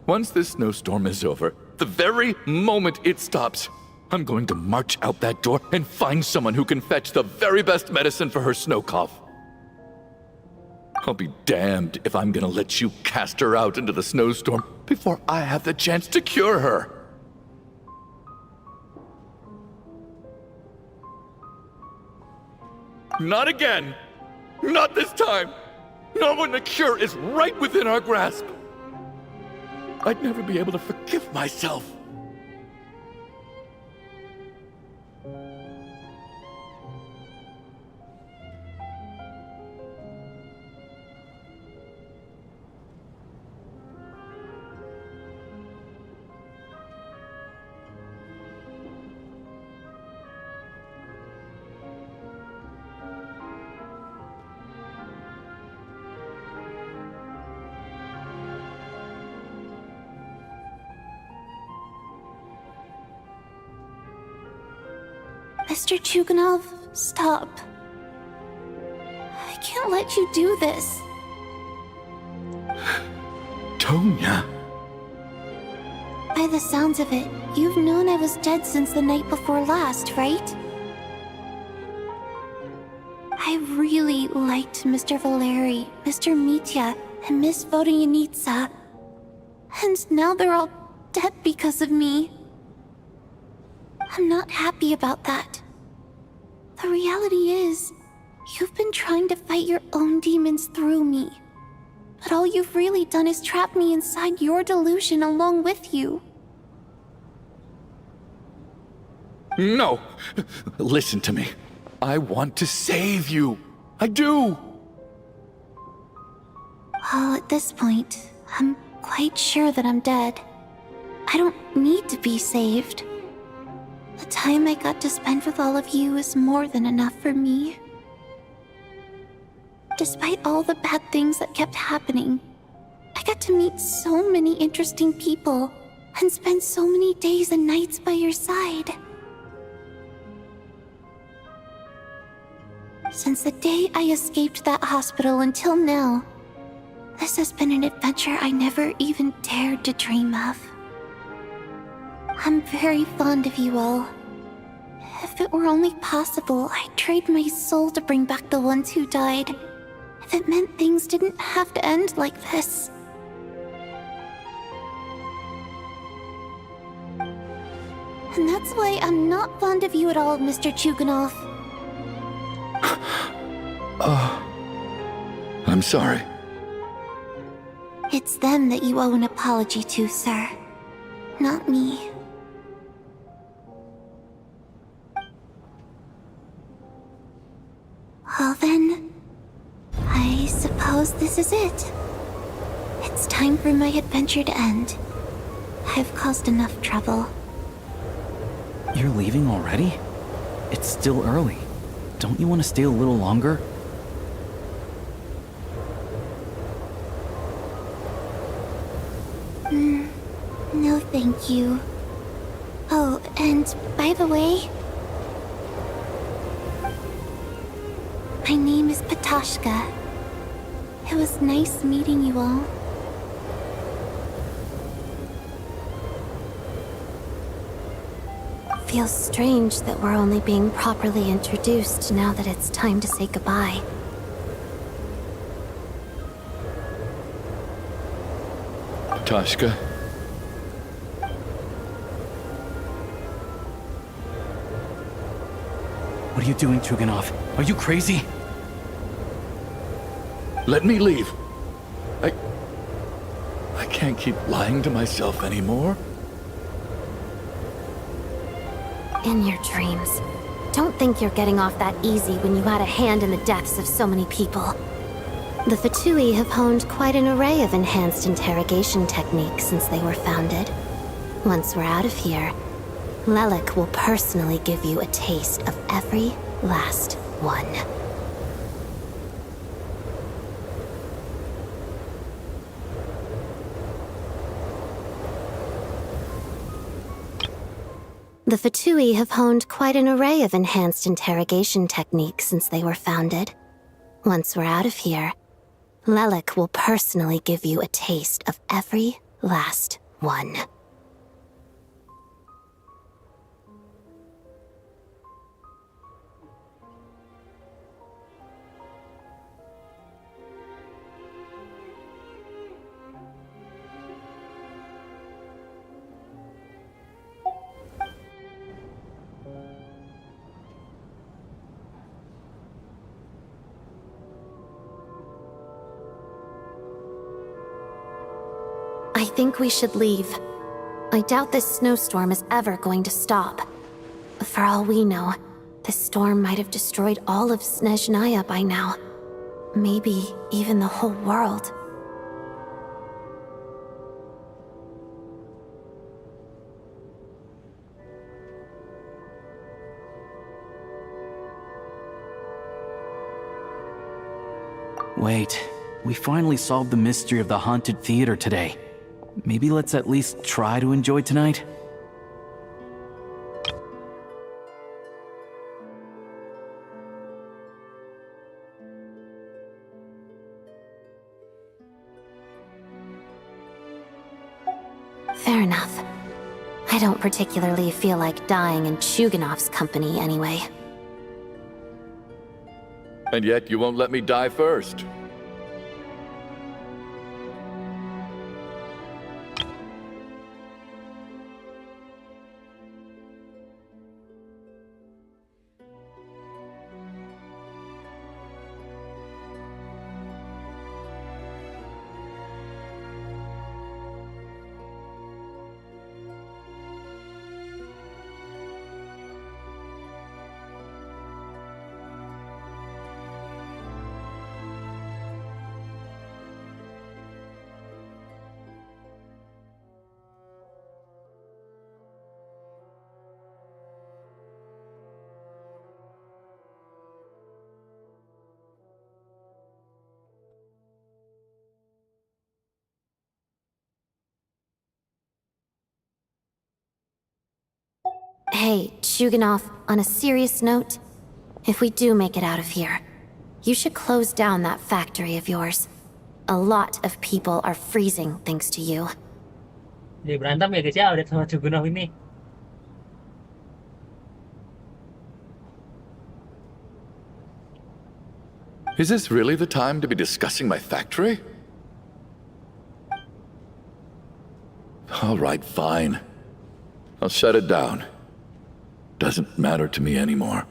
Once this snowstorm is over, the very moment it stops, I'm going to march out that door and find someone who can fetch the very best medicine for her snow cough. I'll be damned if I'm gonna let you cast her out into the snowstorm before I have the chance to cure her. Not again! Not this time! Not when the cure is right within our grasp! I'd never be able to forgive myself. Mr. Chuganov, stop. I can't let you do this. Tonya. By the sounds of it, you've known I was dead since the night before last, right? I really liked Mr. Valeri, Mr. Mitya, and Miss Vodyanitsa. And now they're all dead because of me. I'm not happy about that. The reality is, you've been trying to fight your own demons through me. But all you've really done is trap me inside your delusion along with you. No! Listen to me. I want to save you. I do! Well, at this point, I'm quite sure that I'm dead. I don't need to be saved. The time I got to spend with all of you is more than enough for me. Despite all the bad things that kept happening, I got to meet so many interesting people and spend so many days and nights by your side. Since the day I escaped that hospital until now, this has been an adventure I never even dared to dream of. I'm very fond of you all. If it were only possible, I'd trade my soul to bring back the ones who died. If it meant things didn't have to end like this. And that's why I'm not fond of you at all, Mr. Chuganov. I'm sorry. It's them that you owe an apology to, sir. Not me. Well then, I suppose this is it. It's time for my adventure to end. I've caused enough trouble. You're leaving already? It's still early. Don't you want to stay a little longer? No thank you. Oh, and by the way, my name is Patashka. It was nice meeting you all. Feels strange that we're only being properly introduced now that it's time to say goodbye. Tashka. What are you doing, Chuganov? Are you crazy? Let me leave. I can't keep lying to myself anymore. In your dreams. Don't think you're getting off that easy when you had a hand in the deaths of so many people. The Fatui have honed quite an array of enhanced interrogation techniques since they were founded. Once we're out of here, Lelik will personally give you a taste of every last one. The Fatui have honed quite an array of enhanced interrogation techniques since they were founded. Once we're out of here, Lelik will personally give you a taste of every last one. I think we should leave. I doubt this snowstorm is ever going to stop. For all we know, this storm might have destroyed all of Snezhnaya by now. Maybe even the whole world. Wait, we finally solved the mystery of the haunted theater today. Maybe let's at least try to enjoy tonight? Fair enough. I don't particularly feel like dying in Chuganov's company anyway. And yet you won't let me die first. Hey, Chuganov, on a serious note, if we do make it out of here, you should close down that factory of yours. A lot of people are freezing thanks to you. Jadi berantem ya guys ya udah sama Chugunov ini. Is this really the time to be discussing my factory? All right, fine. I'll shut it down. Doesn't matter to me anymore.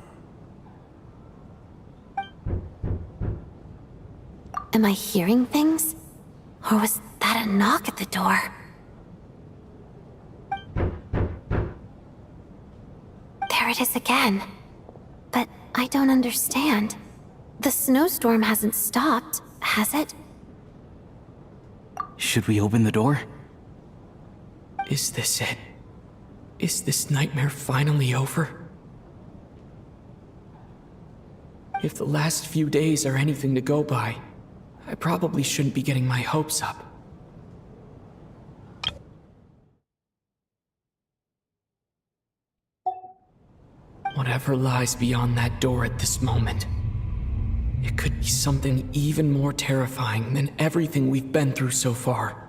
Am I hearing things? Or was that a knock at the door? There it is again. But I don't understand. The snowstorm hasn't stopped, has it? Should we open the door? Is this it? Is this nightmare finally over? If the last few days are anything to go by, I probably shouldn't be getting my hopes up. Whatever lies beyond that door at this moment, it could be something even more terrifying than everything we've been through so far.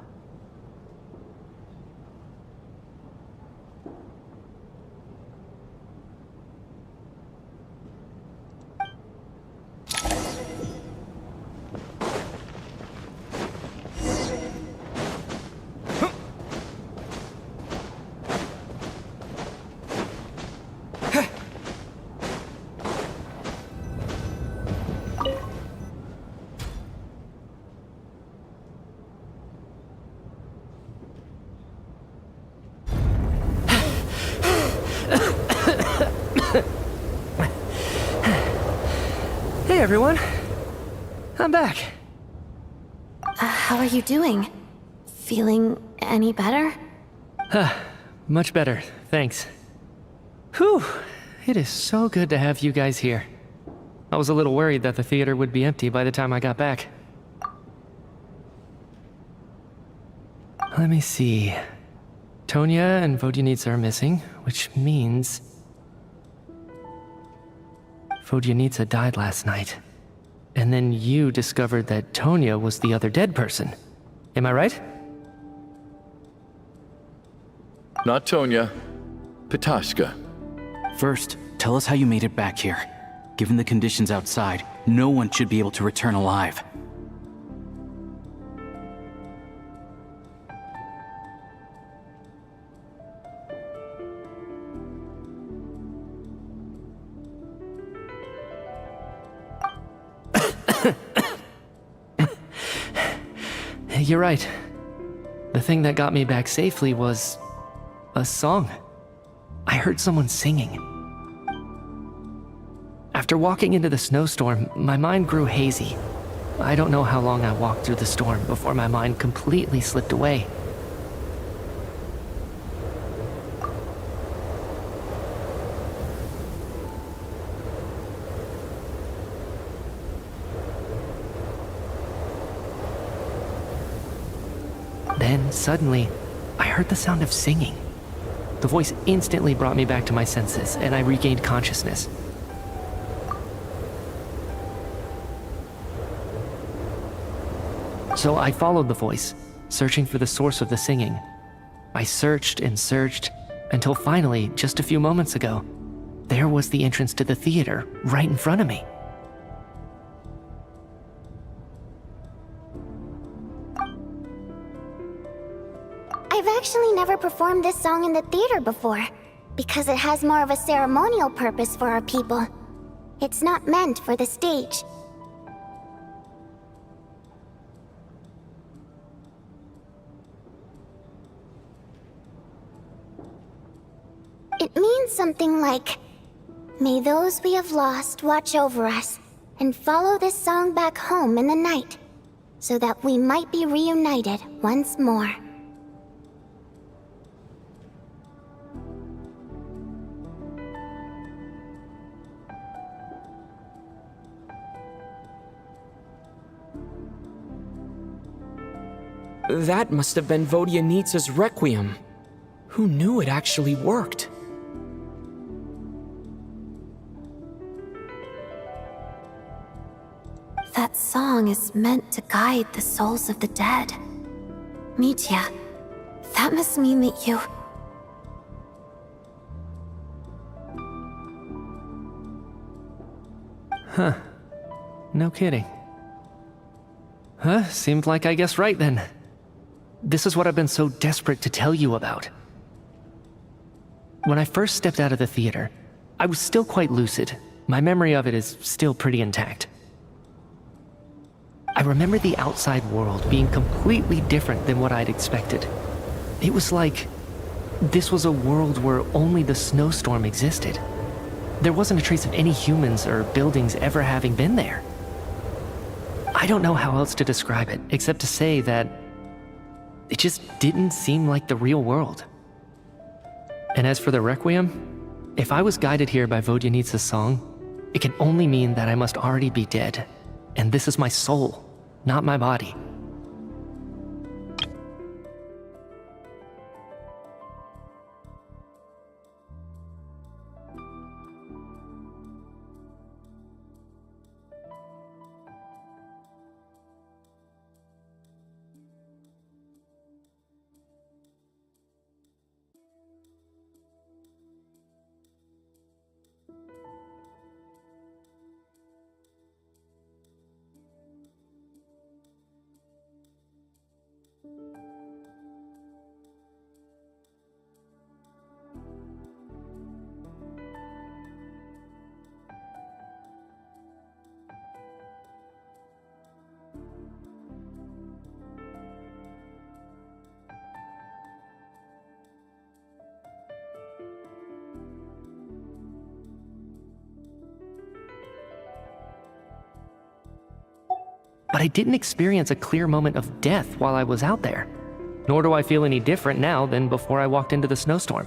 Hey everyone. I'm back. How are you doing? Feeling any better? Much better, thanks. Whew, it is so good to have you guys here. I was a little worried that the theater would be empty by the time I got back. Let me see. Tonya and Vodyanitsa are missing, which means Vodyanitsa died last night. And then you discovered that Tonya was the other dead person. Am I right? Not Tonya. Pitashka. First, tell us how you made it back here. Given the conditions outside, no one should be able to return alive. You're right. The thing that got me back safely was a song. I heard someone singing. After walking into the snowstorm, my mind grew hazy. I don't know how long I walked through the storm before my mind completely slipped away. Then, suddenly, I heard the sound of singing. The voice instantly brought me back to my senses, and I regained consciousness. So I followed the voice, searching for the source of the singing. I searched and searched, until finally, just a few moments ago, there was the entrance to the theater, right in front of me. I've actually never performed this song in the theater before, because it has more of a ceremonial purpose for our people. It's not meant for the stage. It means something like, "May those we have lost watch over us, and follow this song back home in the night, so that we might be reunited once more." That must have been Vodyanitsa's Requiem. Who knew it actually worked? That song is meant to guide the souls of the dead. Mitya, that must mean that you... Huh. No kidding. Huh? Seemed like I guessed right then. This is what I've been so desperate to tell you about. When I first stepped out of the theater, I was still quite lucid. My memory of it is still pretty intact. I remember the outside world being completely different than what I'd expected. It was like this was a world where only the snowstorm existed. There wasn't a trace of any humans or buildings ever having been there. I don't know how else to describe it, except to say that it just didn't seem like the real world. And as for the Requiem, if I was guided here by Vodyanitsa's song, it can only mean that I must already be dead. And this is my soul, not my body. But I didn't experience a clear moment of death while I was out there. Nor do I feel any different now than before I walked into the snowstorm.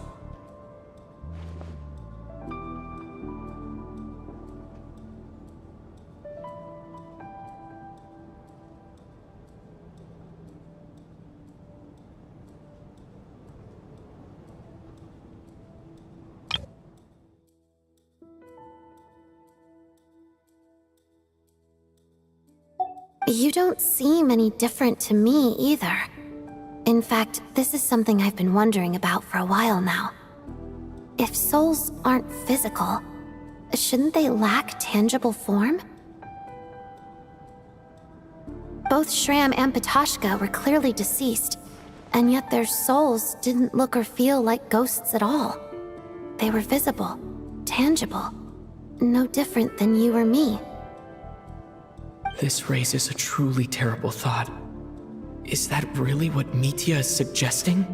You don't seem any different to me either. In fact, this is something I've been wondering about for a while now. If souls aren't physical, shouldn't they lack tangible form? Both Shram and Patashka were clearly deceased, and yet their souls didn't look or feel like ghosts at all. They were visible, tangible, no different than you or me. This raises a truly terrible thought. Is that really what Mitya is suggesting?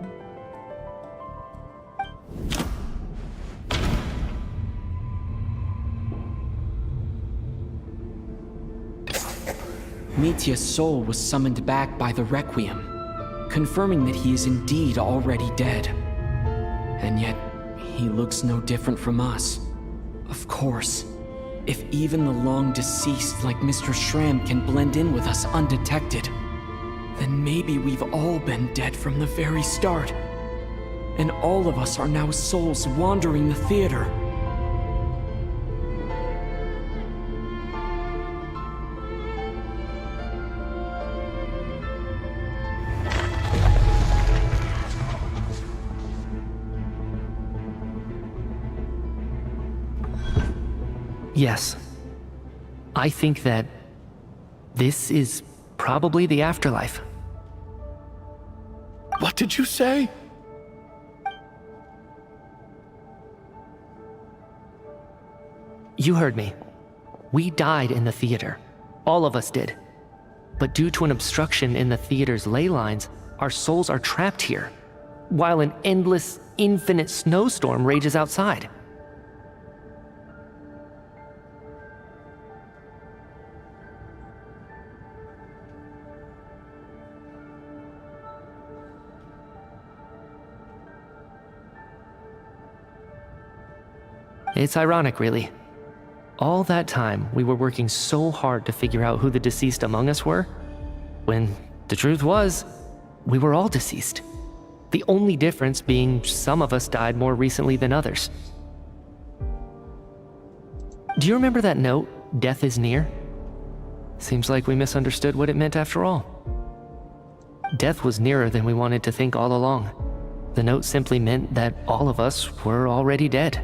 Mitya's soul was summoned back by the Requiem, confirming that he is indeed already dead. And yet, he looks no different from us. Of course. If even the long-deceased like Mr. Shram can blend in with us undetected, then maybe we've all been dead from the very start. And all of us are now souls wandering the theater. Yes. I think that this is probably the afterlife. What did you say? You heard me. We died in the theater. All of us did. But due to an obstruction in the theater's ley lines, our souls are trapped here, while an endless, infinite snowstorm rages outside. It's ironic, really. All that time, we were working so hard to figure out who the deceased among us were, when the truth was, we were all deceased. The only difference being some of us died more recently than others. Do you remember that note, "Death is near"? Seems like we misunderstood what it meant after all. Death was nearer than we wanted to think all along. The note simply meant that all of us were already dead.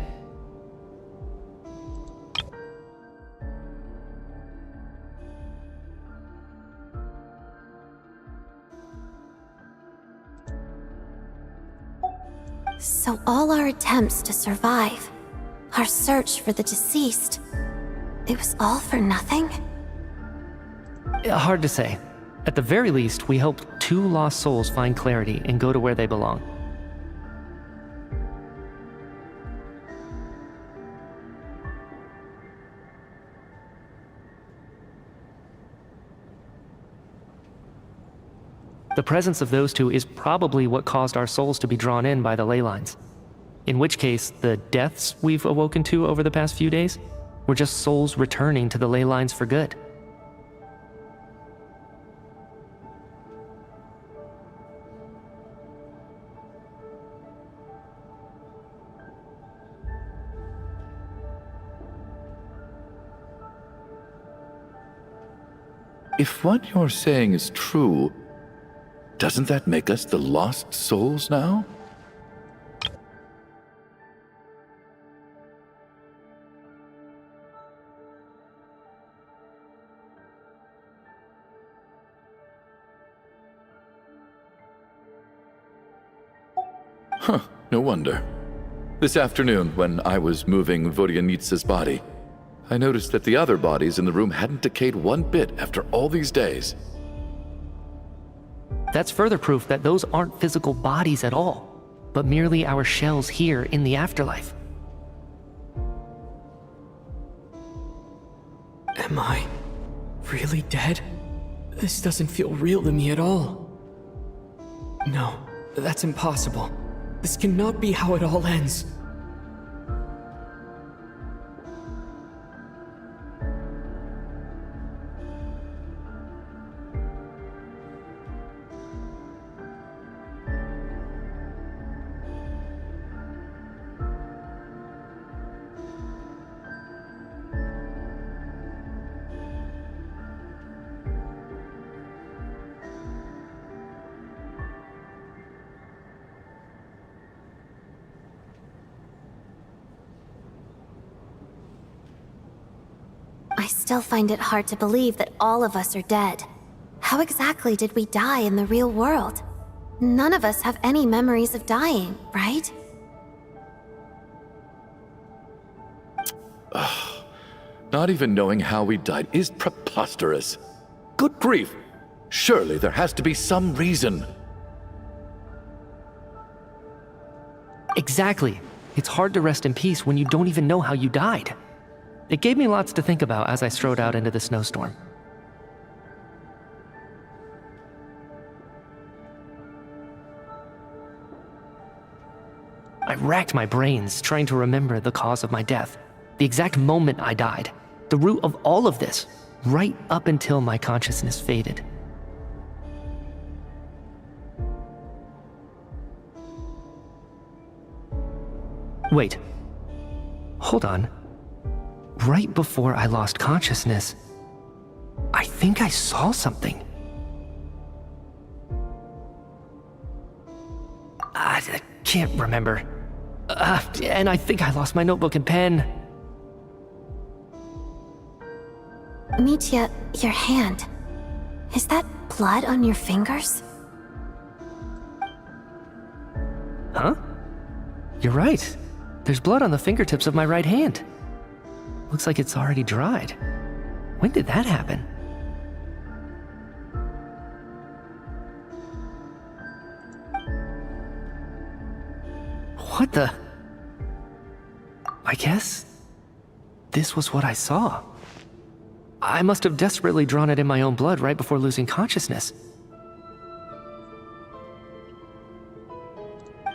So all our attempts to survive, our search for the deceased, it was all for nothing? Hard to say. At the very least, we hope 2 lost souls find clarity and go to where they belong. The presence of those 2 is probably what caused our souls to be drawn in by the ley lines. In which case, the deaths we've awoken to over the past few days were just souls returning to the ley lines for good. If what you're saying is true, doesn't that make us the lost souls now? Huh, no wonder. This afternoon, when I was moving Vodyanitsa's body, I noticed that the other bodies in the room hadn't decayed one bit after all these days. That's further proof that those aren't physical bodies at all, but merely our shells here in the afterlife. Am I really dead? This doesn't feel real to me at all. No, that's impossible. This cannot be how it all ends. I still find it hard to believe that all of us are dead. How exactly did we die in the real world? None of us have any memories of dying, right? Not even knowing how we died is preposterous. Good grief! Surely there has to be some reason. Exactly. It's hard to rest in peace when you don't even know how you died. It gave me lots to think about as I strode out into the snowstorm. I racked my brains trying to remember the cause of my death, the exact moment I died, the root of all of this, right up until my consciousness faded. Wait. Hold on. Right before I lost consciousness, I think I saw something. I can't remember. And I think I lost my notebook and pen. Mitya, your hand. Is that blood on your fingers? Huh? You're right. There's blood on the fingertips of my right hand. Looks like it's already dried. When did that happen? What the? I guess this was what I saw. I must have desperately drawn it in my own blood right before losing consciousness.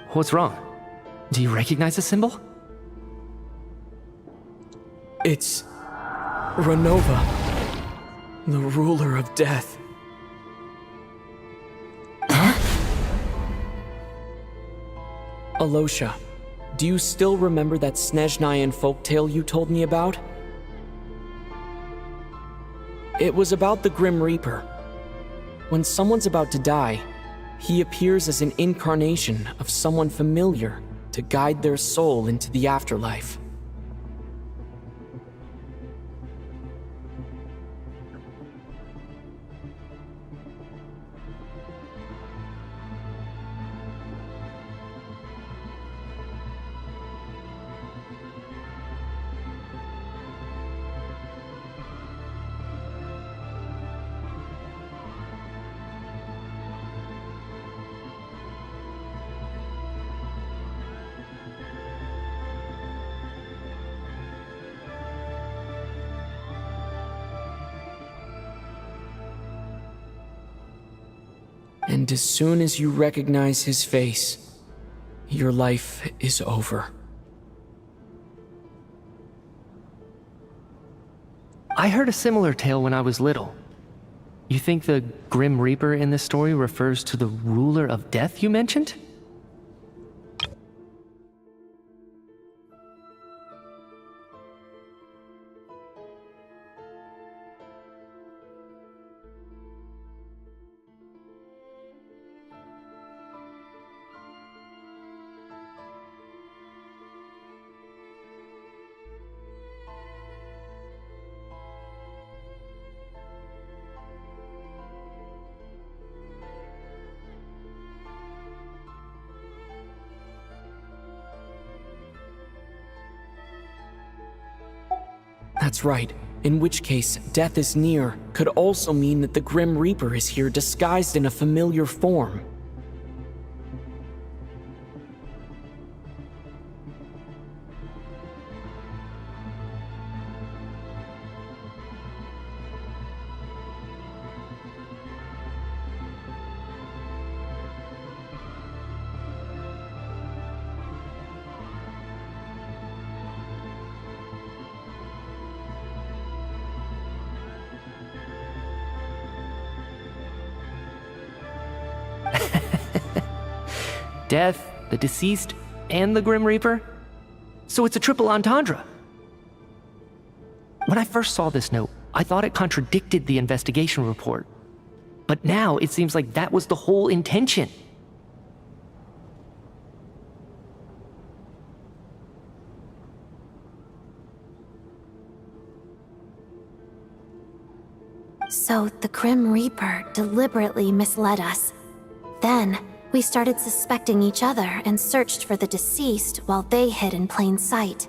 What's wrong? Do you recognize the symbol? It's Renova, the ruler of death. Alosha, do you still remember that Snezhnayan folktale you told me about? It was about the Grim Reaper. When someone's about to die, he appears as an incarnation of someone familiar to guide their soul into the afterlife. And as soon as you recognize his face, your life is over. I heard a similar tale when I was little. You think the Grim Reaper in this story refers to the ruler of death you mentioned? That's right. In which case, death is near could also mean that the Grim Reaper is here disguised in a familiar form. Death, the deceased, and the Grim Reaper? So it's a triple entendre. When I first saw this note, I thought it contradicted the investigation report. But now it seems like that was the whole intention. So the Grim Reaper deliberately misled us. Then, we started suspecting each other and searched for the deceased while they hid in plain sight.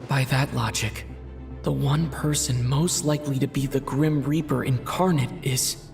By that logic, the one person most likely to be the Grim Reaper incarnate is...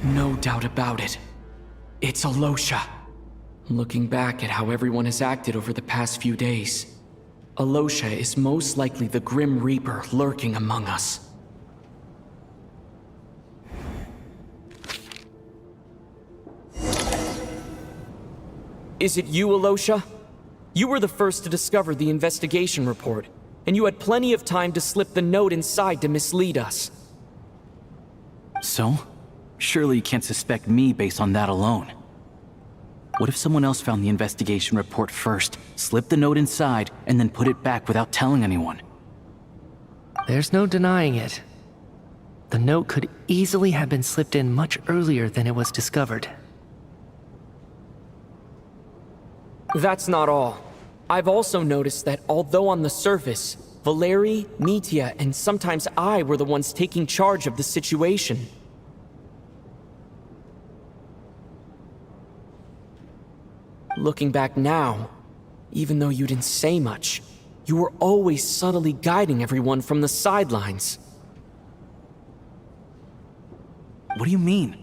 No doubt about it. It's Alosha. Looking back at how everyone has acted over the past few days, Alosha is most likely the Grim Reaper lurking among us. Is it you, Alosha? You were the first to discover the investigation report, and you had plenty of time to slip the note inside to mislead us. So? Surely you can't suspect me based on that alone. What if someone else found the investigation report first, slipped the note inside, and then put it back without telling anyone? There's no denying it. The note could easily have been slipped in much earlier than it was discovered. That's not all. I've also noticed that although on the surface, Valeri, Mitya, and sometimes I were the ones taking charge of the situation, looking back now, even though you didn't say much, you were always subtly guiding everyone from the sidelines. What do you mean?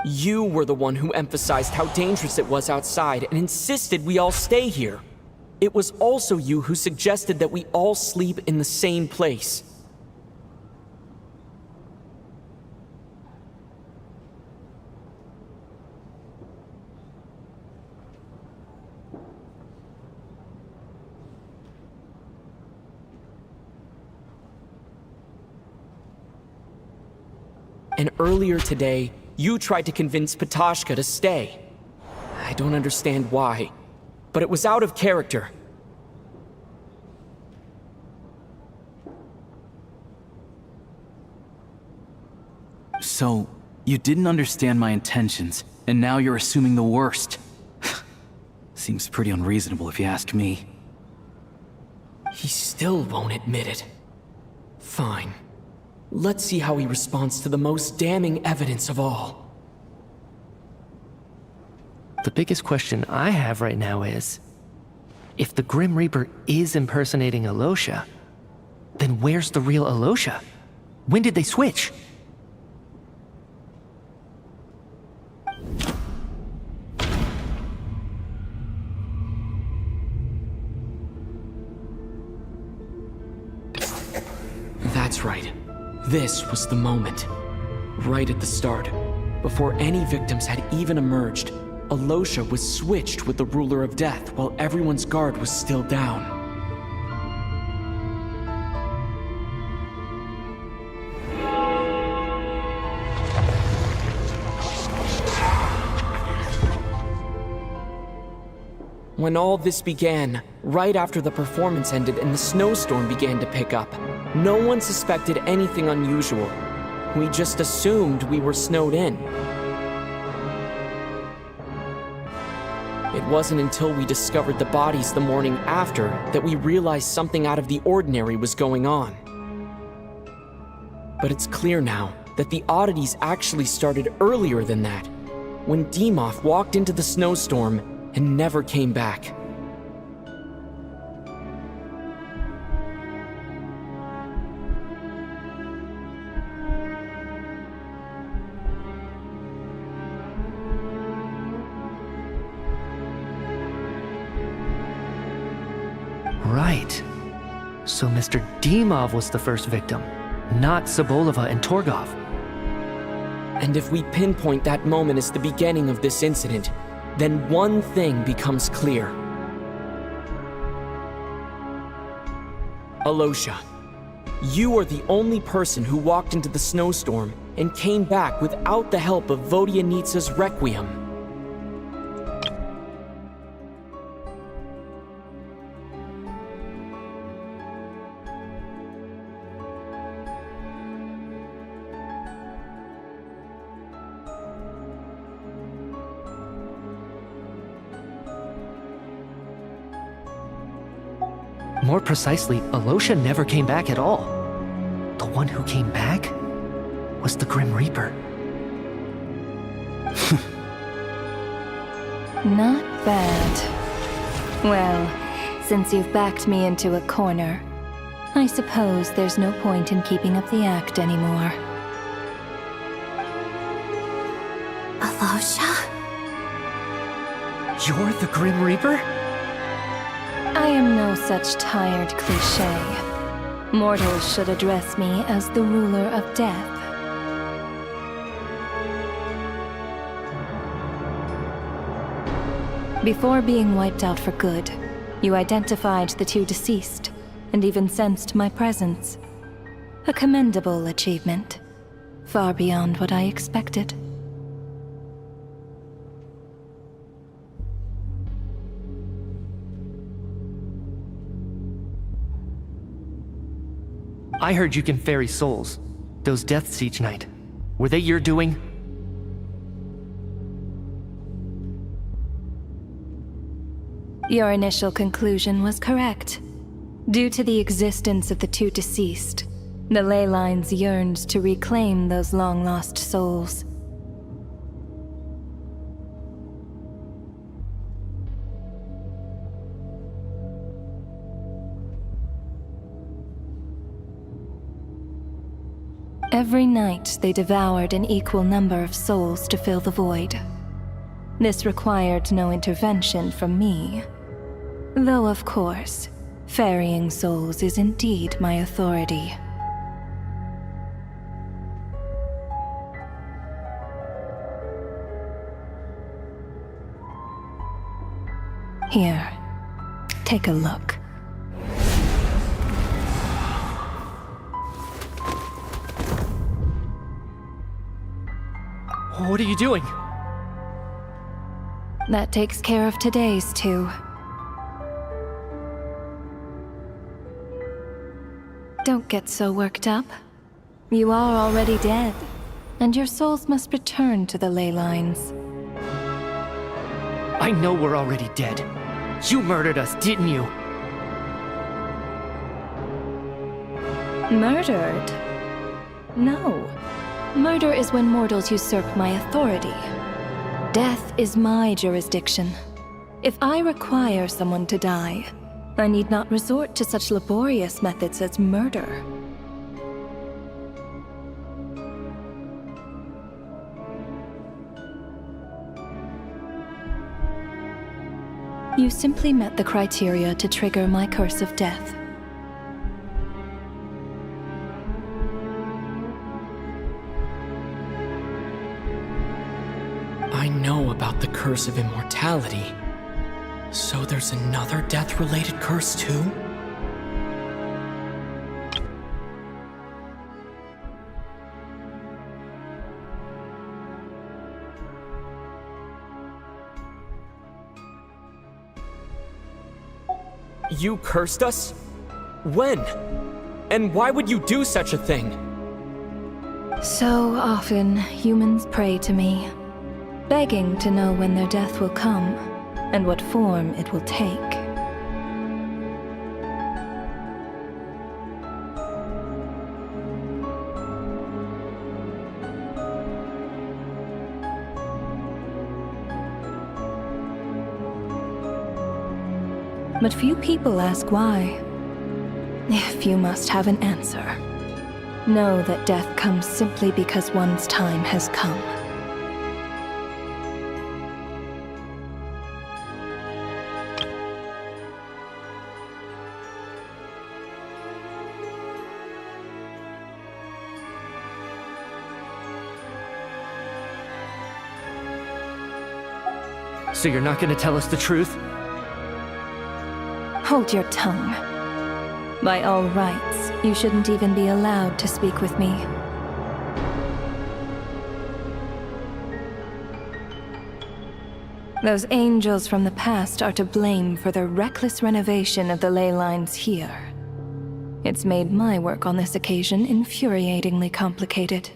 You were the one who emphasized how dangerous it was outside and insisted we all stay here. It was also you who suggested that we all sleep in the same place. And earlier today, you tried to convince Patashka to stay. I don't understand why, but it was out of character. So, you didn't understand my intentions, and now you're assuming the worst. Seems pretty unreasonable if you ask me. He still won't admit it. Fine. Let's see how he responds to the most damning evidence of all. The biggest question I have right now is, if the Grim Reaper is impersonating Alosha, then where's the real Alosha? When did they switch? That's right. This was the moment. Right at the start, before any victims had even emerged, Alosha was switched with the Ruler of Death while everyone's guard was still down. When all this began, right after the performance ended and the snowstorm began to pick up, no one suspected anything unusual. We just assumed we were snowed in. It wasn't until we discovered the bodies the morning after that we realized something out of the ordinary was going on. But it's clear now that the oddities actually started earlier than that, when Dimov walked into the snowstorm and never came back. Right. So Mr. Dimov was the first victim, not Sobolova and Torgov. And if we pinpoint that moment as the beginning of this incident, then one thing becomes clear. Alosha, you are the only person who walked into the snowstorm and came back without the help of Vodyanitsa's Requiem. More precisely, Alosha never came back at all. The one who came back was the Grim Reaper. Not bad. Well, since you've backed me into a corner, I suppose there's no point in keeping up the act anymore. Alosha? You're the Grim Reaper? I am no such tired cliché. Mortals should address me as the ruler of death. Before being wiped out for good, you identified the two deceased, and even sensed my presence. A commendable achievement, far beyond what I expected. I heard you can ferry souls. Those deaths each night. Were they your doing? Your initial conclusion was correct. Due to the existence of the two deceased, the ley lines yearned to reclaim those long-lost souls. Every night, they devoured an equal number of souls to fill the void. This required no intervention from me. Though, of course, ferrying souls is indeed my authority. Here, take a look. What are you doing? That takes care of today's two. Don't get so worked up. You are already dead, and your souls must return to the ley lines. I know we're already dead. You murdered us, didn't you? Murdered? No. Murder is when mortals usurp my authority. Death is my jurisdiction. If I require someone to die, I need not resort to such laborious methods as murder. You simply met the criteria to trigger my curse of death. I know about the curse of immortality. So there's another death-related curse too? You cursed us? When? And why would you do such a thing? So often, humans pray to me, begging to know when their death will come, and what form it will take. But few people ask why. If you must have an answer, know that death comes simply because one's time has come. So you're not gonna tell us the truth? Hold your tongue. By all rights, you shouldn't even be allowed to speak with me. Those angels from the past are to blame for the reckless renovation of the ley lines here. It's made my work on this occasion infuriatingly complicated.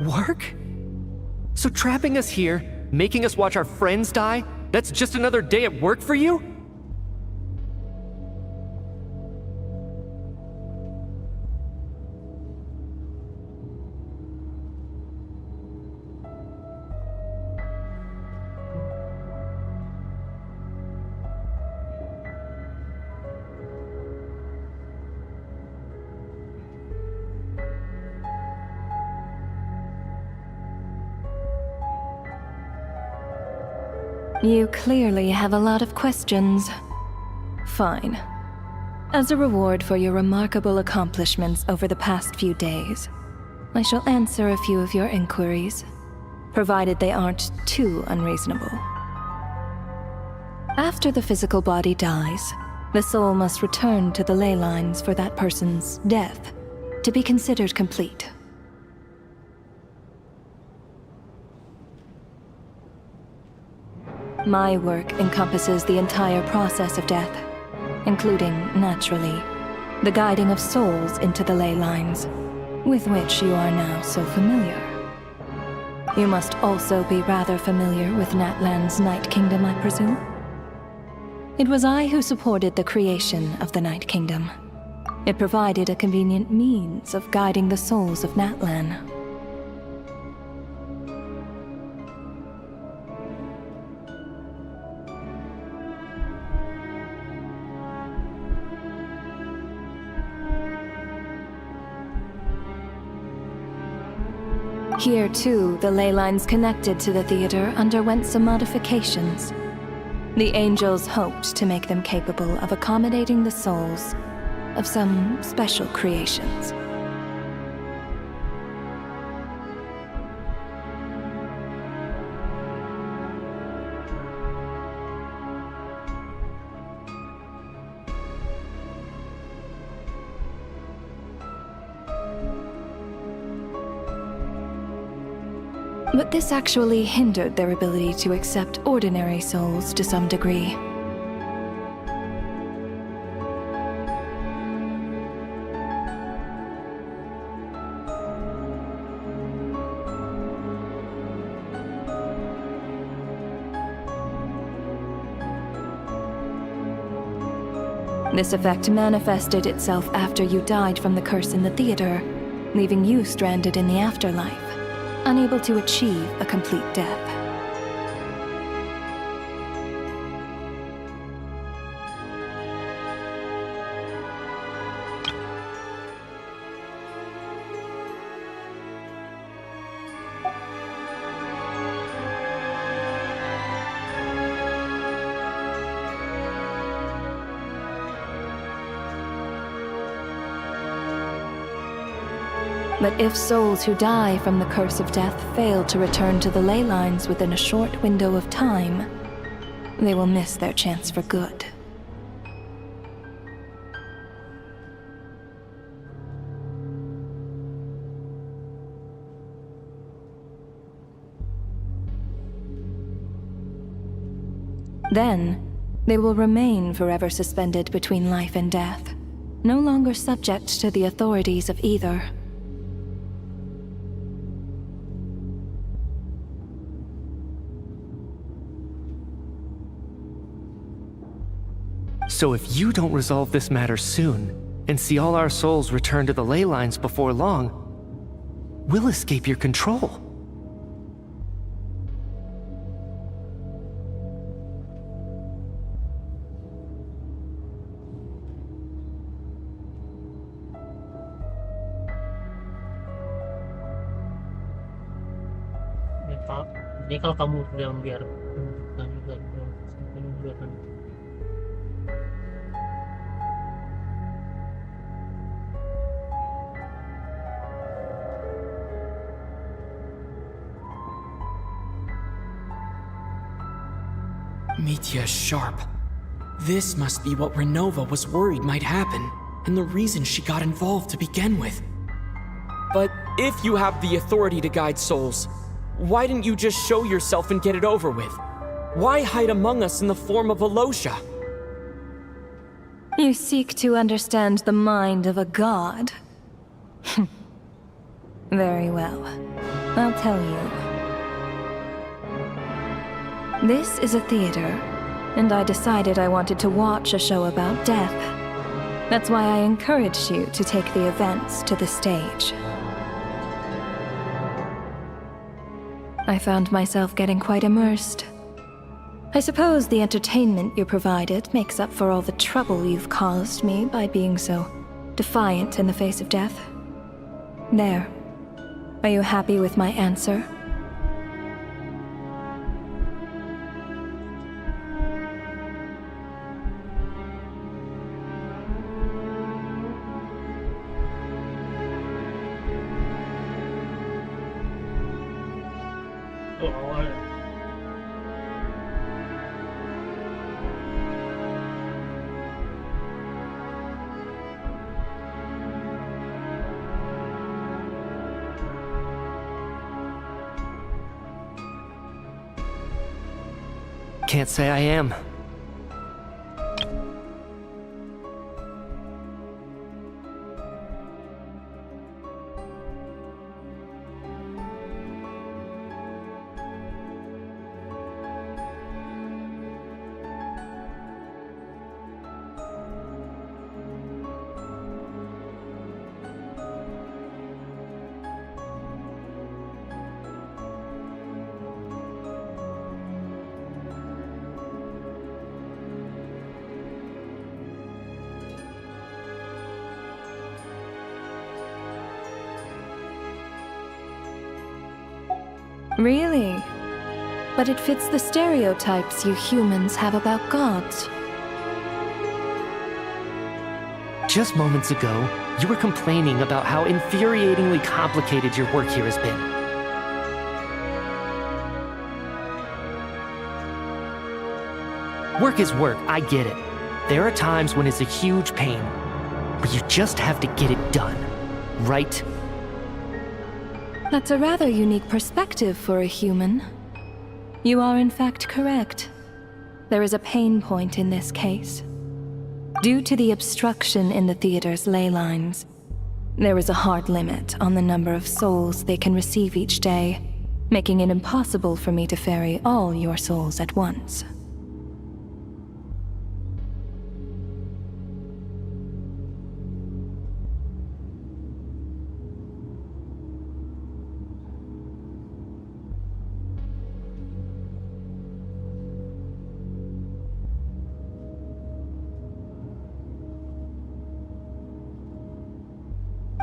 Work? So trapping us here, making us watch our friends die, that's just another day at work for you? You clearly have a lot of questions. Fine. As a reward for your remarkable accomplishments over the past few days, I shall answer a few of your inquiries, provided they aren't too unreasonable. After the physical body dies, the soul must return to the ley lines for that person's death to be considered complete. My work encompasses the entire process of death, including, naturally, the guiding of souls into the ley lines, with which you are now so familiar. You must also be rather familiar with Natlan's Night Kingdom, I presume? It was I who supported the creation of the Night Kingdom. It provided a convenient means of guiding the souls of Natlan. Here, too, the ley lines connected to the theater underwent some modifications. The angels hoped to make them capable of accommodating the souls of some special creations. But this actually hindered their ability to accept ordinary souls to some degree. This effect manifested itself after you died from the curse in the theater, leaving you stranded in the afterlife, unable to achieve a complete death. But if souls who die from the curse of death fail to return to the ley lines within a short window of time, they will miss their chance for good. Then, they will remain forever suspended between life and death, no longer subject to the authorities of either. So if you don't resolve this matter soon, and see all our souls return to the ley lines before long, we'll escape your control. Ini kalau kamu sudah membiarkan juga membiarkan. Mitya sharp. This must be what Renova was worried might happen, and the reason she got involved to begin with. But if you have the authority to guide souls, why didn't you just show yourself and get it over with? Why hide among us in the form of Alosha? You seek to understand the mind of a god? Very well. I'll tell you. This is a theater, and I decided I wanted to watch a show about death. That's why I encouraged you to take the events to the stage. I found myself getting quite immersed. I suppose the entertainment you provided makes up for all the trouble you've caused me by being so defiant in the face of death. There. Are you happy with my answer? Can't say I am. Really? but it fits the stereotypes you humans have about gods. Just moments ago, you were complaining about how infuriatingly complicated your work here has been. Work is work, I get it. There are times when it's a huge pain, but you just have to get it done, right? That's a rather unique perspective for a human. You are in fact correct. There is a pain point in this case. Due to the obstruction in the theater's ley lines, there is a hard limit on the number of souls they can receive each day, making it impossible for me to ferry all your souls at once.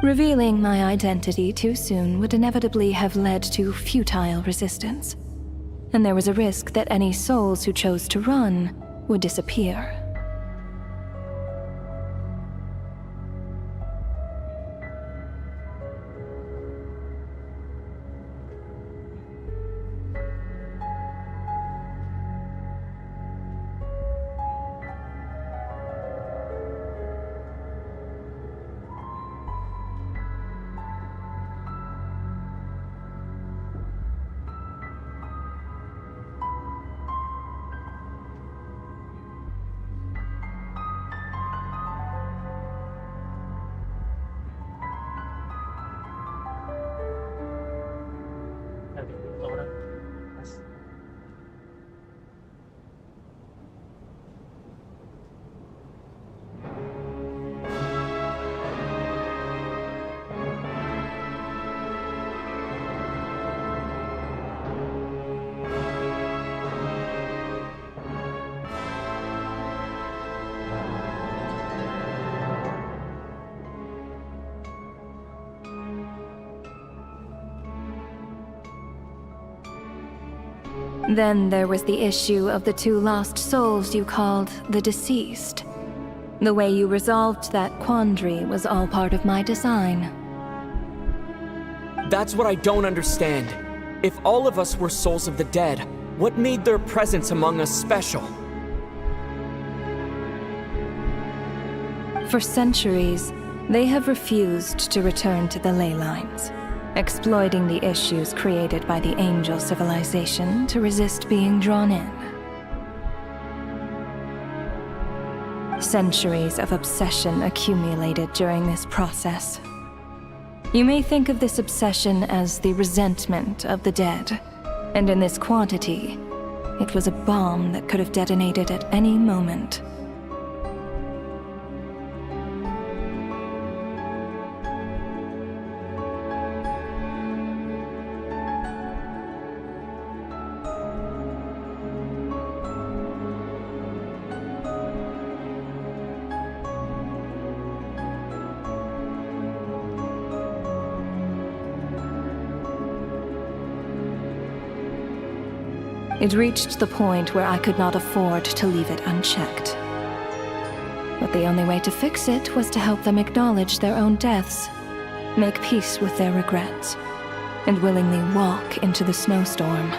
Revealing my identity too soon would inevitably have led to futile resistance, and there was a risk that any souls who chose to run would disappear. Then there was the issue of the two lost souls you called the deceased. The way you resolved that quandary was all part of my design. That's what I don't understand. If all of us were souls of the dead, what made their presence among us special? For centuries, they have refused to return to the ley lines, exploiting the issues created by the angel civilization to resist being drawn in. Centuries of obsession accumulated during this process. You may think of this obsession as the resentment of the dead, and in this quantity, it was a bomb that could have detonated at any moment. It reached the point where I could not afford to leave it unchecked. But the only way to fix it was to help them acknowledge their own deaths, make peace with their regrets, and willingly walk into the snowstorm.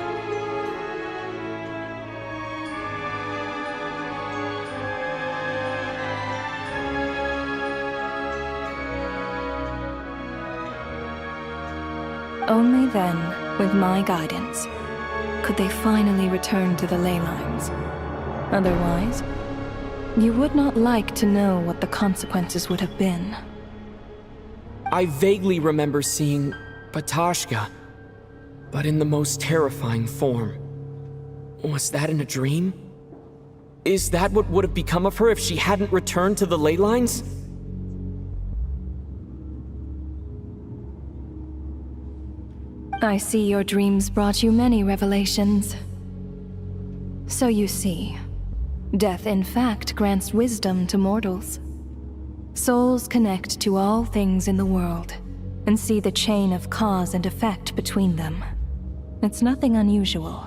Only then, with my guidance, could they finally return to the ley lines. Otherwise, you would not like to know what the consequences would have been. I vaguely remember seeing Batashka, but in the most terrifying form. Was that in a dream? Is that what would have become of her if she hadn't returned to the ley lines? I see your dreams brought you many revelations. So you see, death in fact grants wisdom to mortals. Souls connect to all things in the world and see the chain of cause and effect between them. It's nothing unusual.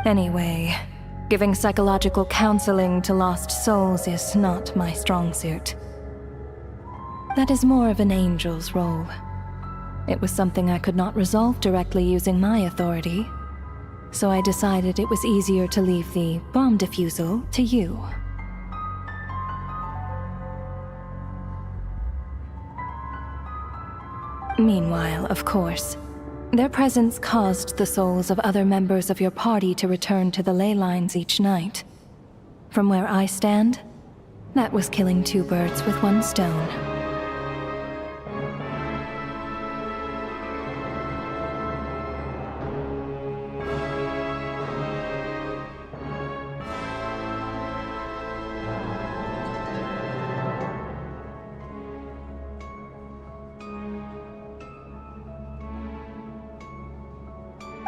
Anyway, giving psychological counseling to lost souls is not my strong suit. That is more of an angel's role. It was something I could not resolve directly using my authority, so I decided it was easier to leave the bomb defusal to you. Meanwhile, of course, their presence caused the souls of other members of your party to return to the ley lines each night. From where I stand, that was killing 2 birds with 1 stone.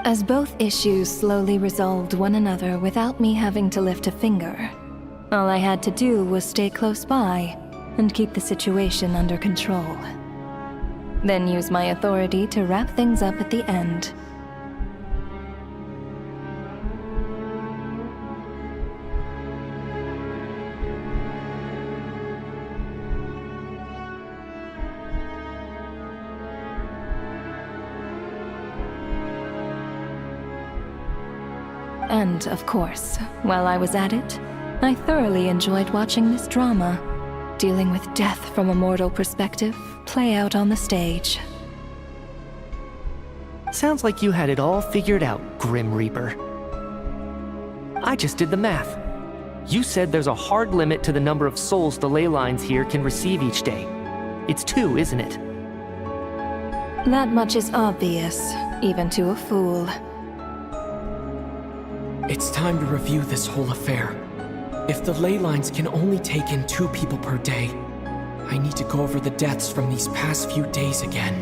As both issues slowly resolved one another without me having to lift a finger, all I had to do was stay close by and keep the situation under control. Then use my authority to wrap things up at the end. And, of course, while I was at it, I thoroughly enjoyed watching this drama, dealing with death from a mortal perspective, play out on the stage. Sounds like you had it all figured out, Grim Reaper. I just did the math. You said there's a hard limit to the number of souls the ley lines here can receive each day. It's 2, isn't it? That much is obvious, even to a fool. It's time to review this whole affair. If the ley lines can only take in 2 people per day, I need to go over the deaths from these past few days again.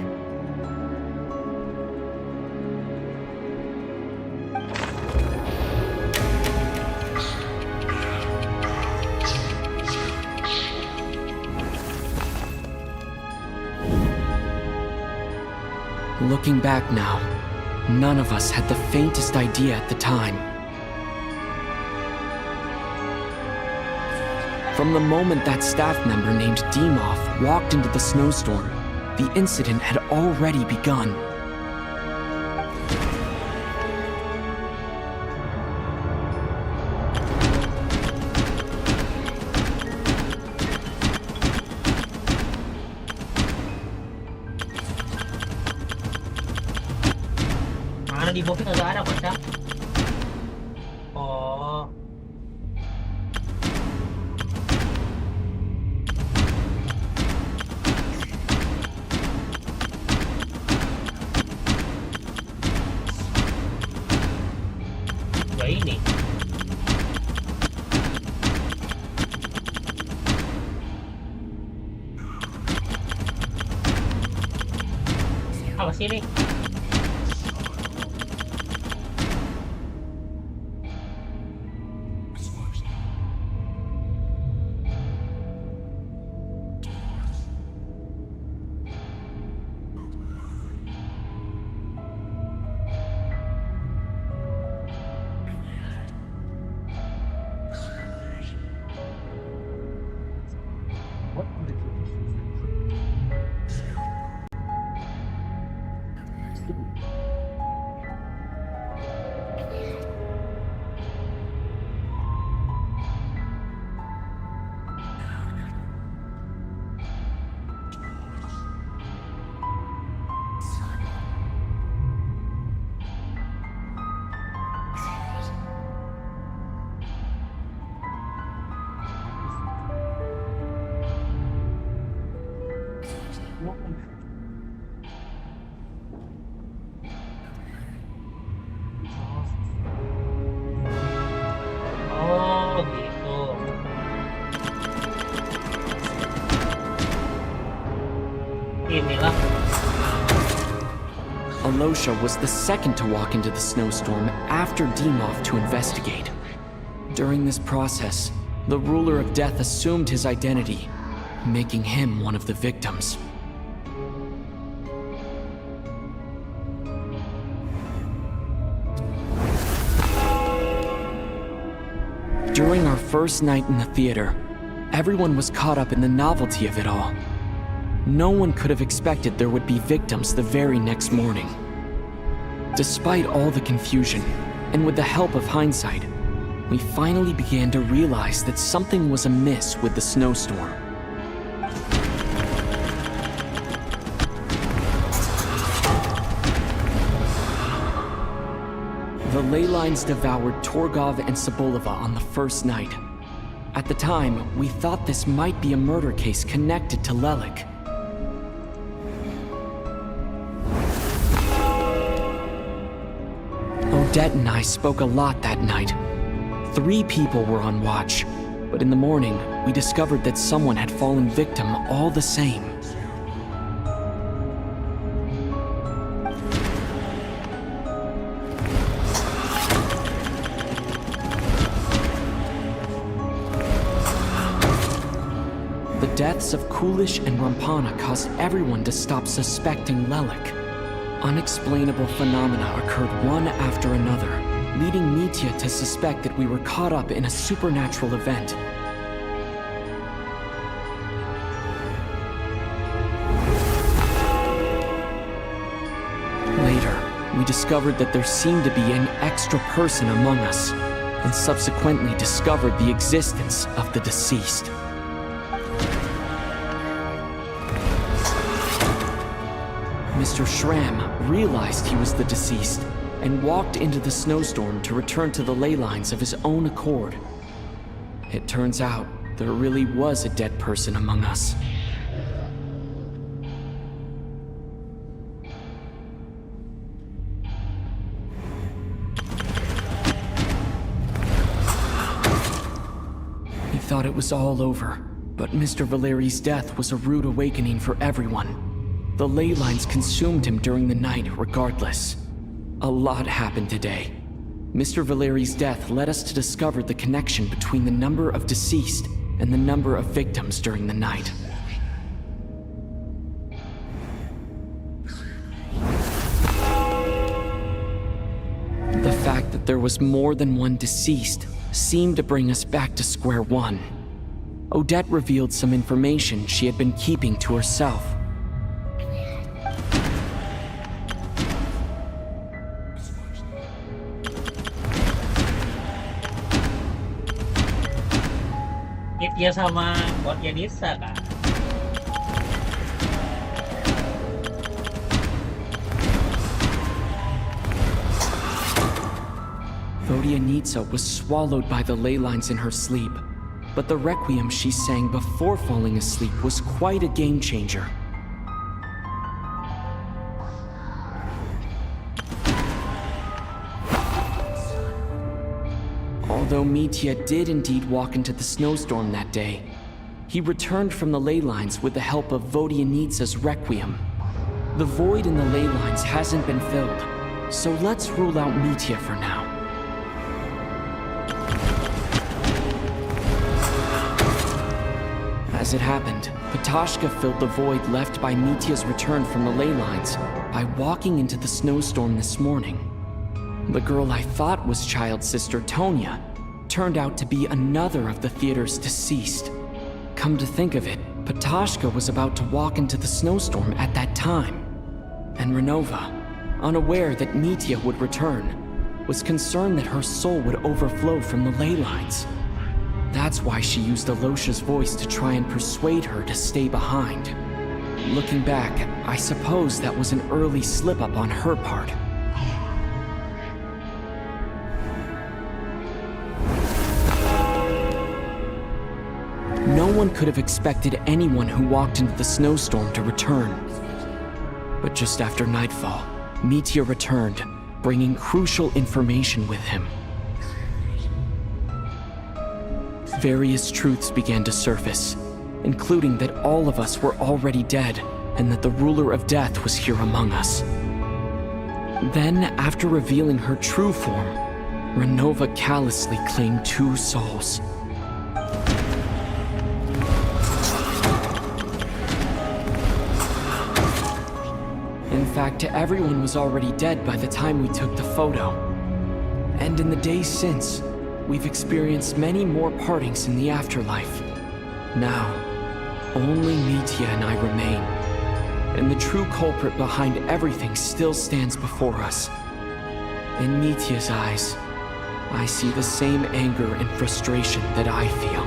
Looking back now, none of us had the faintest idea at the time. From the moment that staff member named Dimov walked into the snowstorm, the incident had already begun. Mana di bawah nggak ada kocak. Oh. Ya ini. Apa sih ini? Oh gitu. Inilah. Alosha was the second to walk into the snowstorm after Dimov to investigate. During this process, the ruler of death assumed his identity, making him one of the victims. During our first night in the theater, everyone was caught up in the novelty of it all. No one could have expected there would be victims the very next morning. Despite all the confusion, and with the help of hindsight, we finally began to realize that something was amiss with the snowstorm. The ley lines devoured Torgov and Sobolova on the first night. At the time, we thought this might be a murder case connected to Lelik. Odette and I spoke a lot that night. 3 people were on watch, but in the morning, we discovered that someone had fallen victim all the same. The deaths of Kulish and Rampana caused everyone to stop suspecting Lelik. Unexplainable phenomena occurred one after another, leading Mitya to suspect that we were caught up in a supernatural event. Later, we discovered that there seemed to be an extra person among us, and subsequently discovered the existence of the deceased. Mr. Schramm realized he was the deceased and walked into the snowstorm to return to the ley lines of his own accord. It turns out there really was a dead person among us. We thought it was all over, but Mr. Valeri's death was a rude awakening for everyone. The ley lines consumed him during the night regardless. A lot happened today. Mr. Valeri's death led us to discover the connection between the number of deceased and the number of victims during the night. The fact that there was more than one deceased seemed to bring us back to square one. Odette revealed some information she had been keeping to herself. Dia sama Vodyanitsa kan. Vodyanitsa was swallowed by the ley lines in her sleep, but the requiem she sang before falling asleep was quite a game changer. Although Mitya did indeed walk into the snowstorm that day, he returned from the ley lines with the help of Vodyanitsa's requiem. The void in the ley lines hasn't been filled, so let's rule out Mitya for now. As it happened, Patashka filled the void left by Mitya's return from the ley lines by walking into the snowstorm this morning. The girl I thought was child sister Tonya turned out to be another of the theater's deceased. Come to think of it, Patashka was about to walk into the snowstorm at that time. And Renova, unaware that Mitya would return, was concerned that her soul would overflow from the ley lines. That's why she used Alosha's voice to try and persuade her to stay behind. Looking back, I suppose that was an early slip-up on her part. No one could have expected anyone who walked into the snowstorm to return. But just after nightfall, Mitya returned, bringing crucial information with him. Various truths began to surface, including that all of us were already dead and that the ruler of death was here among us. Then, after revealing her true form, Renova callously claimed 2 souls. In fact, everyone was already dead by the time we took the photo. And in the days since, we've experienced many more partings in the afterlife. Now, only Mitya and I remain, and the true culprit behind everything still stands before us. In Mitya's eyes, I see the same anger and frustration that I feel.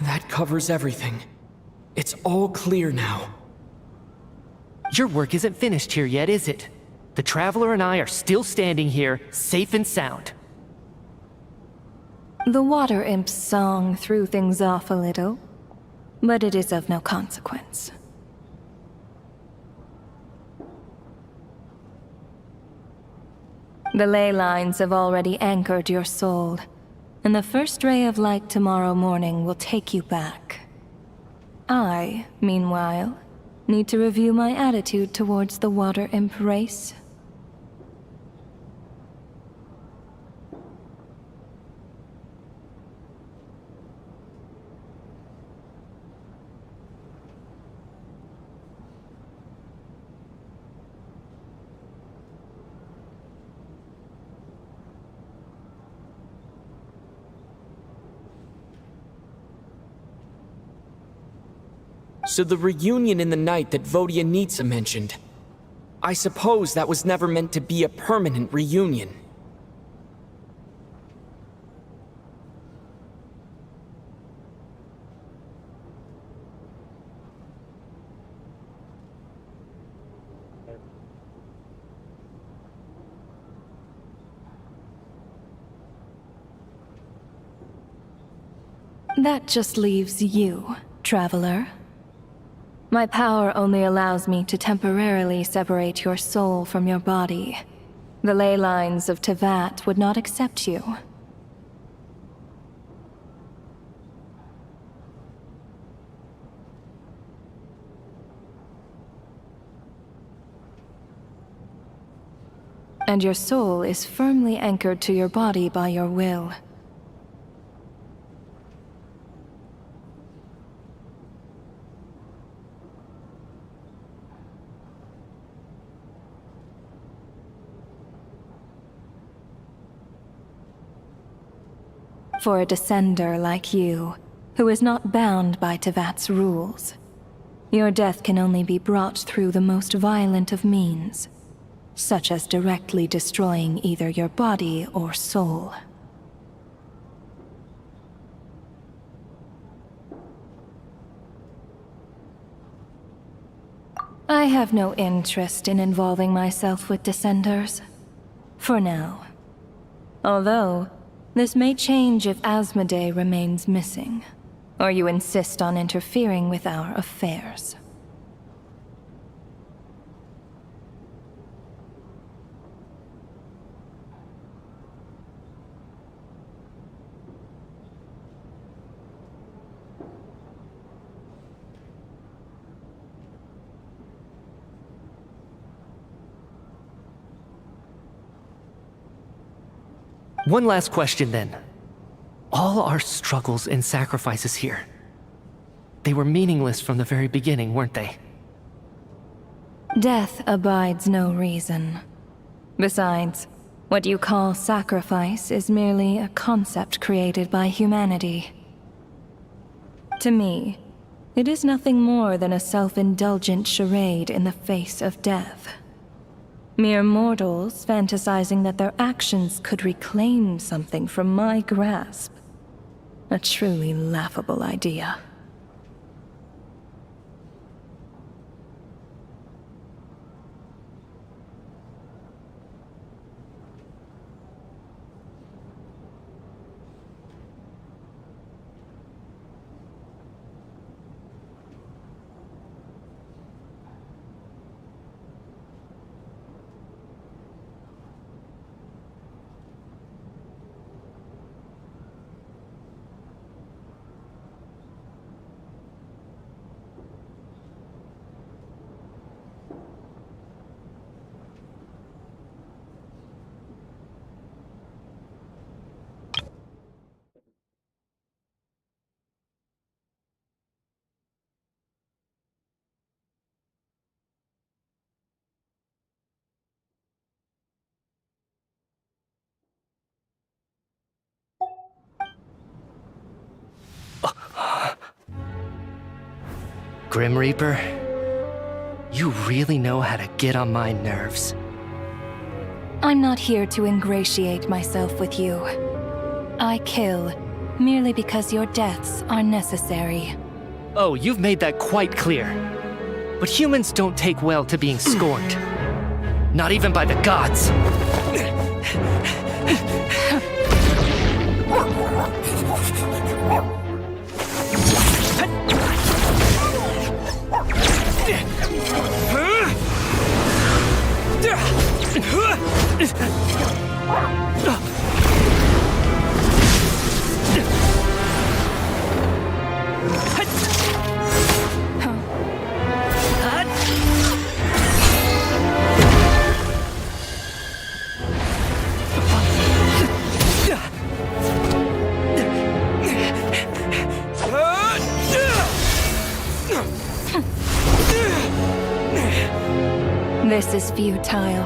That covers everything. It's all clear now. Your work isn't finished here yet, is it? The Traveler and I are still standing here, safe and sound. The water imp's song threw things off a little, but it is of no consequence. The ley lines have already anchored your soul, and the first ray of light tomorrow morning will take you back. I, meanwhile, need to review my attitude towards the water imp race. So the reunion in the night that Vodyanitsa mentioned, I suppose that was never meant to be a permanent reunion. That just leaves you, Traveler. My power only allows me to temporarily separate your soul from your body. The ley lines of Tevat would not accept you. And your soul is firmly anchored to your body by your will. For a descender like you, who is not bound by Tevat's rules, your death can only be brought through the most violent of means, such as directly destroying either your body or soul. I have no interest in involving myself with Descenders. For now. Although, this may change if Asmodee remains missing, or you insist on interfering with our affairs. One last question then. All our struggles and sacrifices here, they were meaningless from the very beginning, weren't they? Death abides no reason. Besides, what you call sacrifice is merely a concept created by humanity. To me, it is nothing more than a self-indulgent charade in the face of death. Mere mortals fantasizing that their actions could reclaim something from my grasp. A truly laughable idea. Grim Reaper, you really know how to get on my nerves. I'm not here to ingratiate myself with you. I kill merely because your deaths are necessary. Oh, you've made that quite clear. But humans don't take well to being scorned. Not even by the gods. This is futile.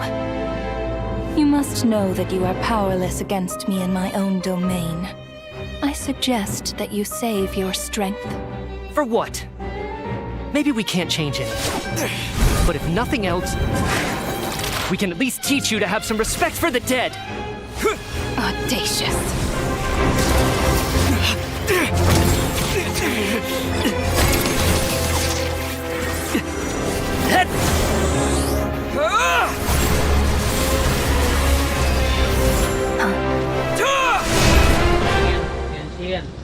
You must know that you are powerless against me in my own domain. I suggest that you save your strength. For what? Maybe we can't change anything. But if nothing else, we can at least teach you to have some respect for the dead. Audacious. Kerjain.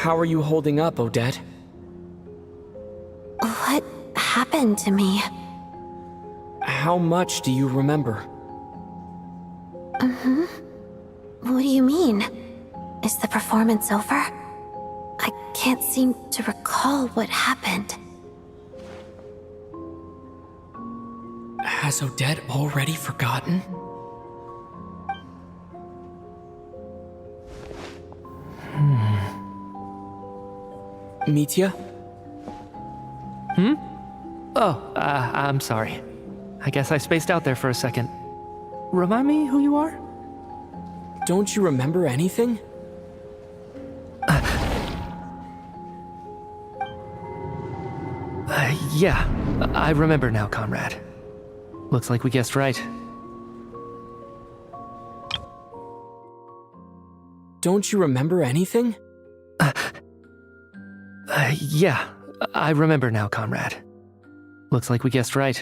How are you holding up, Odette? What happened to me? How much do you remember? What do you mean? Is the performance over? I can't seem to recall what happened. Has Odette already forgotten? Mitya? Oh, I'm sorry. I guess I spaced out there for a second. Remind me who you are? Don't you remember anything? Yeah, I remember now, comrade. Looks like we guessed right. Don't you remember anything? Yeah, I remember now, comrade. Looks like we guessed right.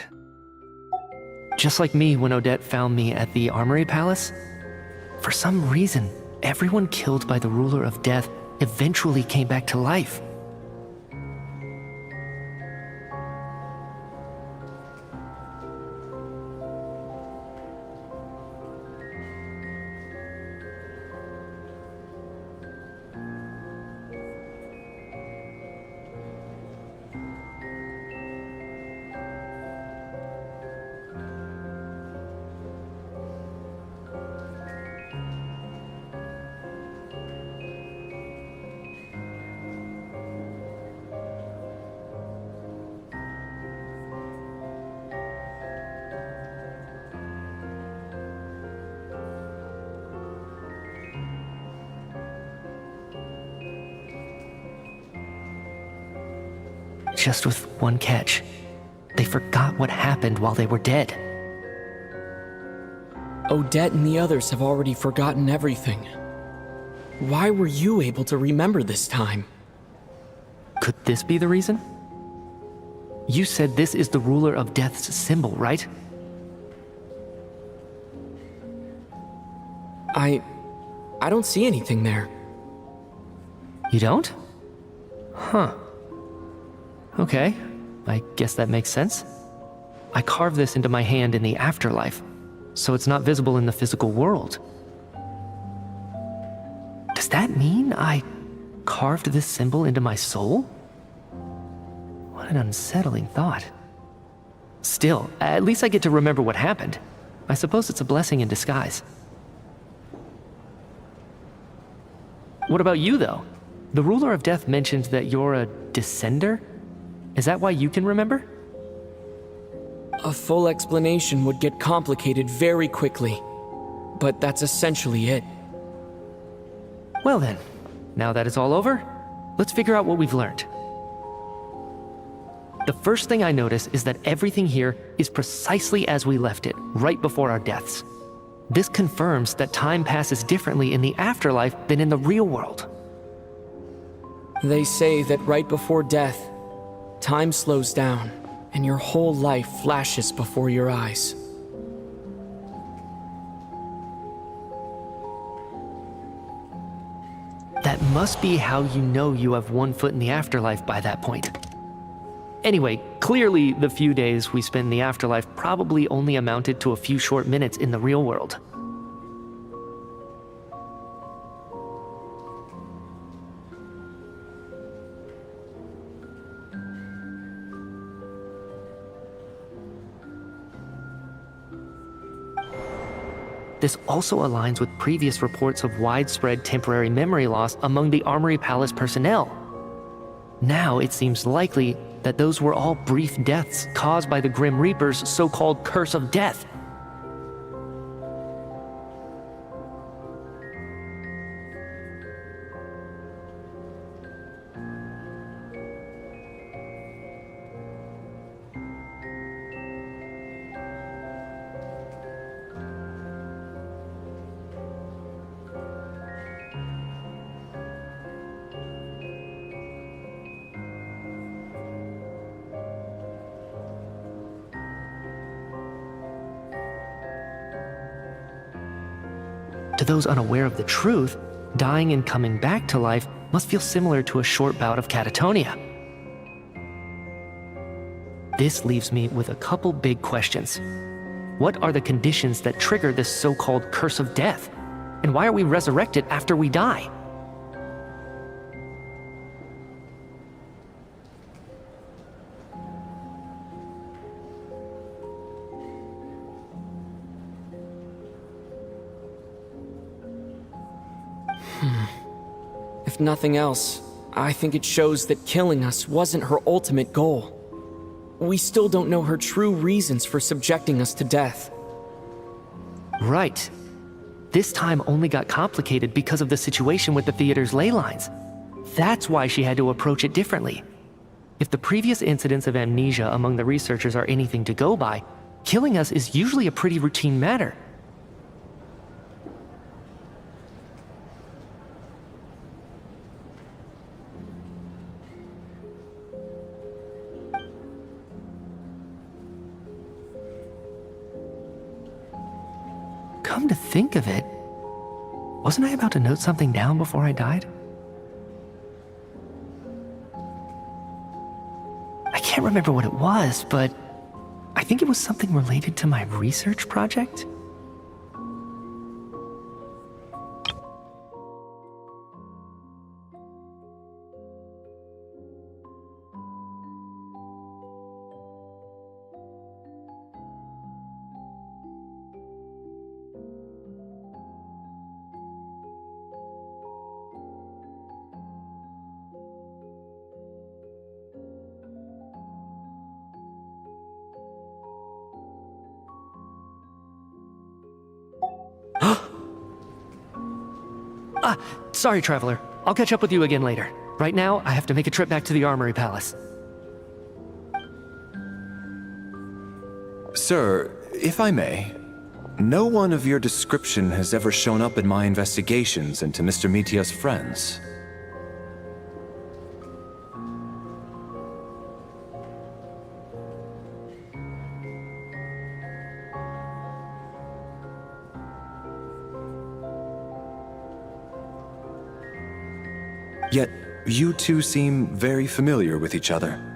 Just like me when Odette found me at the Armory Palace. For some reason, everyone killed by the Ruler of Death eventually came back to life. just with one catch. They forgot what happened while they were dead. Odette and the others have already forgotten everything. Why were you able to remember this time? Could this be the reason? You said this is the ruler of death's symbol, right? I don't see anything there. You don't? Huh. Okay, I guess that makes sense. I carved this into my hand in the afterlife, so it's not visible in the physical world. Does that mean I carved this symbol into my soul? What an unsettling thought. Still, at least I get to remember what happened. I suppose it's a blessing in disguise. What about you, though? The ruler of death mentioned that you're a descender? Is that why you can remember? A full explanation would get complicated very quickly, but that's essentially it. Well then, now that it's all over, let's figure out what we've learned. The first thing I notice is that everything here is precisely as we left it, right before our deaths. This confirms that time passes differently in the afterlife than in the real world. They say that right before death, time slows down, and your whole life flashes before your eyes. That must be how you know you have one foot in the afterlife by that point. Anyway, clearly the few days we spend in the afterlife probably only amounted to a few short minutes in the real world. This also aligns with previous reports of widespread temporary memory loss among the Armory Palace personnel. Now it seems likely that those were all brief deaths caused by the Grim Reaper's so-called curse of death. To those unaware of the truth, dying and coming back to life must feel similar to a short bout of catatonia. This leaves me with a couple big questions. What are the conditions that trigger this so-called curse of death? And why are we resurrected after we die? If nothing else, I think it shows that killing us wasn't her ultimate goal. We still don't know her true reasons for subjecting us to death. Right. This time only got complicated because of the situation with the theater's ley lines. That's why she had to approach it differently. If the previous incidents of amnesia among the researchers are anything to go by, killing us is usually a pretty routine matter. Come to think of it, wasn't I about to note something down before I died? I can't remember what it was, but I think it was something related to my research project. Sorry, Traveler. I'll catch up with you again later. Right now, I have to make a trip back to the Armory Palace. Sir, if I may, no one of your description has ever shown up in my investigations into Mr. Mitya's friends. Yet, you two seem very familiar with each other.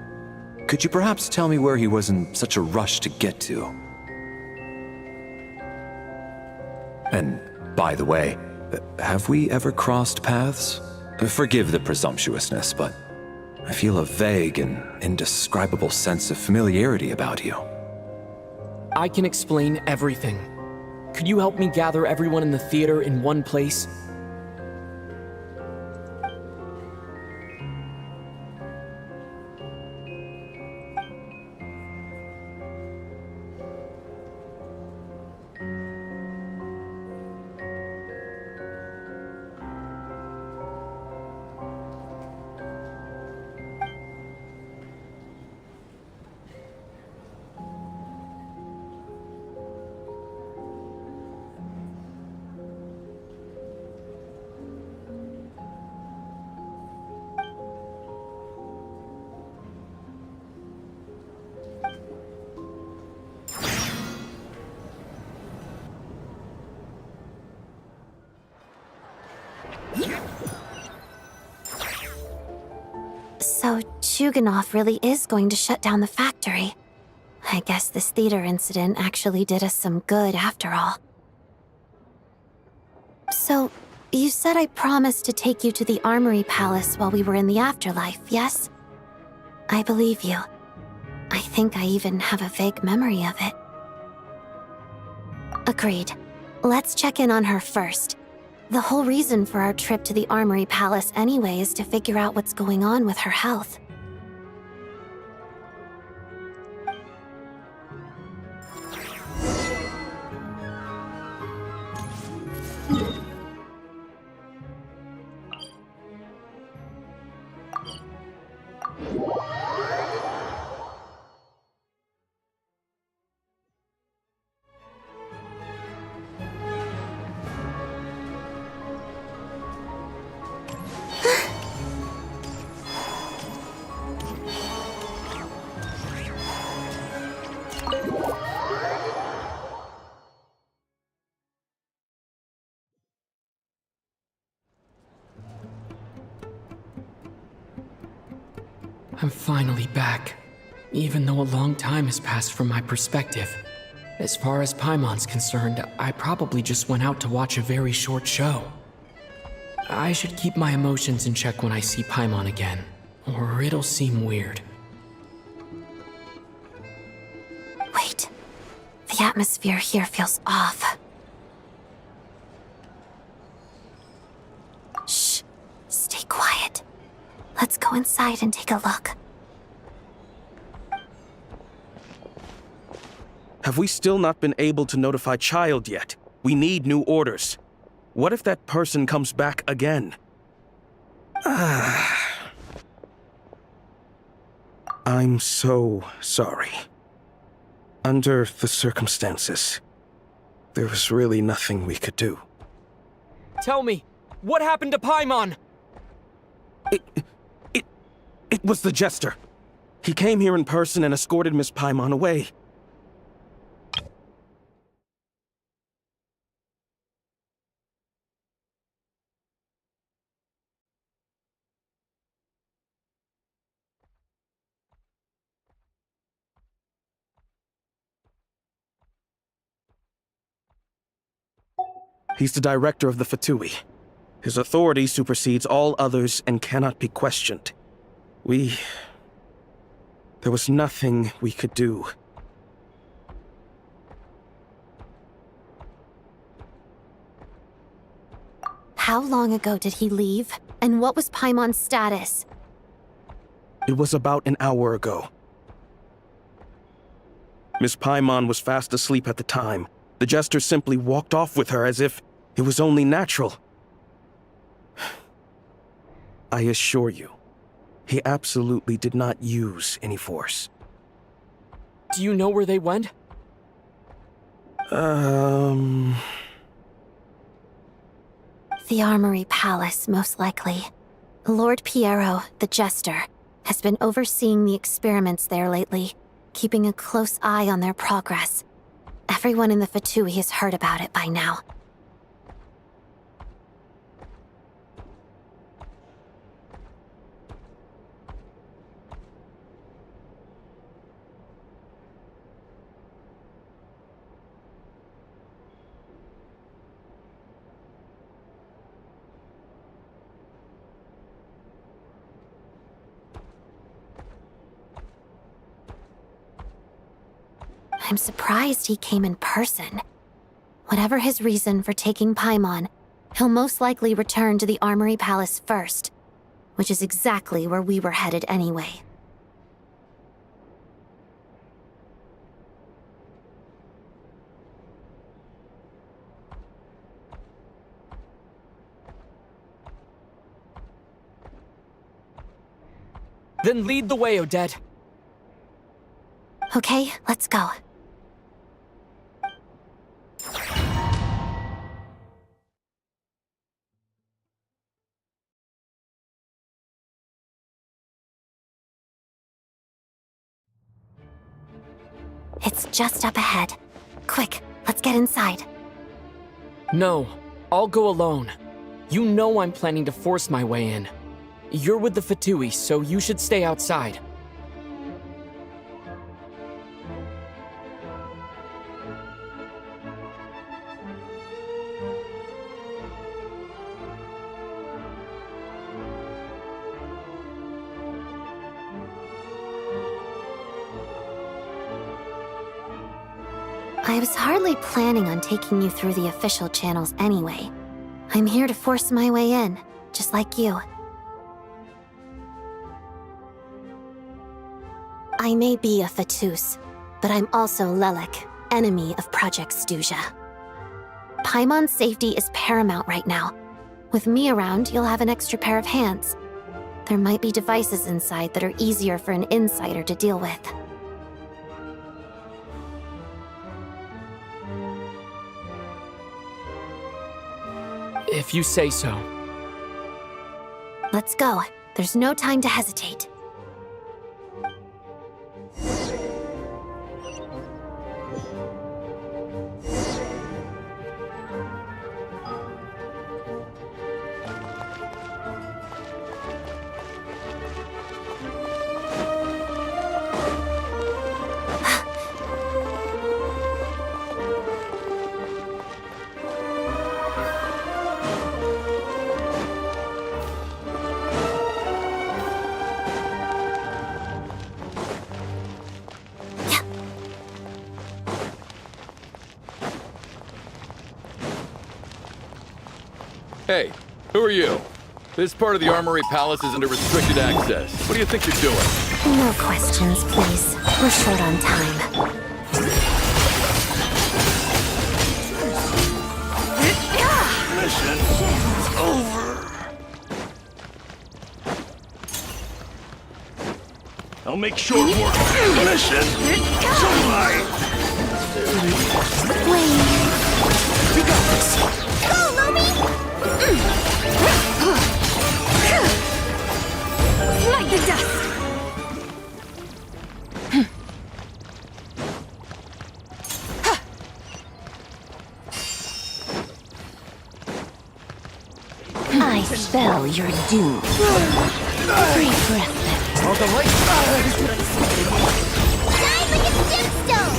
Could you perhaps tell me where he was in such a rush to get to? And, by the way, have we ever crossed paths? Forgive the presumptuousness, but I feel a vague and indescribable sense of familiarity about you. I can explain everything. Could you help me gather everyone in the theater in one place? So Chuganov really is going to shut down the factory. I guess this theater incident actually did us some good after all. So, you said I promised to take you to the Armory Palace while we were in the afterlife, yes? I believe you. I think I even have a vague memory of it. Agreed. Let's check in on her first. The whole reason for our trip to the Armory Palace anyway is to figure out what's going on with her health. I'm finally back, even though a long time has passed from my perspective. As far as Paimon's concerned, I probably just went out to watch a very short show. I should keep my emotions in check when I see Paimon again, or it'll seem weird. Wait. The atmosphere here feels off. Shh. Stay quiet. Let's go inside and take a look. Have we still not been able to notify Child yet? We need new orders. What if that person comes back again? I'm so sorry. Under the circumstances, there was really nothing we could do. Tell me, what happened to Paimon? It was the Jester. He came here in person and escorted Miss Paimon away. He's the director of the Fatui. His authority supersedes all others and cannot be questioned. There was nothing we could do. How long ago did he leave? And what was Paimon's status? It was about an hour ago. Miss Paimon was fast asleep at the time. The Jester simply walked off with her as if it was only natural. I assure you, he absolutely did not use any force. Do you know where they went? The Armory Palace, most likely. Lord Piero, the Jester, has been overseeing the experiments there lately, keeping a close eye on their progress. Everyone in the Fatui has heard about it by now. I'm surprised he came in person. Whatever his reason for taking Paimon, he'll most likely return to the Armory Palace first, which is exactly where we were headed anyway. Then lead the way, Odette. Okay, let's go. It's just up ahead. Quick, let's get inside. No, I'll go alone. You know I'm planning to force my way in. You're with the Fatui, so you should stay outside. I was hardly planning on taking you through the official channels anyway. I'm here to force my way in, just like you. I may be a Fatus, but I'm also Lelik, enemy of Project Stuzha. Paimon's safety is paramount right now. With me around, you'll have an extra pair of hands. There might be devices inside that are easier for an insider to deal with. If you say so. Let's go. There's no time to hesitate. Hey, who are you? This part of the Armory Palace is under restricted access. What do you think you're doing? No questions, please. We're short on time. Mission over. I'll make short work of this mission. So Wait. You got this. Go, Lumi! Like the dust! I spell your doom. Free breath. All the light. Shine like a gemstone!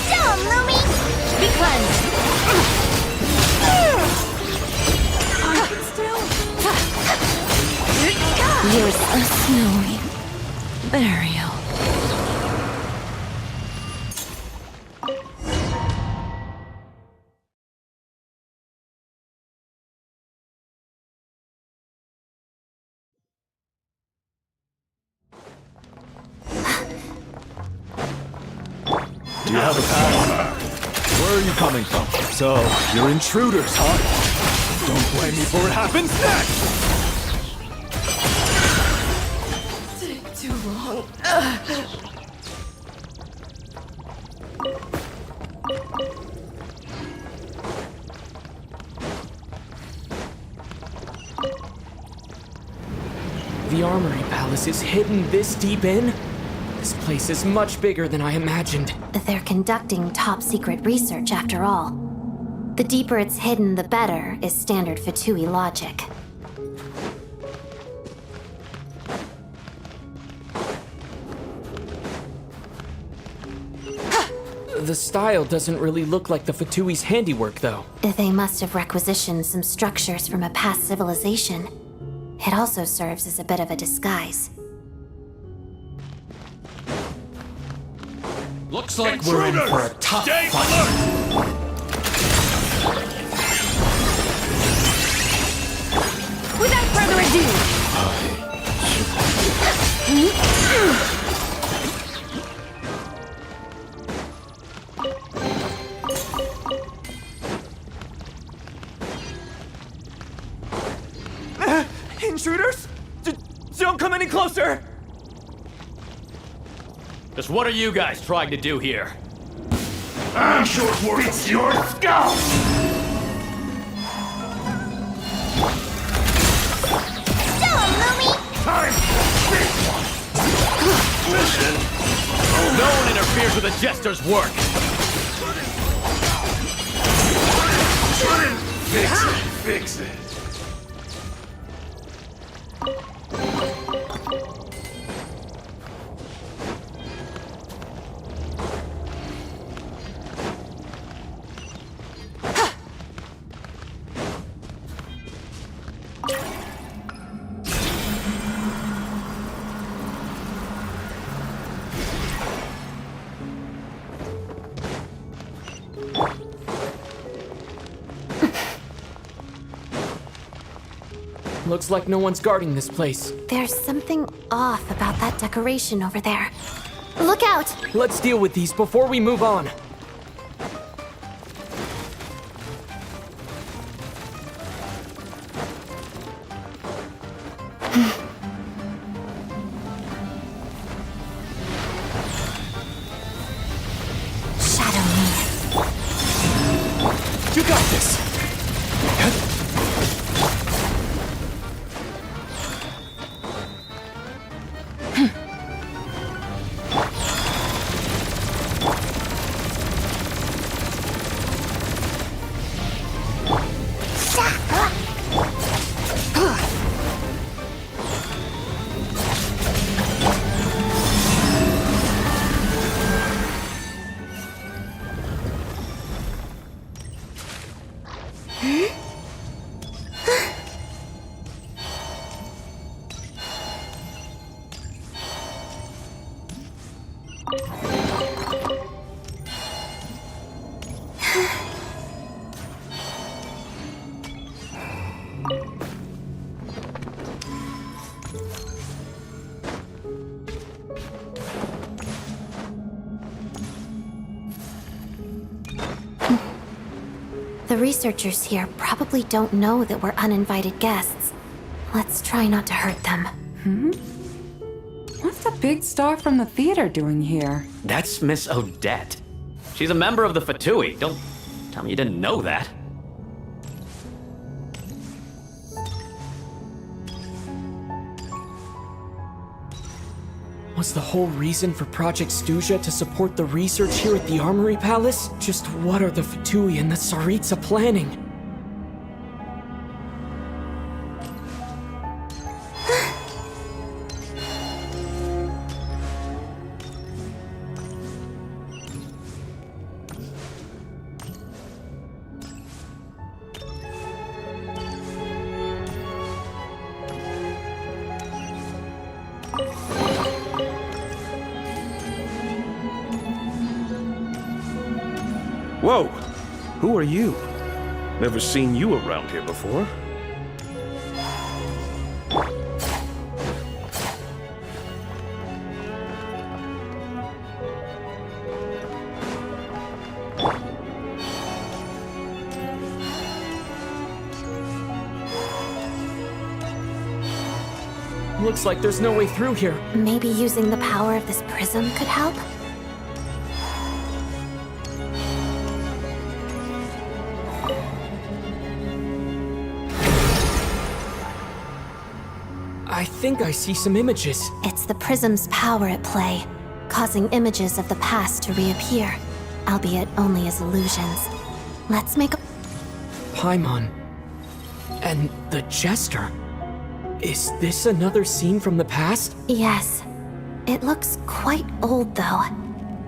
Stone, Lumi! Be cleansed. Yours a snowy burial. Do you have a pass? Where are you coming from? So, you're intruders, huh? Don't blame me for what happens next! Too long. The Armory Palace is hidden this deep in? This place is much bigger than I imagined. They're conducting top-secret research after all. The deeper it's hidden, the better, is standard Fatui logic. The style doesn't really look like the Fatui's handiwork, though. They must have requisitioned some structures from a past civilization. It also serves as a bit of a disguise. Looks like we're in for a tough fight. Without further ado! Intruders? Don't come any closer! Just what are you guys trying to do here? I'm sure it's your skull! Time! Listen! No one interferes with a jester's work! Fix it! Looks like no one's guarding this place. There's something off about that decoration over there. Look out! Let's deal with these before we move on. Shadow me. You got this! The researchers here probably don't know that we're uninvited guests. Let's try not to hurt them. What's the big star from the theater doing here? That's Miss Odette. She's a member of the Fatui. Don't tell me you didn't know that. Was the whole reason for Project Snezhnaya to support the research here at the Armory Palace? Just what are the Fatui and the Tsaritsa planning? Whoa! Who are you? Never seen you around here before. Looks like there's no way through here. Maybe using the power of this prism could help? I think I see some images. It's the prism's power at play, causing images of the past to reappear, albeit only as illusions. Let's make a... Paimon. And the Jester. Is this another scene from the past? Yes. It looks quite old, though.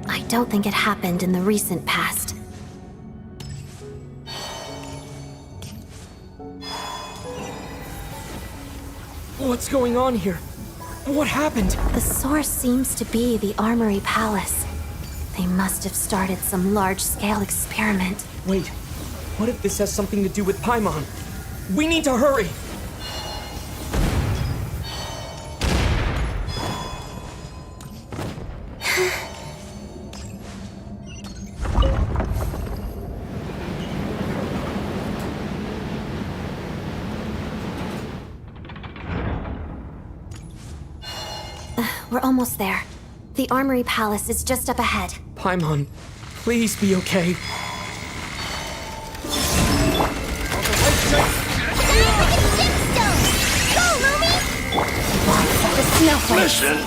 I don't think it happened in the recent past. What's going on here? What happened? The source seems to be the Armory Palace. They must have started some large-scale experiment. Wait, what if this has something to do with Paimon? We need to hurry! We're almost there. The Armory Palace is just up ahead. Paimon, please be okay. Mission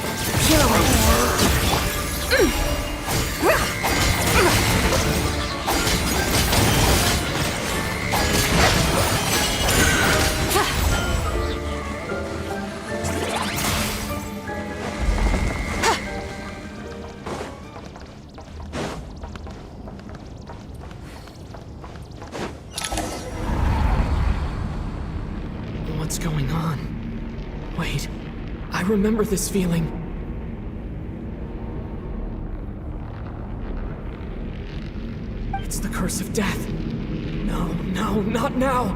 What's going on? Wait, I remember this feeling. It's the curse of death. No, not now.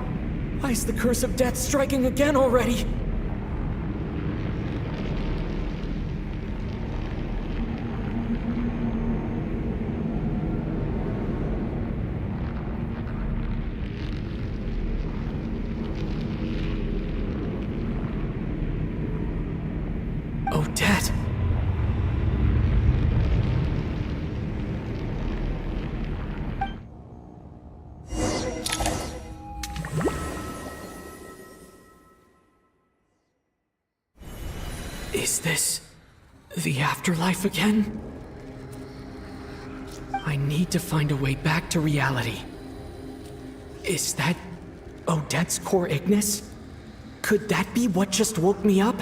Why is the curse of death striking again already? Odette. Is this the afterlife again? I need to find a way back to reality. Is that Odette's core Ignis? Could that be what just woke me up?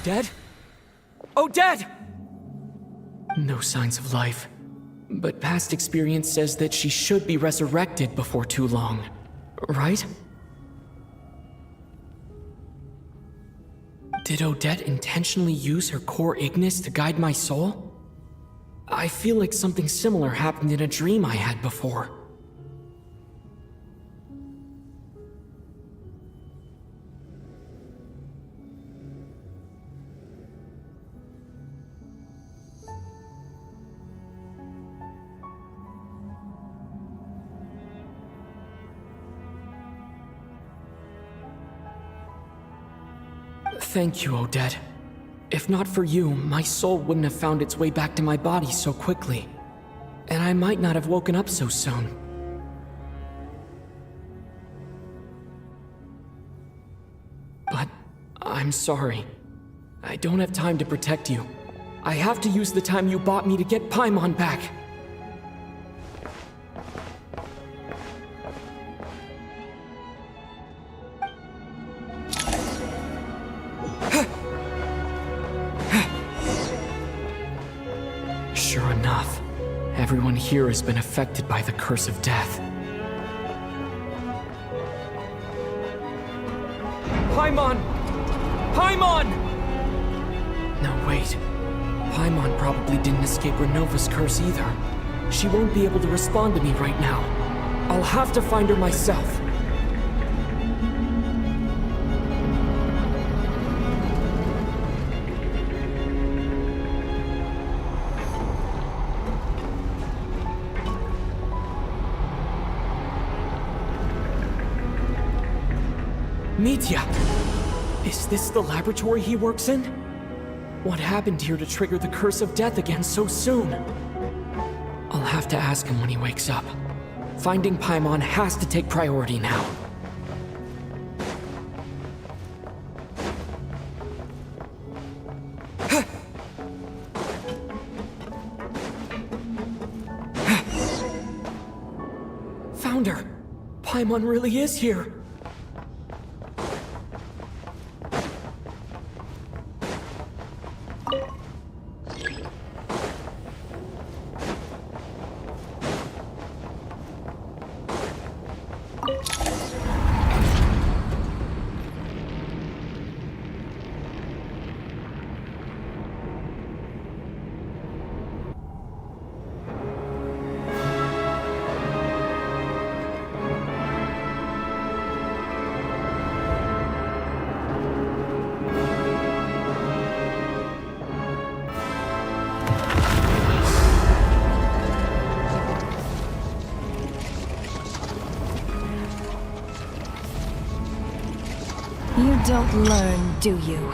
Odette? Odette! No signs of life. But past experience says that she should be resurrected before too long. Right? Did Odette intentionally use her core Ignis to guide my soul? I feel like something similar happened in a dream I had before. Thank you, Odette. If not for you, my soul wouldn't have found its way back to my body so quickly. And I might not have woken up so soon. But I'm sorry. I don't have time to protect you. I have to use the time you bought me to get Paimon back. Sure enough, everyone here has been affected by the curse of death. Paimon! Paimon! No, wait. Paimon probably didn't escape Renova's curse either. She won't be able to respond to me right now. I'll have to find her myself. Mitya! Is this the laboratory he works in? What happened here to trigger the curse of death again so soon? I'll have to ask him when he wakes up. Finding Paimon has to take priority now. Found her! Paimon really is here! You don't learn, do you?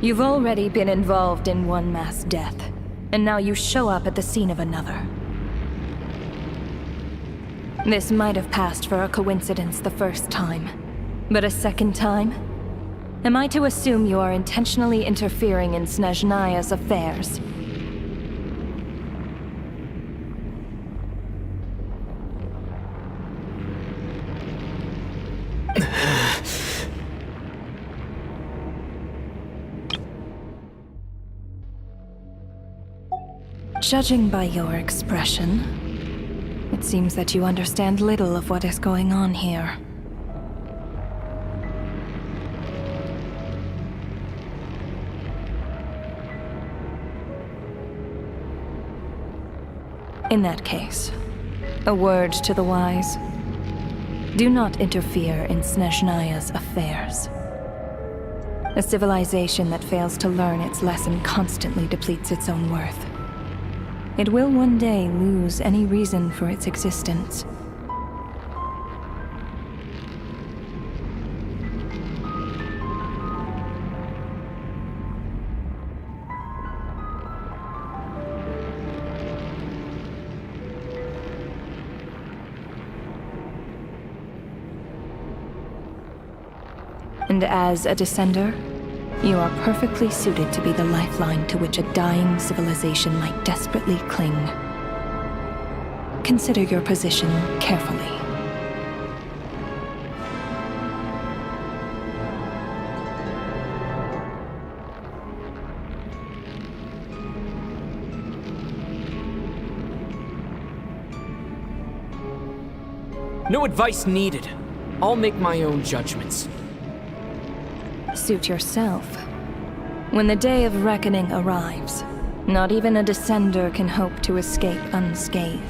You've already been involved in one mass death, and now you show up at the scene of another. This might have passed for a coincidence the first time, but a second time? Am I to assume you are intentionally interfering in Snezhnaya's affairs? Judging by your expression, it seems that you understand little of what is going on here. In that case, a word to the wise. Do not interfere in Snezhnaya's affairs. A civilization that fails to learn its lesson constantly depletes its own worth. It will one day lose any reason for its existence. And as a descender, you are perfectly suited to be the lifeline to which a dying civilization might desperately cling. Consider your position carefully. No advice needed. I'll make my own judgments. Suit yourself. When the day of reckoning arrives, not even a descender can hope to escape unscathed.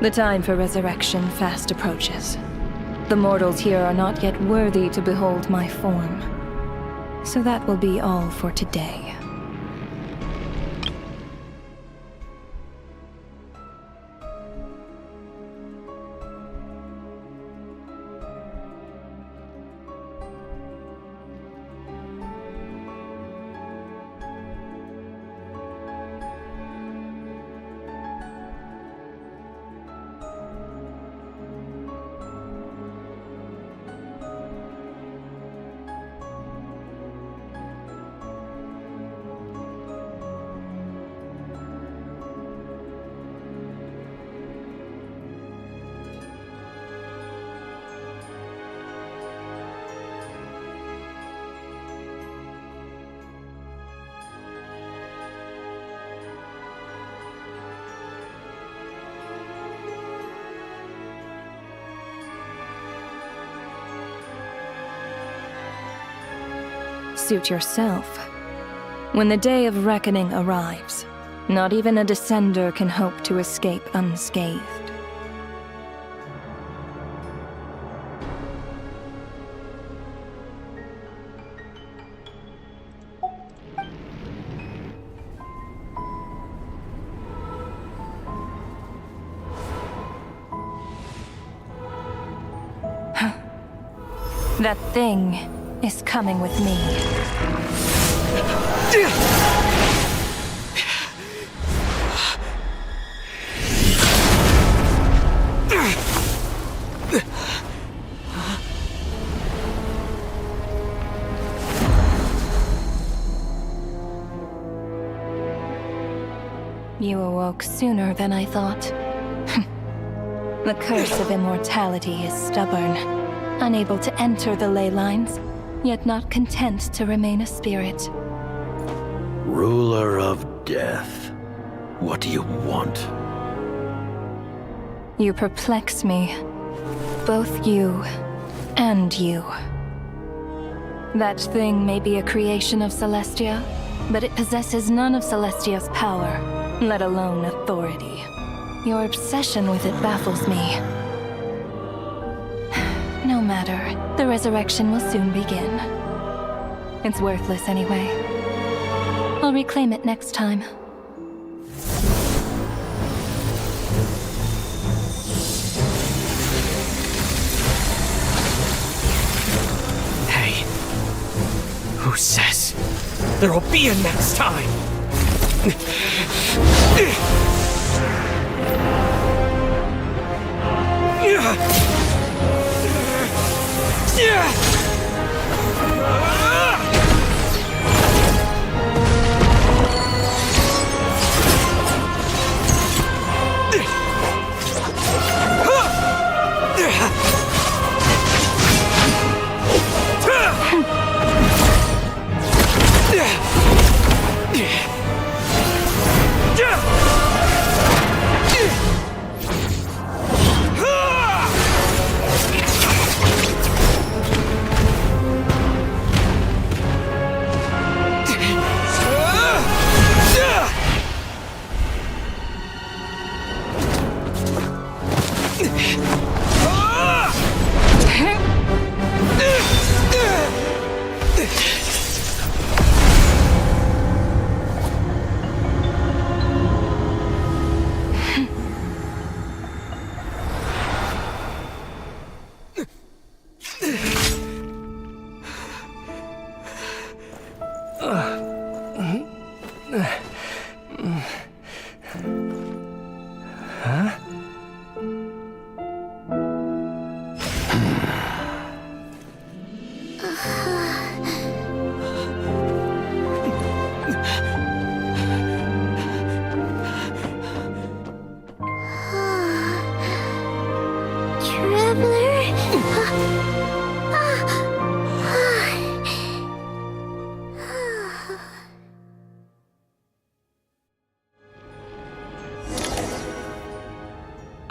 The time for resurrection fast approaches. The mortals here are not yet worthy to behold my form. So that will be all for today. Suit yourself. When the day of reckoning arrives, not even a descender can hope to escape unscathed. That thing is coming with me. You awoke sooner than I thought. The curse of immortality is stubborn, unable to enter the ley lines, yet not content to remain a spirit. Ruler of death, what do you want? You perplex me. Both you and you. That thing may be a creation of Celestia, but it possesses none of Celestia's power, let alone authority. Your obsession with it baffles me. No matter, the resurrection will soon begin. It's worthless anyway. I'll reclaim it next time. Hey, who says there will be a next time?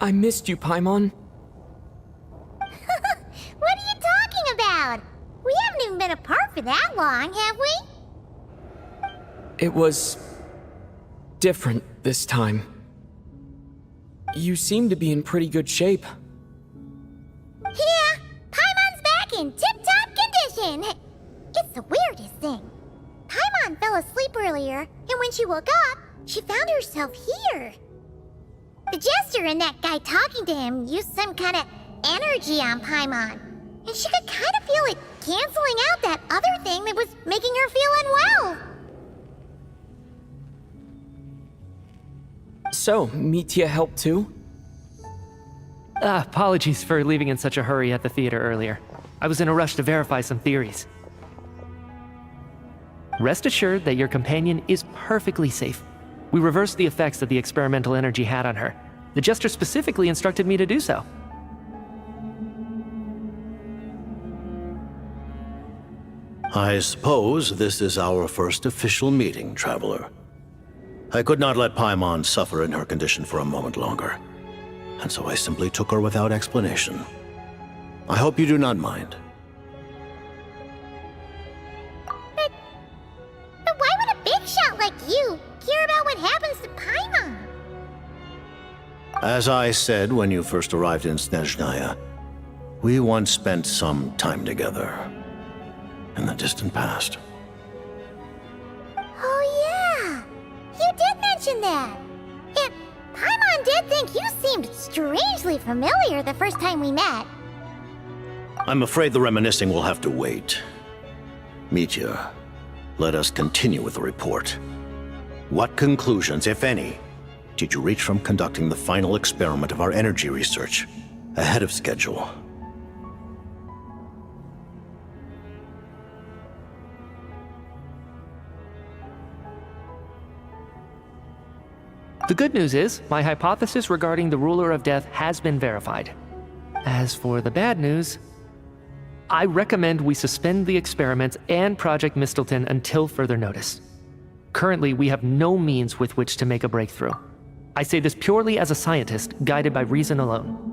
I missed you, Paimon. What are you talking about? We haven't even been apart for that long, have we? It was different this time. You seem to be in pretty good shape. Yeah, Paimon's back in tip-top condition. It's the weirdest thing. Paimon fell asleep earlier, and when she woke up, she found herself here. The jester and that guy talking to him used some kind of energy on Paimon, and she could kind of feel it canceling out that other thing that was making her feel unwell. So, Mitya helped too? Apologies for leaving in such a hurry at the theater earlier. I was in a rush to verify some theories. Rest assured that your companion is perfectly safe. We reversed the effects that the experimental energy had on her. The jester specifically instructed me to do so. I suppose this is our first official meeting, Traveler. I could not let Paimon suffer in her condition for a moment longer, and so I simply took her without explanation. I hope you do not mind. But why would a big shot like you care about what happens to Paimon? As I said when you first arrived in Snezhnaya, we once spent some time together in the distant past. Oh yeah, you did mention that. And Paimon did think you seemed strangely familiar the first time we met. I'm afraid the reminiscing will have to wait. Mitya, let us continue with the report. What conclusions, if any, did you reach from conducting the final experiment of our energy research ahead of schedule? The good news is, my hypothesis regarding the ruler of death has been verified. As for the bad news, I recommend we suspend the experiments and Project Mistelton until further notice. Currently, we have no means with which to make a breakthrough. I say this purely as a scientist, guided by reason alone.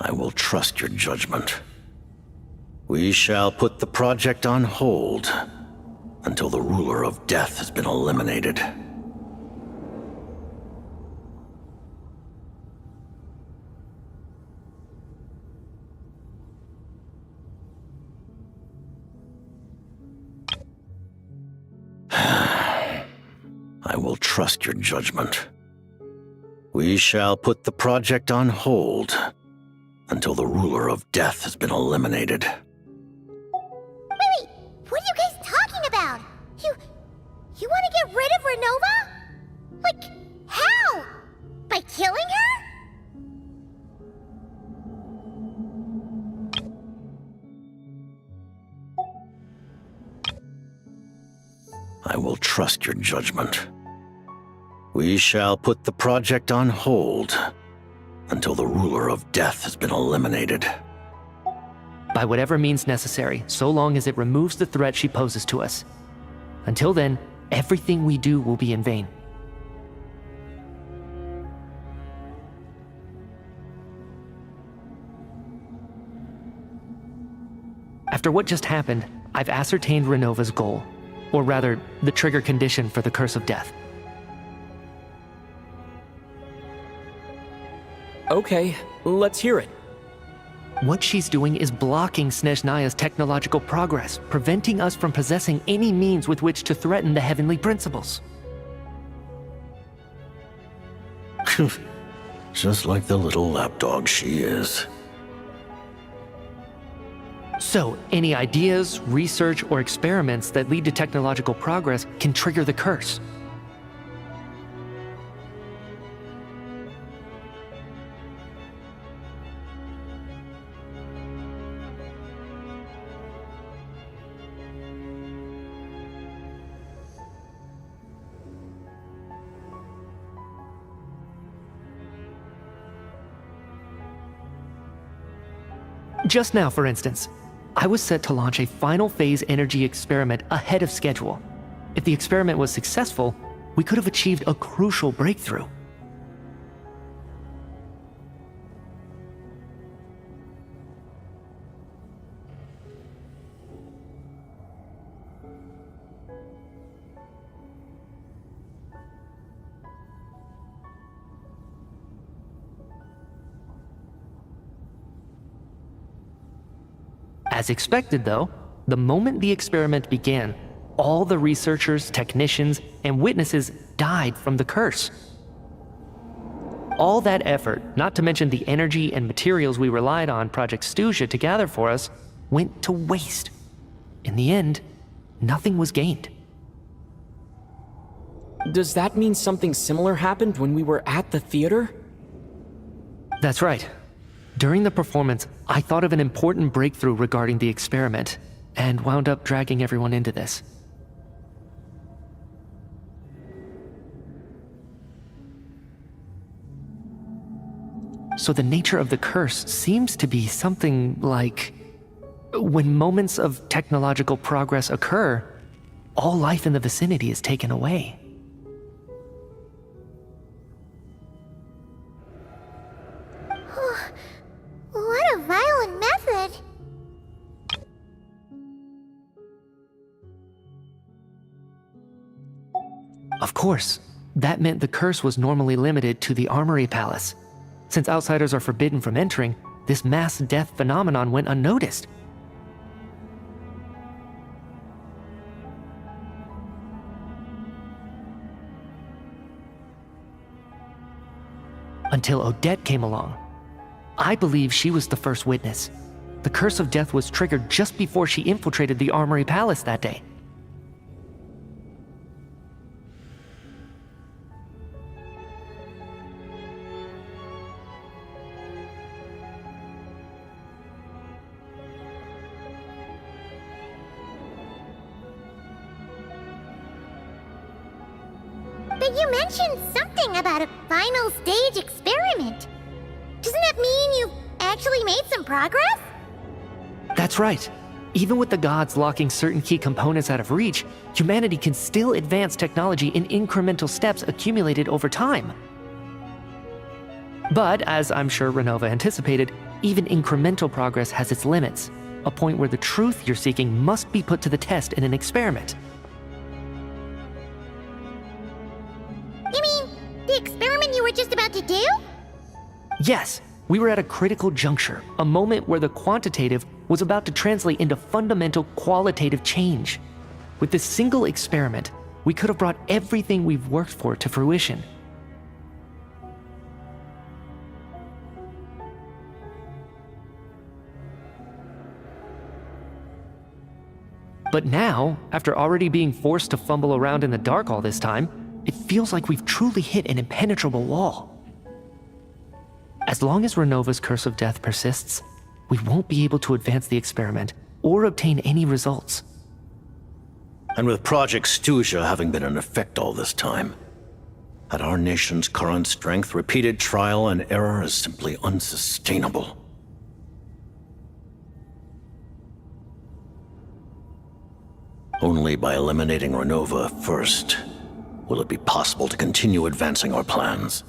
I will trust your judgment. We shall put the project on hold until the ruler of death has been eliminated. I will trust your judgment. We shall put the project on hold until the ruler of death has been eliminated. Wait, what are you guys talking about? You want to get rid of Renova? Like, how? By killing her? I will trust your judgment. We shall put the project on hold until the ruler of death has been eliminated. By whatever means necessary, so long as it removes the threat she poses to us. Until then, everything we do will be in vain. After what just happened, I've ascertained Renova's goal. Or rather, the trigger condition for the Curse of Death. Okay, let's hear it. What she's doing is blocking Snezhnaya's technological progress, preventing us from possessing any means with which to threaten the heavenly principles. Just like the little lapdog she is. So, any ideas, research, or experiments that lead to technological progress can trigger the curse. Just now, for instance, I was set to launch a final phase energy experiment ahead of schedule. If the experiment was successful, we could have achieved a crucial breakthrough. As expected, though, the moment the experiment began, all the researchers, technicians, and witnesses died from the curse. All that effort, not to mention the energy and materials we relied on Project Snezhnaya to gather for us, went to waste. In the end, nothing was gained. Does that mean something similar happened when we were at the theater? That's right. During the performance, I thought of an important breakthrough regarding the experiment, and wound up dragging everyone into this. So the nature of the curse seems to be something like, when moments of technological progress occur, all life in the vicinity is taken away. What a violent method! Of course, that meant the curse was normally limited to the Armory Palace. Since outsiders are forbidden from entering, this mass death phenomenon went unnoticed. Until Odette came along. I believe she was the first witness. The curse of death was triggered just before she infiltrated the Armory Palace that day. But you mentioned something about a final stage experiment. Doesn't that mean you've actually made some progress? That's right. Even with the gods locking certain key components out of reach, humanity can still advance technology in incremental steps accumulated over time. But, as I'm sure Renova anticipated, even incremental progress has its limits, a point where the truth you're seeking must be put to the test in an experiment. You mean, the experiment you were just about to do? Yes, we were at a critical juncture, a moment where the quantitative was about to translate into fundamental qualitative change. With this single experiment, we could have brought everything we've worked for to fruition. But now, after already being forced to fumble around in the dark all this time, it feels like we've truly hit an impenetrable wall. As long as Renova's curse of death persists, we won't be able to advance the experiment or obtain any results. And with Project Snezhnaya having been in effect all this time, at our nation's current strength, repeated trial and error is simply unsustainable. Only by eliminating Renova first will it be possible to continue advancing our plans.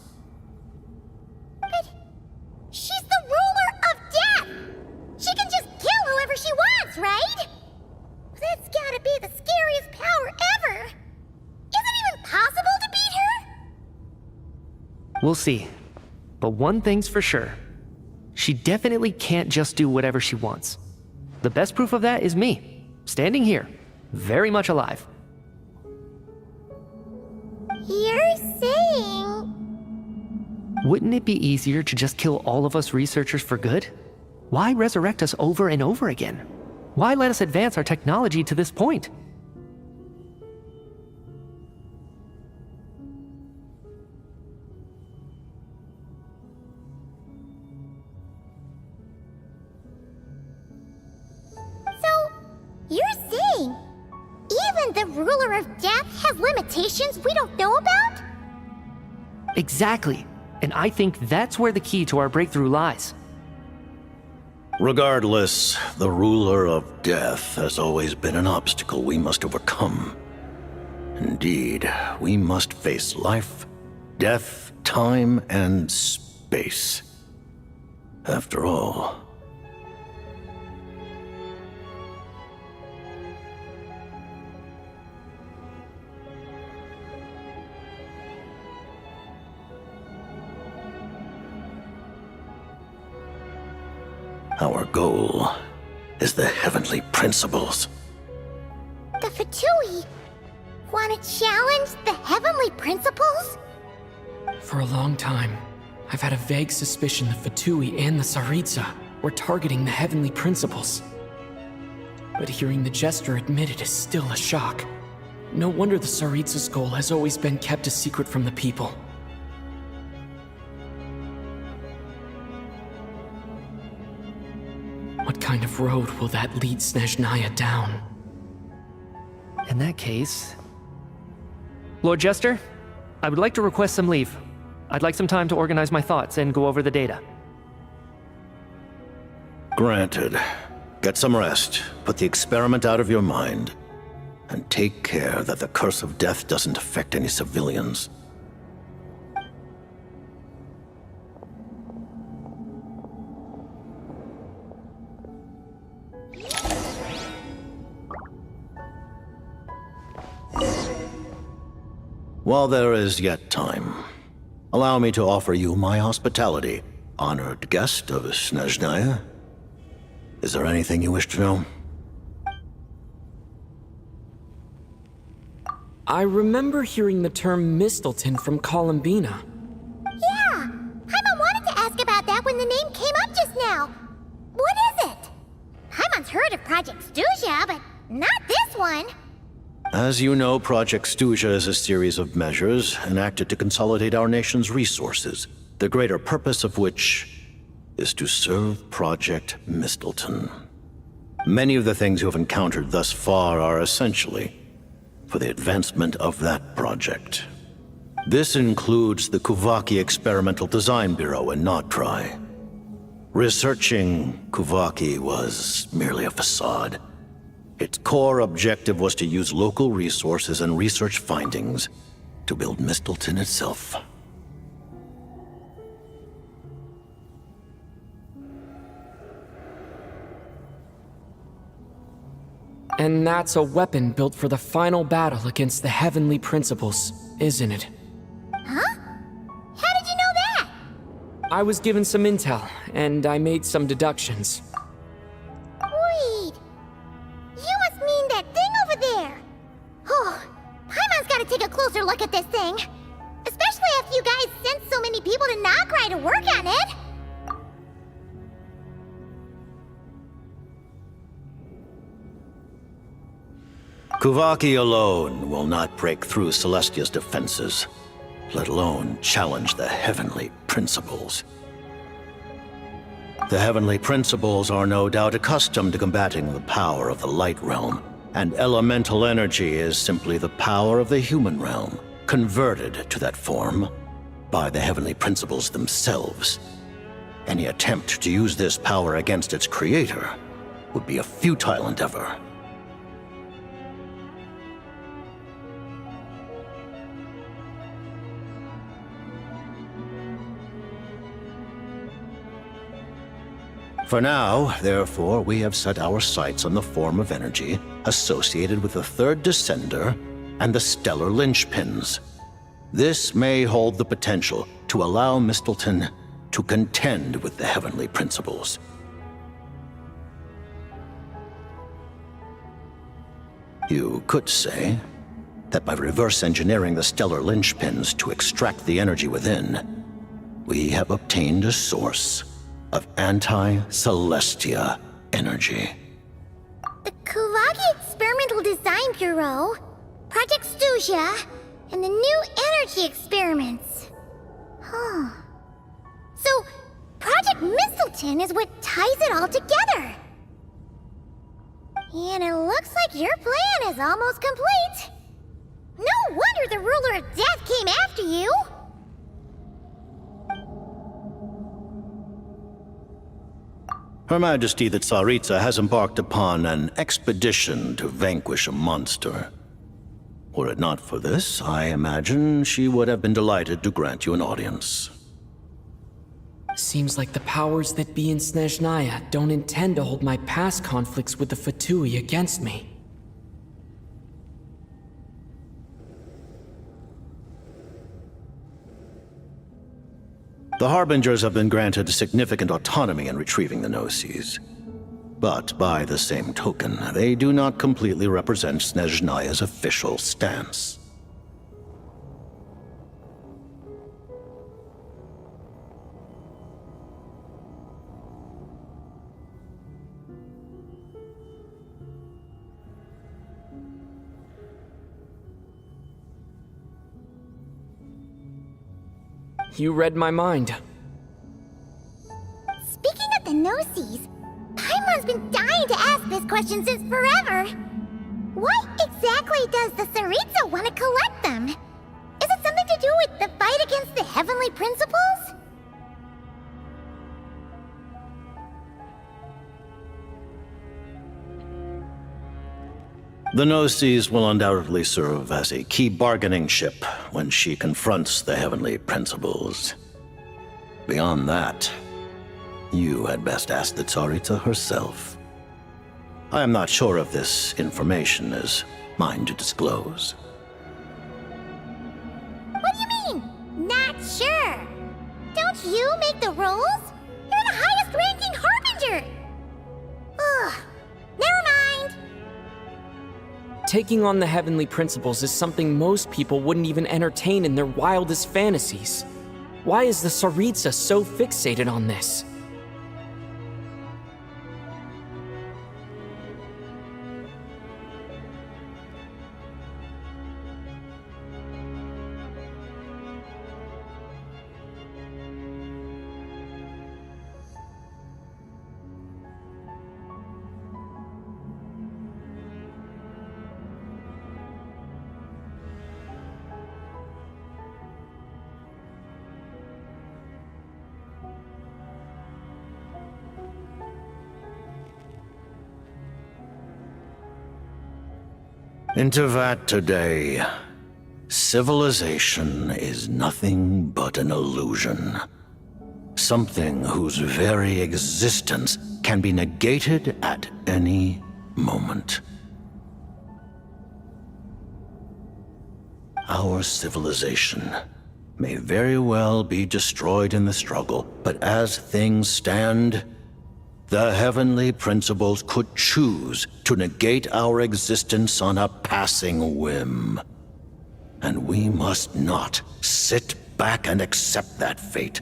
She's the ruler of death! She can just kill whoever she wants, right? That's gotta be the scariest power ever! Is it even possible to beat her? We'll see. But one thing's for sure. She definitely can't just do whatever she wants. The best proof of that is me, standing here, very much alive. You're saying... Wouldn't it be easier to just kill all of us researchers for good? Why resurrect us over and over again? Why let us advance our technology to this point? So, you're saying even the ruler of death has limitations we don't know about? Exactly. And I think that's where the key to our breakthrough lies. Regardless, the ruler of death has always been an obstacle we must overcome. Indeed, we must face life, death, time, and space. After all, our goal is the heavenly principles. The Fatui want to challenge the heavenly principles? For a long time, I've had a vague suspicion the Fatui and the Tsaritsa were targeting the heavenly principles. But hearing the Jester admit it is still a shock. No wonder the Tsaritsa's goal has always been kept a secret from the people. What kind of road will that lead Snezhnaya down? In that case... Lord Jester, I would like to request some leave. I'd like some time to organize my thoughts and go over the data. Granted. Get some rest, put the experiment out of your mind, and take care that the curse of death doesn't affect any civilians. While there is yet time, allow me to offer you my hospitality, honored guest of Snezhnaya. Is there anything you wish to know? I remember hearing the term Mistleton from Columbina. Yeah! Paimon wanted to ask about that when the name came up just now. What is it? Paimon's heard of Project Stuja, but not this one. As you know, Project Stuja is a series of measures enacted to consolidate our nation's resources, the greater purpose of which is to serve Project Mistleton. Many of the things you have encountered thus far are essentially for the advancement of that project. This includes the Kuvaki Experimental Design Bureau in Notri. Researching Kuvaki was merely a facade. Its core objective was to use local resources and research findings to build Mistleton itself. And that's a weapon built for the final battle against the heavenly principles, isn't it? Huh? How did you know that? I was given some intel, and I made some deductions. Wait. You must mean that thing over there. Oh, Paimon's gotta take a closer look at this thing. Especially after you guys sent so many people to Notri to work on it. Kuvaki alone will not break through Celestia's defenses, let alone challenge the heavenly principles. The heavenly principles are no doubt accustomed to combating the power of the light realm, and elemental energy is simply the power of the human realm, converted to that form by the heavenly principles themselves. Any attempt to use this power against its creator would be a futile endeavor. For now, therefore, we have set our sights on the form of energy associated with the third descender and the stellar linchpins. This may hold the potential to allow Mistleton to contend with the heavenly principles. You could say that by reverse engineering the stellar linchpins to extract the energy within, we have obtained a source of anti-Celestia energy. The Kuvaki Experimental Design Bureau, Project Stuja, and the new energy experiments. Huh. So, Project Mistleton is what ties it all together. And it looks like your plan is almost complete. No wonder the ruler of death came after you. Her Majesty the Tsaritsa has embarked upon an expedition to vanquish a monster. Were it not for this, I imagine she would have been delighted to grant you an audience. Seems like the powers that be in Snezhnaya don't intend to hold my past conflicts with the Fatui against me. The Harbingers have been granted significant autonomy in retrieving the Gnosis. But by the same token, they do not completely represent Snezhnaya's official stance. You read my mind. Speaking of the Gnosis, Paimon's been dying to ask this question since forever. Why exactly does the Tsaritsa want to collect them? Is it something to do with the fight against the heavenly principles? The Gnosis will undoubtedly serve as a key bargaining chip when she confronts the heavenly principles. Beyond that, you had best ask the Tsaritsa herself. I am not sure if this information is mine to disclose. What do you mean, not sure? Don't you make the rules? You're the highest ranking Harbinger! Ugh, never mind. Taking on the heavenly principles is something most people wouldn't even entertain in their wildest fantasies. Why is the Tsaritsa so fixated on this? In Tevat today, civilization is nothing but an illusion. Something whose very existence can be negated at any moment. Our civilization may very well be destroyed in the struggle, but as things stand, the heavenly principles could choose to negate our existence on a passing whim. And we must not sit back and accept that fate.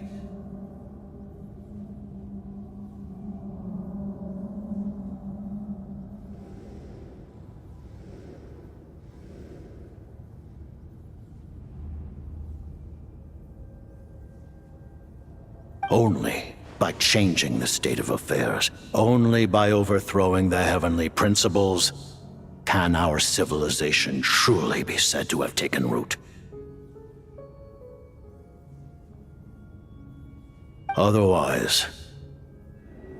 Only by changing the state of affairs, only by overthrowing the heavenly principles, can our civilization truly be said to have taken root. Otherwise,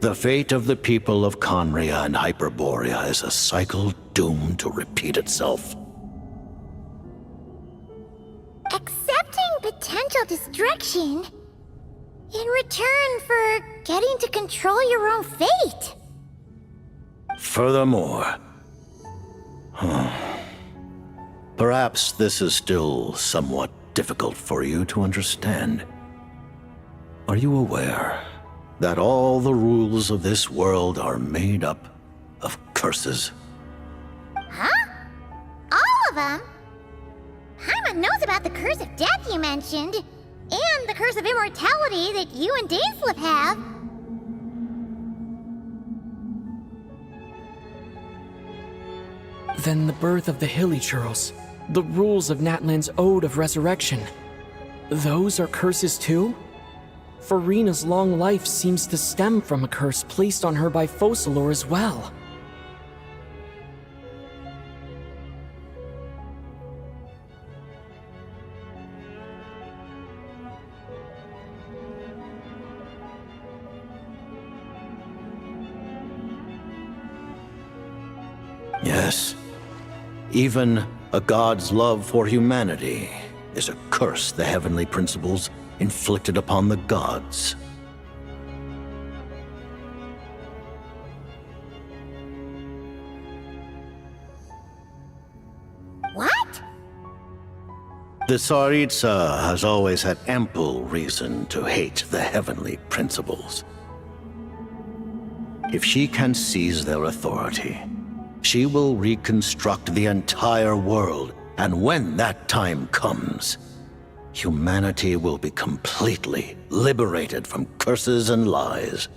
the fate of the people of Conria and Hyperborea is a cycle doomed to repeat itself. Accepting potential destruction in return for getting to control your own fate. Furthermore, perhaps this is still somewhat difficult for you to understand. Are you aware that all the rules of this world are made up of curses? Huh? All of them? Paimon knows about the curse of death you mentioned, and the curse of immortality that you and Dainsleif have. Then the birth of the Hilichurls, the rules of Natlan's Ode of Resurrection, those are curses too? Farina's long life seems to stem from a curse placed on her by Focalor as well. Yes. Even a god's love for humanity is a curse the heavenly principles inflicted upon the gods. What? The Tsaritsa has always had ample reason to hate the heavenly principles. If she can seize their authority, she will reconstruct the entire world, and when that time comes, humanity will be completely liberated from curses and lies.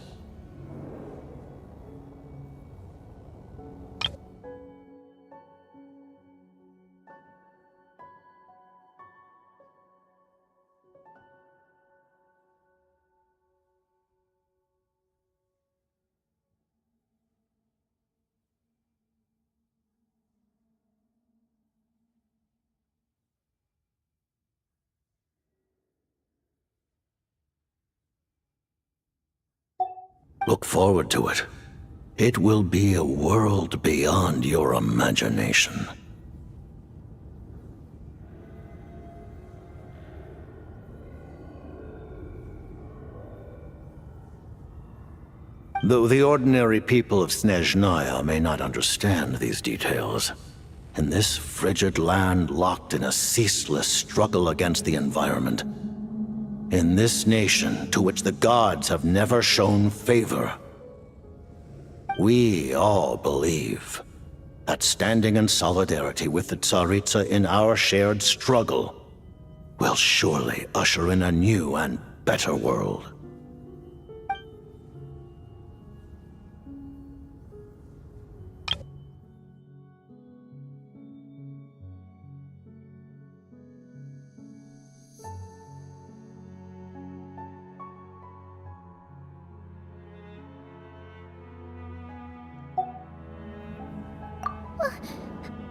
Look forward to it. It will be a world beyond your imagination. Though the ordinary people of Snezhnaya may not understand these details, in this frigid land locked in a ceaseless struggle against the environment, in this nation to which the gods have never shown favor, we all believe that standing in solidarity with the Tsaritsa in our shared struggle will surely usher in a new and better world.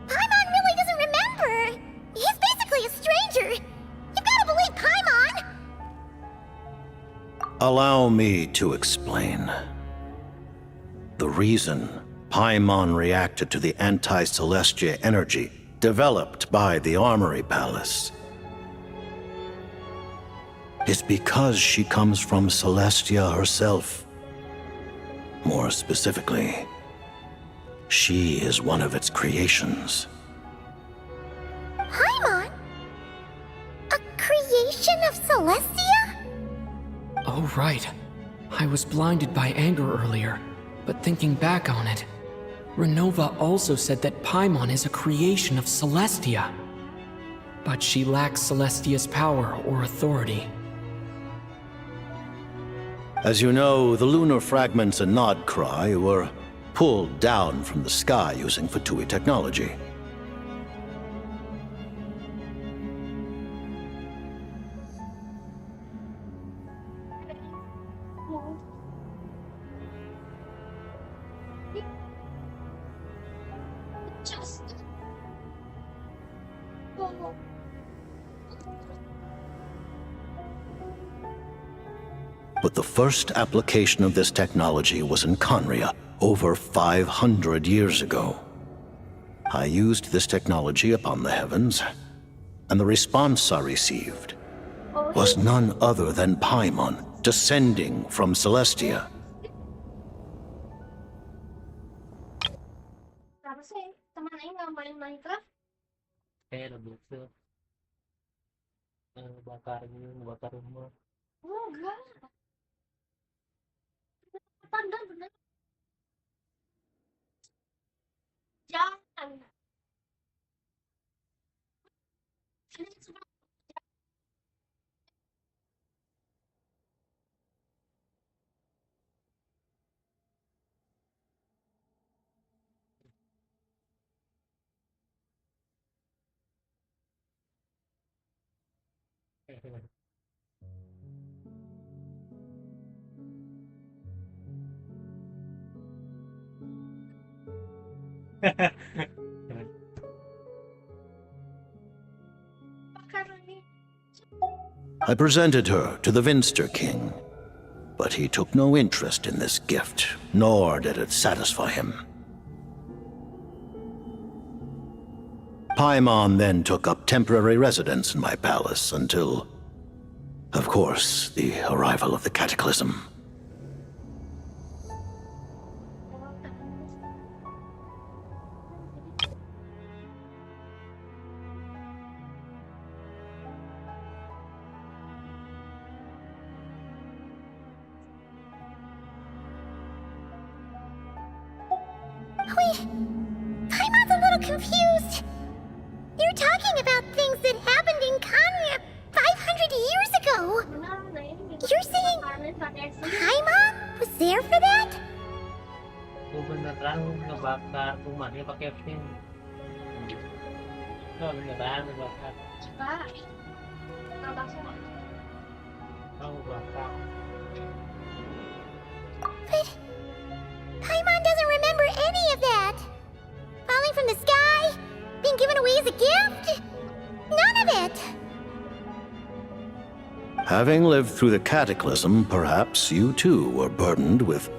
Paimon really doesn't remember! He's basically a stranger! You've gotta believe Paimon! Allow me to explain. The reason Paimon reacted to the anti-Celestia energy developed by the Armory Palace is because she comes from Celestia herself. More specifically, she is one of its creations. Paimon? A creation of Celestia? Oh, right. I was blinded by anger earlier, but thinking back on it, Renova also said that Paimon is a creation of Celestia. But she lacks Celestia's power or authority. As you know, the lunar fragments in Nodcry were pulled down from the sky using Fatui technology. But the first application of this technology was in Conria, over 500 years ago. I used this technology upon the heavens, and the response I received was none other than Paimon, descending from Celestia. Kenapa sih teman Aing nggak main Minecraft? Lebih ke bakar rumah. Oh, enggak. Bener, bener. Jangan. I presented her to the Vinster King, but he took no interest in this gift, nor did it satisfy him. Paimon then took up temporary residence in my palace until, of course, the arrival of the Cataclysm. Paimon's a little confused. You're talking about things that happened in Kanya 500 years ago. You're saying Paimon was there for that? Kung beneran ngebakar rumahnya pakai flame. Oh, beneran ngebakar. Oh, bakar. But Paimon doesn't remember any of that. Falling from the sky, being given away as a gift, none of it. Having lived through the Cataclysm, perhaps you too were burdened with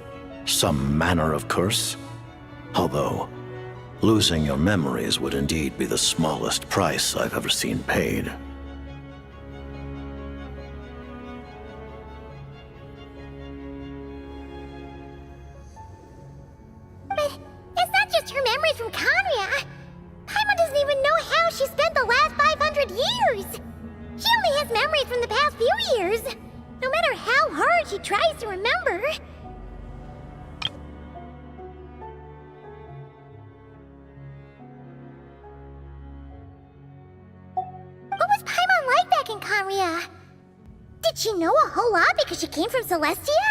some manner of curse. Although, losing your memories would indeed be the smallest price I've ever seen paid. But it's not just her memories from Kanya. Paimon doesn't even know how she spent the last 500 years. She only has memories from the past few years. No matter how hard she tries to remember. What was Paimon like back in Kanria? Did she know a whole lot because she came from Celestia?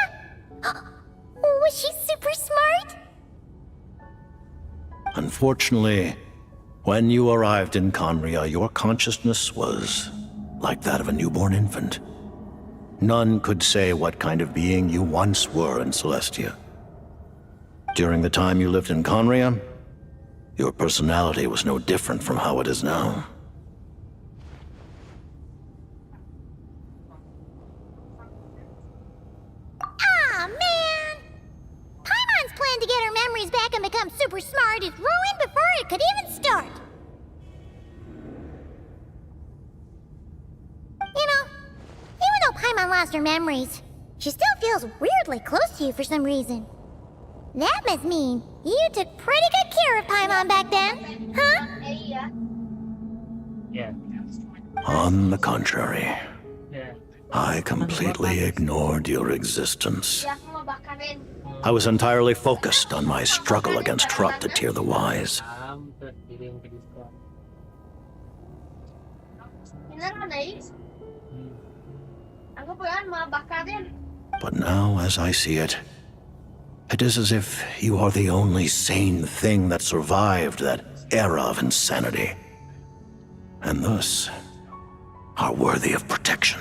Was she super smart? Unfortunately, when you arrived in Conria, your consciousness was like that of a newborn infant. None could say what kind of being you once were in Celestia. During the time you lived in Conria, your personality was no different from how it is now. Aw, man! Paimon's plan to get her memories back and become super smart is ruined before it could even start. You know, even though Paimon lost her memories, she still feels weirdly close to you for some reason. That must mean you took pretty good care of Paimon back then, huh? Yeah. On the contrary, Yeah. I completely ignored your existence. I was entirely focused on my struggle against Rot to Tear the Wise. Terus kirim ke Discord. But now, as I see it, it is as if you are the only sane thing that survived that era of insanity, and thus are worthy of protection.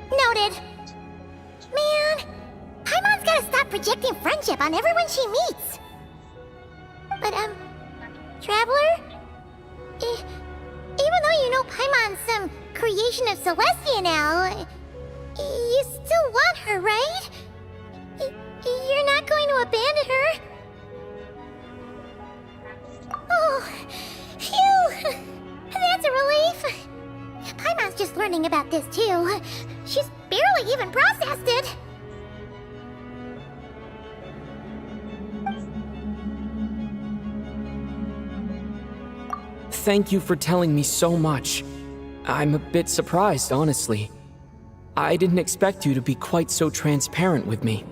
Noted. Man, Paimon's gotta stop projecting friendship on everyone she meets. But, Traveler? Even though you know Paimon's some creation of Celestia now, you still want her, right? You're not going to abandon her? Oh, phew! That's a relief. Paimon's just learning about this too. She's barely even processed it. Thank you for telling me so much. I'm a bit surprised, honestly. I didn't expect you to be quite so transparent with me.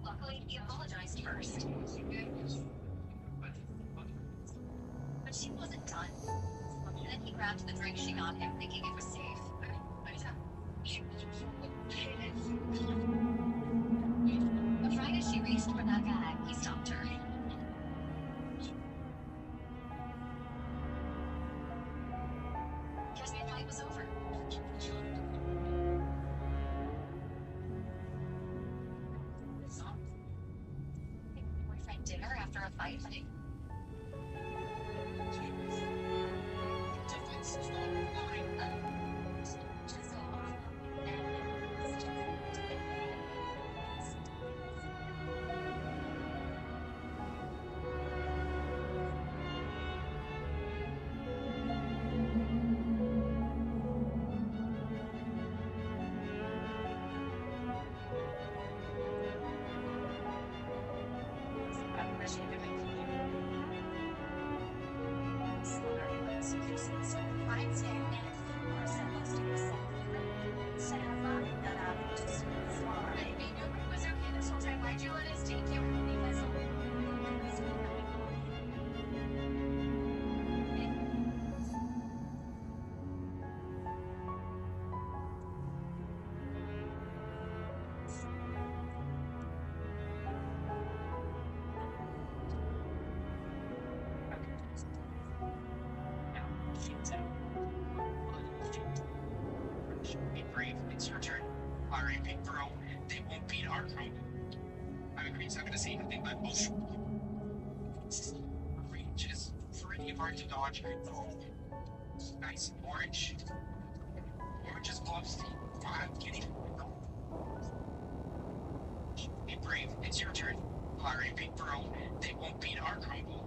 Luckily, he apologized first. But she wasn't done. Then he grabbed the drink she got him, thinking it was safe. But right as she reached for that bag, he stopped her. Because the fight was over. Boyfriend dinner after a fight? It's your turn. Alright, big bro. They won't beat our crew. I agree, it's not gonna say anything, but range is pretty hard to dodge. Nice orange. Orange is gloves. I'm kidding. Be brave. It's your turn. Alright, big bro. They won't beat our crumble.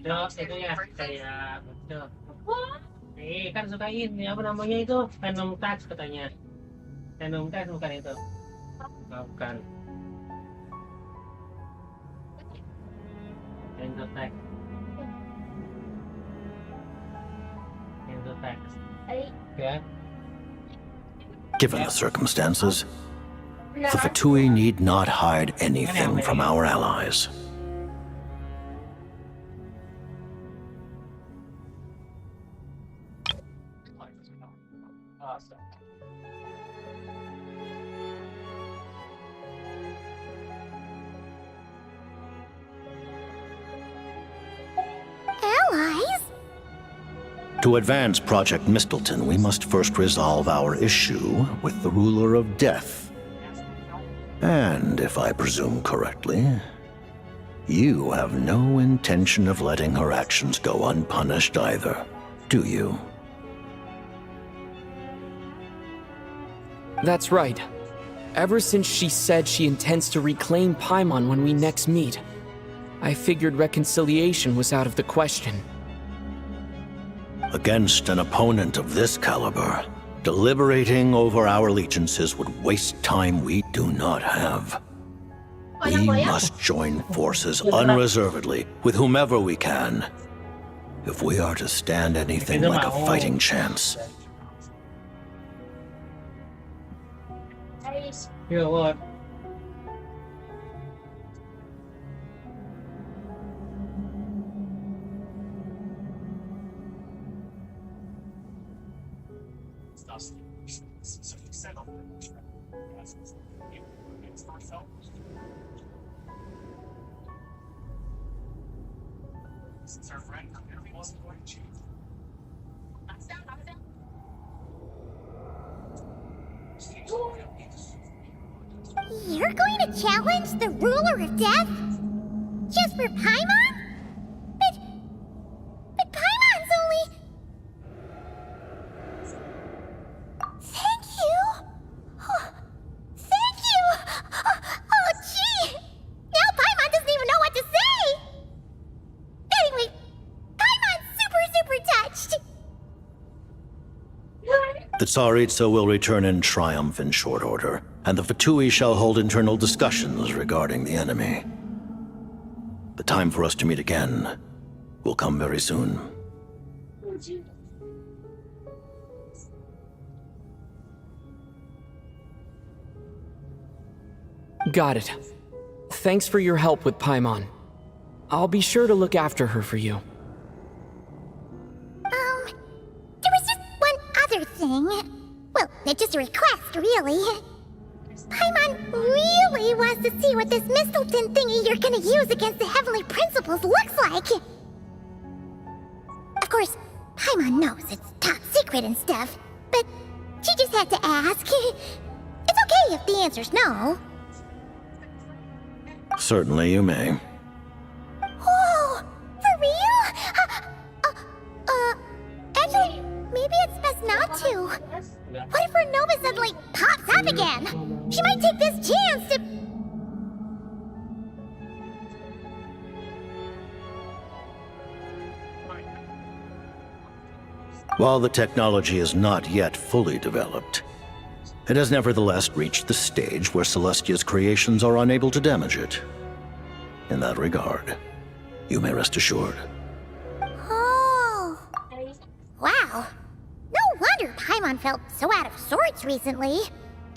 Cok, itu ya kayak cok. Kan sukain ya apa namanya itu Venom Touch katanya. Venom Touch bukan itu. Bukan. Endotex. Endotex. Ya. Given the circumstances, the Fatui need not hide anything from our allies. Awesome. Allies? To advance Project Mistleton, we must first resolve our issue with the Ruler of Death. And, if I presume correctly, you have no intention of letting her actions go unpunished either, do you? That's right. Ever since she said she intends to reclaim Paimon when we next meet, I figured reconciliation was out of the question. Against an opponent of this caliber, deliberating over our allegiances would waste time we do not have. We must join forces unreservedly with whomever we can, if we are to stand anything like a fighting chance. Yeah, what? Since our friend, everyone's going to. You're going to challenge the ruler of death? Just for Paimon? But Paimon's only... Thank you! Oh, thank you! Oh, gee! Now Paimon doesn't even know what to say! Anyway, Paimon's super touched! The Tsaritsa will return in triumph in short order, and the Fatui shall hold internal discussions regarding the enemy. The time for us to meet again will come very soon. Got it. Thanks for your help with Paimon. I'll be sure to look after her for you. There was just one other thing. Well, it's just a request, really. Paimon really wants to see what this Mistleton thingy you're gonna use against the Heavenly Principles looks like. Of course, Paimon knows it's top secret and stuff, but she just had to ask. It's okay if the answer's no. Certainly you may. Whoa! For real? Actually, maybe it's best not to. What if her Nova suddenly pops up again? She might take this chance to... While the technology is not yet fully developed, it has nevertheless reached the stage where Celestia's creations are unable to damage it. In that regard, you may rest assured. Oh. Wow. No wonder Paimon felt so out of sorts recently,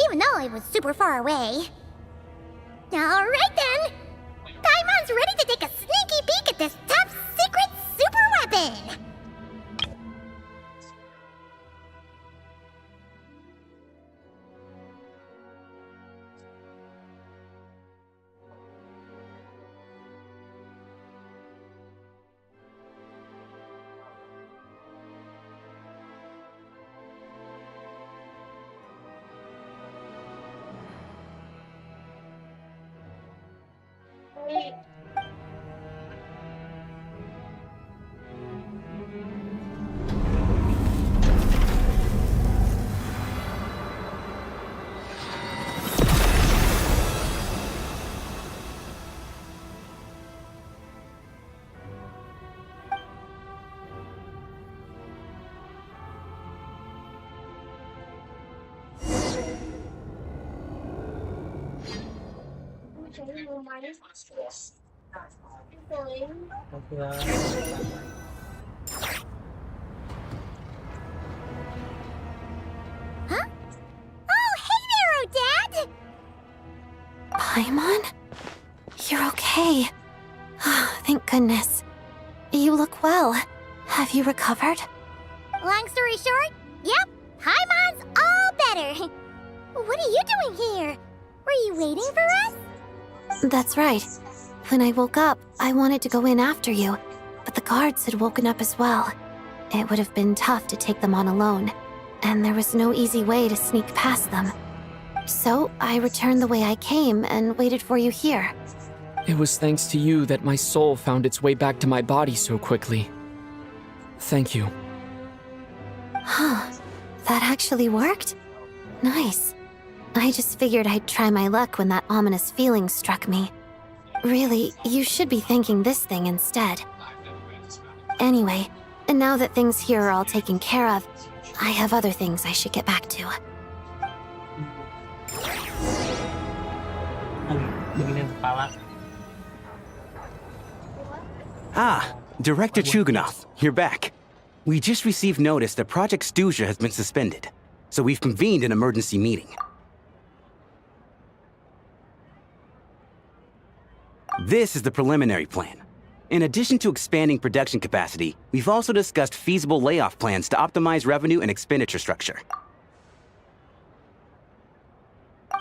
even though it was super far away. Alright then! Paimon's ready to take a sneaky peek at this top secret super weapon! Huh? Oh, hey there, Odette! Paimon? You're okay. Thank goodness. You look well. Have you recovered? Long story short, yep, Paimon's all better. What are you doing here? Were you waiting for us? That's right. When I woke up, I wanted to go in after you, but the guards had woken up as well. It would have been tough to take them on alone, and there was no easy way to sneak past them. So I returned the way I came and waited for you here. It was thanks to you that my soul found its way back to my body so quickly. Thank you. Huh. That actually worked? Nice. I just figured I'd try my luck when that ominous feeling struck me. Really, you should be thanking this thing instead. Anyway, and now that things here are all taken care of, I have other things I should get back to. Ah, Director Chuganov, you're back. We just received notice that Project Stuzha has been suspended, so we've convened an emergency meeting. This is the preliminary plan. In addition to expanding production capacity, we've also discussed feasible layoff plans to optimize revenue and expenditure structure.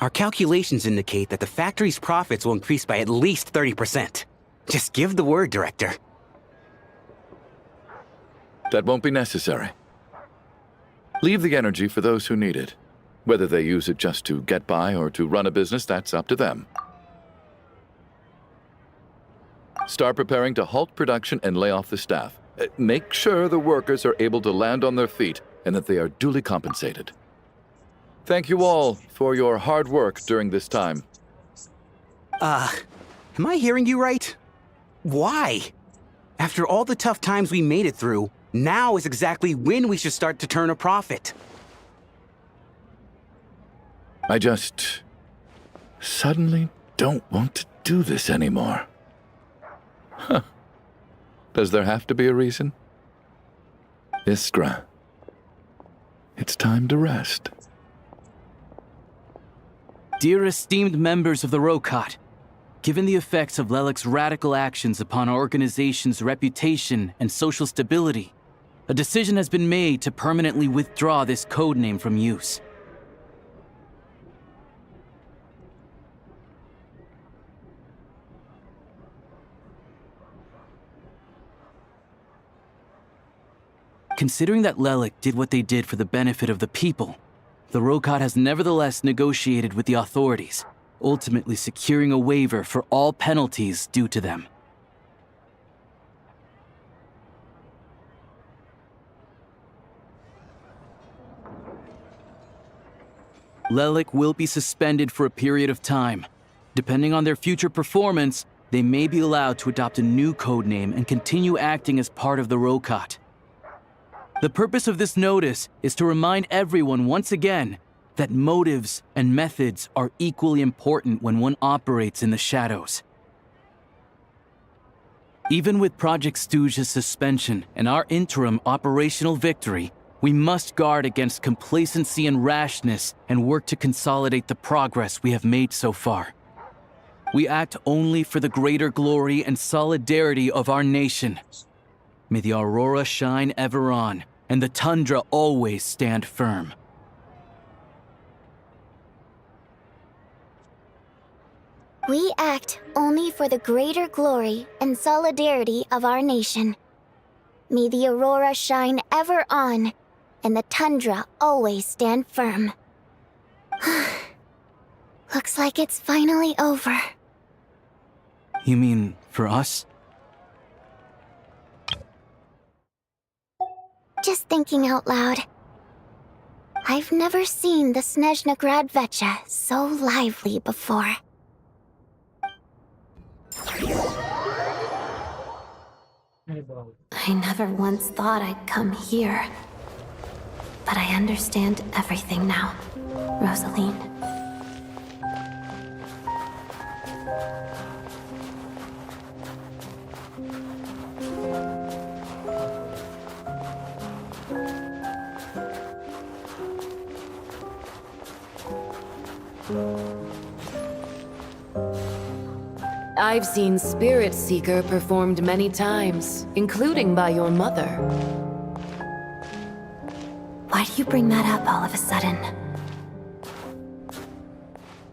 Our calculations indicate that the factory's profits will increase by at least 30%. Just give the word, Director. That won't be necessary. Leave the energy for those who need it. Whether they use it just to get by or to run a business, that's up to them. Start preparing to halt production and lay off the staff. Make sure the workers are able to land on their feet and that they are duly compensated. Thank you all for your hard work during this time. Am I hearing you right? Why? After all the tough times we made it through, now is exactly when we should start to turn a profit. I just suddenly don't want to do this anymore. Huh. Does there have to be a reason? Iskra, it's time to rest. Dear esteemed members of the Rokat, given the effects of Lelik's radical actions upon our organization's reputation and social stability, a decision has been made to permanently withdraw this codename from use. Considering that Lelik did what they did for the benefit of the people, the Rokat has nevertheless negotiated with the authorities, ultimately securing a waiver for all penalties due to them. Lelik will be suspended for a period of time. Depending on their future performance, they may be allowed to adopt a new codename and continue acting as part of the Rokat. The purpose of this notice is to remind everyone once again that motives and methods are equally important when one operates in the shadows. Even with Project Stooge's suspension and our interim operational victory, we must guard against complacency and rashness and work to consolidate the progress we have made so far. We act only for the greater glory and solidarity of our nation. May the aurora shine ever on, and the tundra always stand firm. We act only for the greater glory and solidarity of our nation. May the aurora shine ever on, and the tundra always stand firm. Looks like it's finally over. You mean for us? Just thinking out loud. I've never seen the Snezhnaya Vecha so lively before. I never once thought I'd come here. But I understand everything now, Rosaline. I've seen Spirit Seeker performed many times, including by your mother. Why do you bring that up all of a sudden?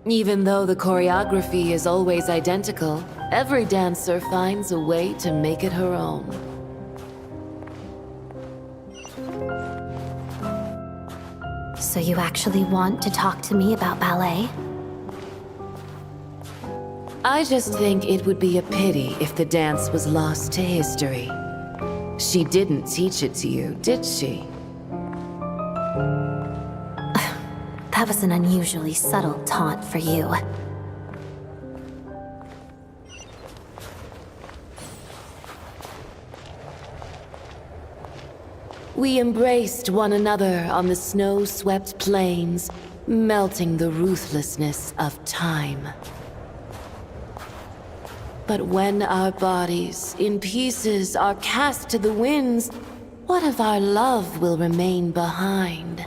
Even though the choreography is always identical, every dancer finds a way to make it her own. So you actually want to talk to me about ballet? I just think it would be a pity if the dance was lost to history. She didn't teach it to you, did she? That was an unusually subtle taunt for you. We embraced one another on the snow-swept plains, melting the ruthlessness of time. But when our bodies, in pieces, are cast to the winds, what of our love will remain behind?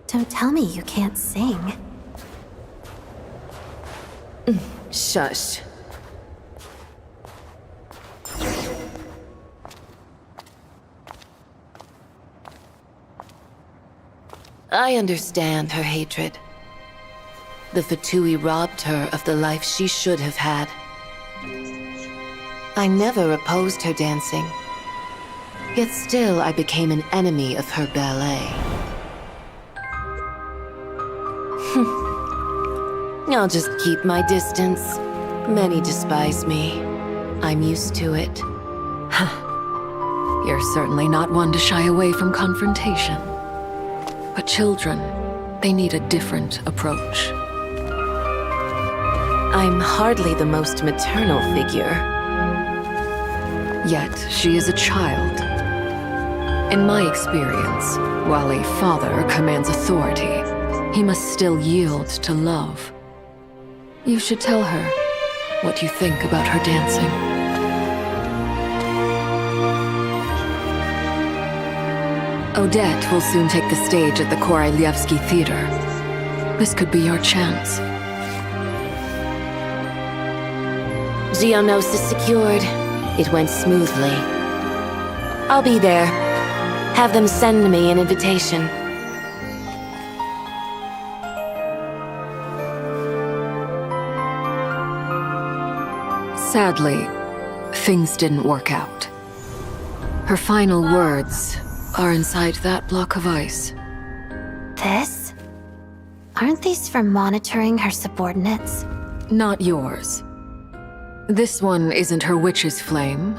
Don't tell me you can't sing. Shush. I understand her hatred. The Fatui robbed her of the life she should have had. I never opposed her dancing. Yet still I became an enemy of her ballet. I'll just keep my distance. Many despise me. I'm used to it. You're certainly not one to shy away from confrontation. But children, they need a different approach. I'm hardly the most maternal figure. Yet, she is a child. In my experience, while a father commands authority, he must still yield to love. You should tell her what you think about her dancing. Odette will soon take the stage at the Koralyevsky Theater. This could be your chance. Geonosis secured. It went smoothly. I'll be there. Have them send me an invitation. Sadly, things didn't work out. Her final words are inside that block of ice. This? Aren't these for monitoring her subordinates? Not yours. This one isn't her witch's flame,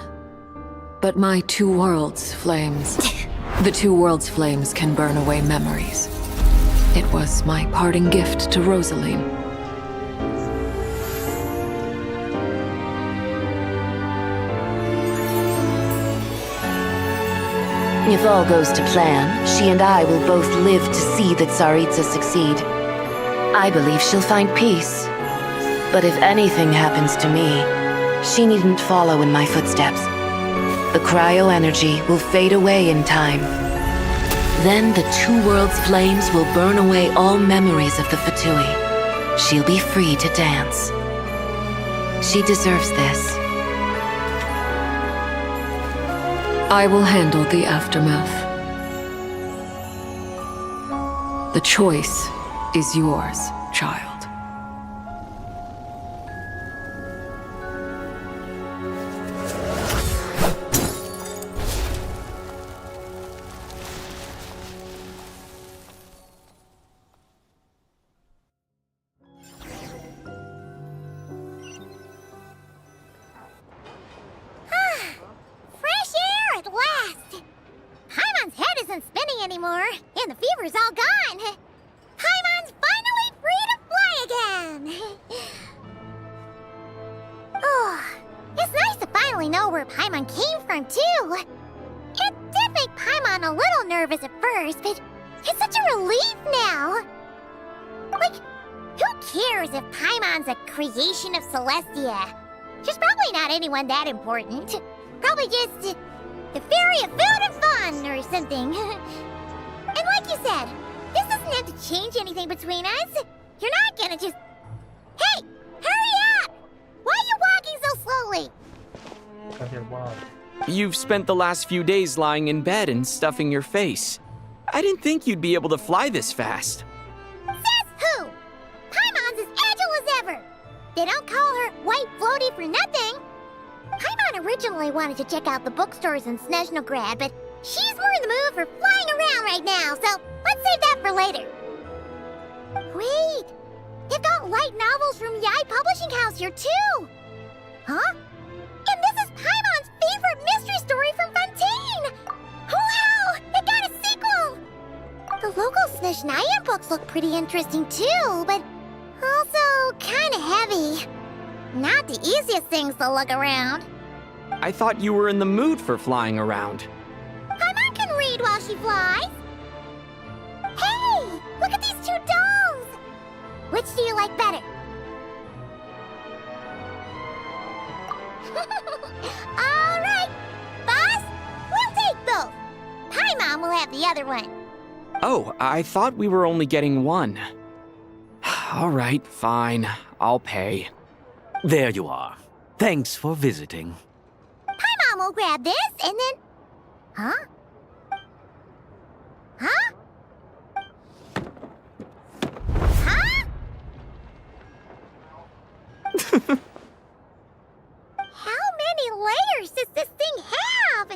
but my two worlds' flames. The two worlds' flames can burn away memories. It was my parting gift to Rosaline. If all goes to plan, she and I will both live to see the Tsaritsa succeed. I believe she'll find peace. But if anything happens to me, she needn't follow in my footsteps. The cryo-energy will fade away in time. Then the two worlds' flames will burn away all memories of the Fatui. She'll be free to dance. She deserves this. I will handle the aftermath. The choice is yours, child. Fresh air at last! Paimon's head isn't spinning anymore, and the fever's all gone. Paimon's finally free to fly again! Oh, it's nice to finally know where Paimon came from, too. It did make Paimon a little nervous at first, but it's such a relief now. Like, who cares if Paimon's a creation of Celestia? She's probably not anyone that important. Probably just the fairy of food and fun or something. And like you said, this doesn't have to change anything between us. You're not gonna just... Hey! Hurry up! Why are you walking so slowly? You've spent the last few days lying in bed and stuffing your face. I didn't think you'd be able to fly this fast. Says who? Paimon's as agile as ever. They don't call her White Floaty for nothing. Paimon originally wanted to check out the bookstores in Snezhnaya, but she's more in the mood for flying around right now, so let's save that for later. Wait, they've got light novels from Yai Publishing House here too. Huh? And this is Paimon's favorite mystery story from Fontaine! Wow! It got a sequel! The local Snezhnaya books look pretty interesting too, but also kinda heavy. Not the easiest things to look around. I thought you were in the mood for flying around. Paimon can read while she flies. Hey! Look at these two dolls! Which do you like better? Alright! Boss, we'll take both. Paimon will have the other one. Oh, I thought we were only getting one. All right, fine. I'll pay. There you are. Thanks for visiting. Paimon will grab this and then... Huh? Huh? How many layers does this thing have?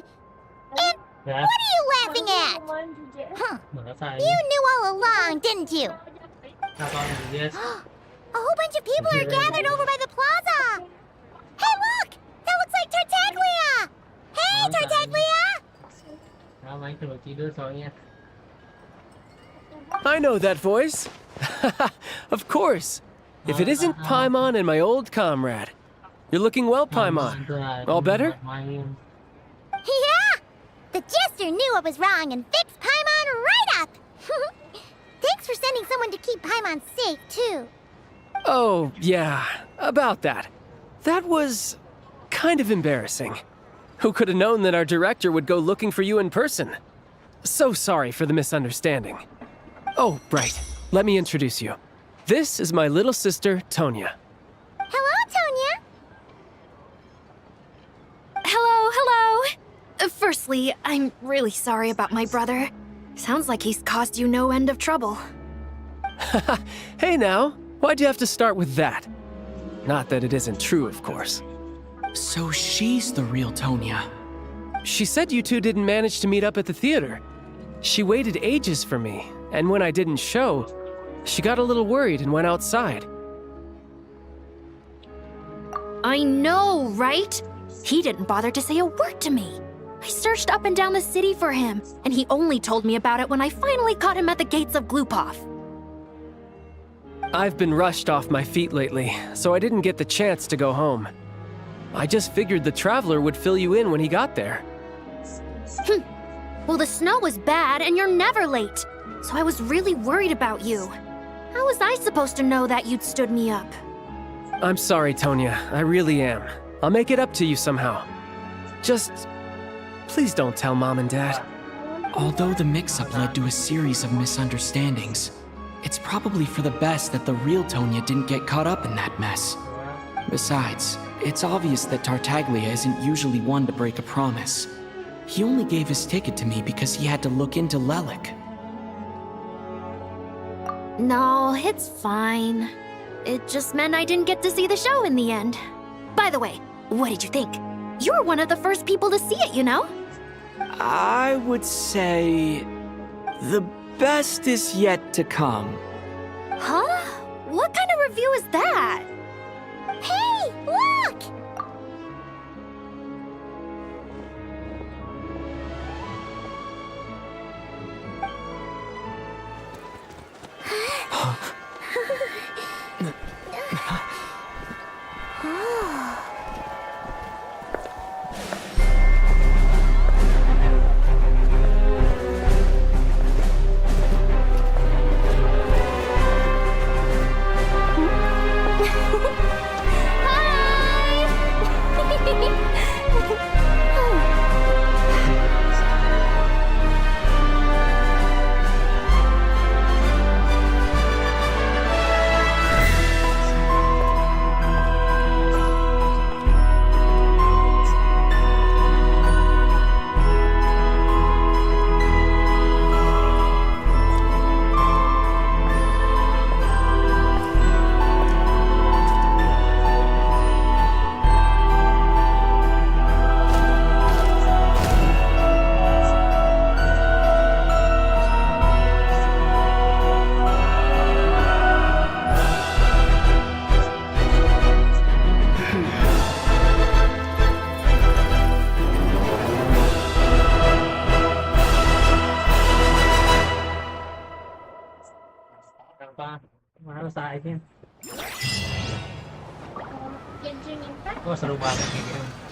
And what are you laughing at? Huh. You knew all along, didn't you? A whole bunch of people are gathered over by the plaza. Hey, look! That looks like Tartaglia! Hey, Tartaglia! I know that voice. Of course. If it isn't Paimon and my old comrade. You're looking well, Paimon. All better? Yeah! The Jester knew I was wrong and fixed Paimon right up! Thanks for sending someone to keep Paimon safe, too. Oh, yeah. About that. That was kind of embarrassing. Who could have known that our director would go looking for you in person? So sorry for the misunderstanding. Oh, right. Let me introduce you. This is my little sister, Tonya. Hello, Tonya. Hello. Firstly, I'm really sorry about my brother. Sounds like he's caused you no end of trouble. Hey now, why'd you have to start with that? Not that it isn't true, of course. So she's the real Tonya. She said you two didn't manage to meet up at the theater. She waited ages for me, and when I didn't show, she got a little worried and went outside. I know, right? He didn't bother to say a word to me. I searched up and down the city for him, and he only told me about it when I finally caught him at the gates of Glupov. I've been rushed off my feet lately, so I didn't get the chance to go home. I just figured the Traveler would fill you in when he got there. Well, the snow was bad, and you're never late, so I was really worried about you. How was I supposed to know that you'd stood me up? I'm sorry, Tonya. I really am. I'll make it up to you somehow. Just... please don't tell Mom and Dad. Although the mix-up led to a series of misunderstandings, it's probably for the best that the real Tonya didn't get caught up in that mess. Besides, it's obvious that Tartaglia isn't usually one to break a promise. He only gave his ticket to me because he had to look into Lelik. No, it's fine. It just meant I didn't get to see the show in the end. By the way, what did you think? You were one of the first people to see it, you know? I would say... the best is yet to come. Huh? What kind of review is that? Hey, look! Wah, seru banget ini.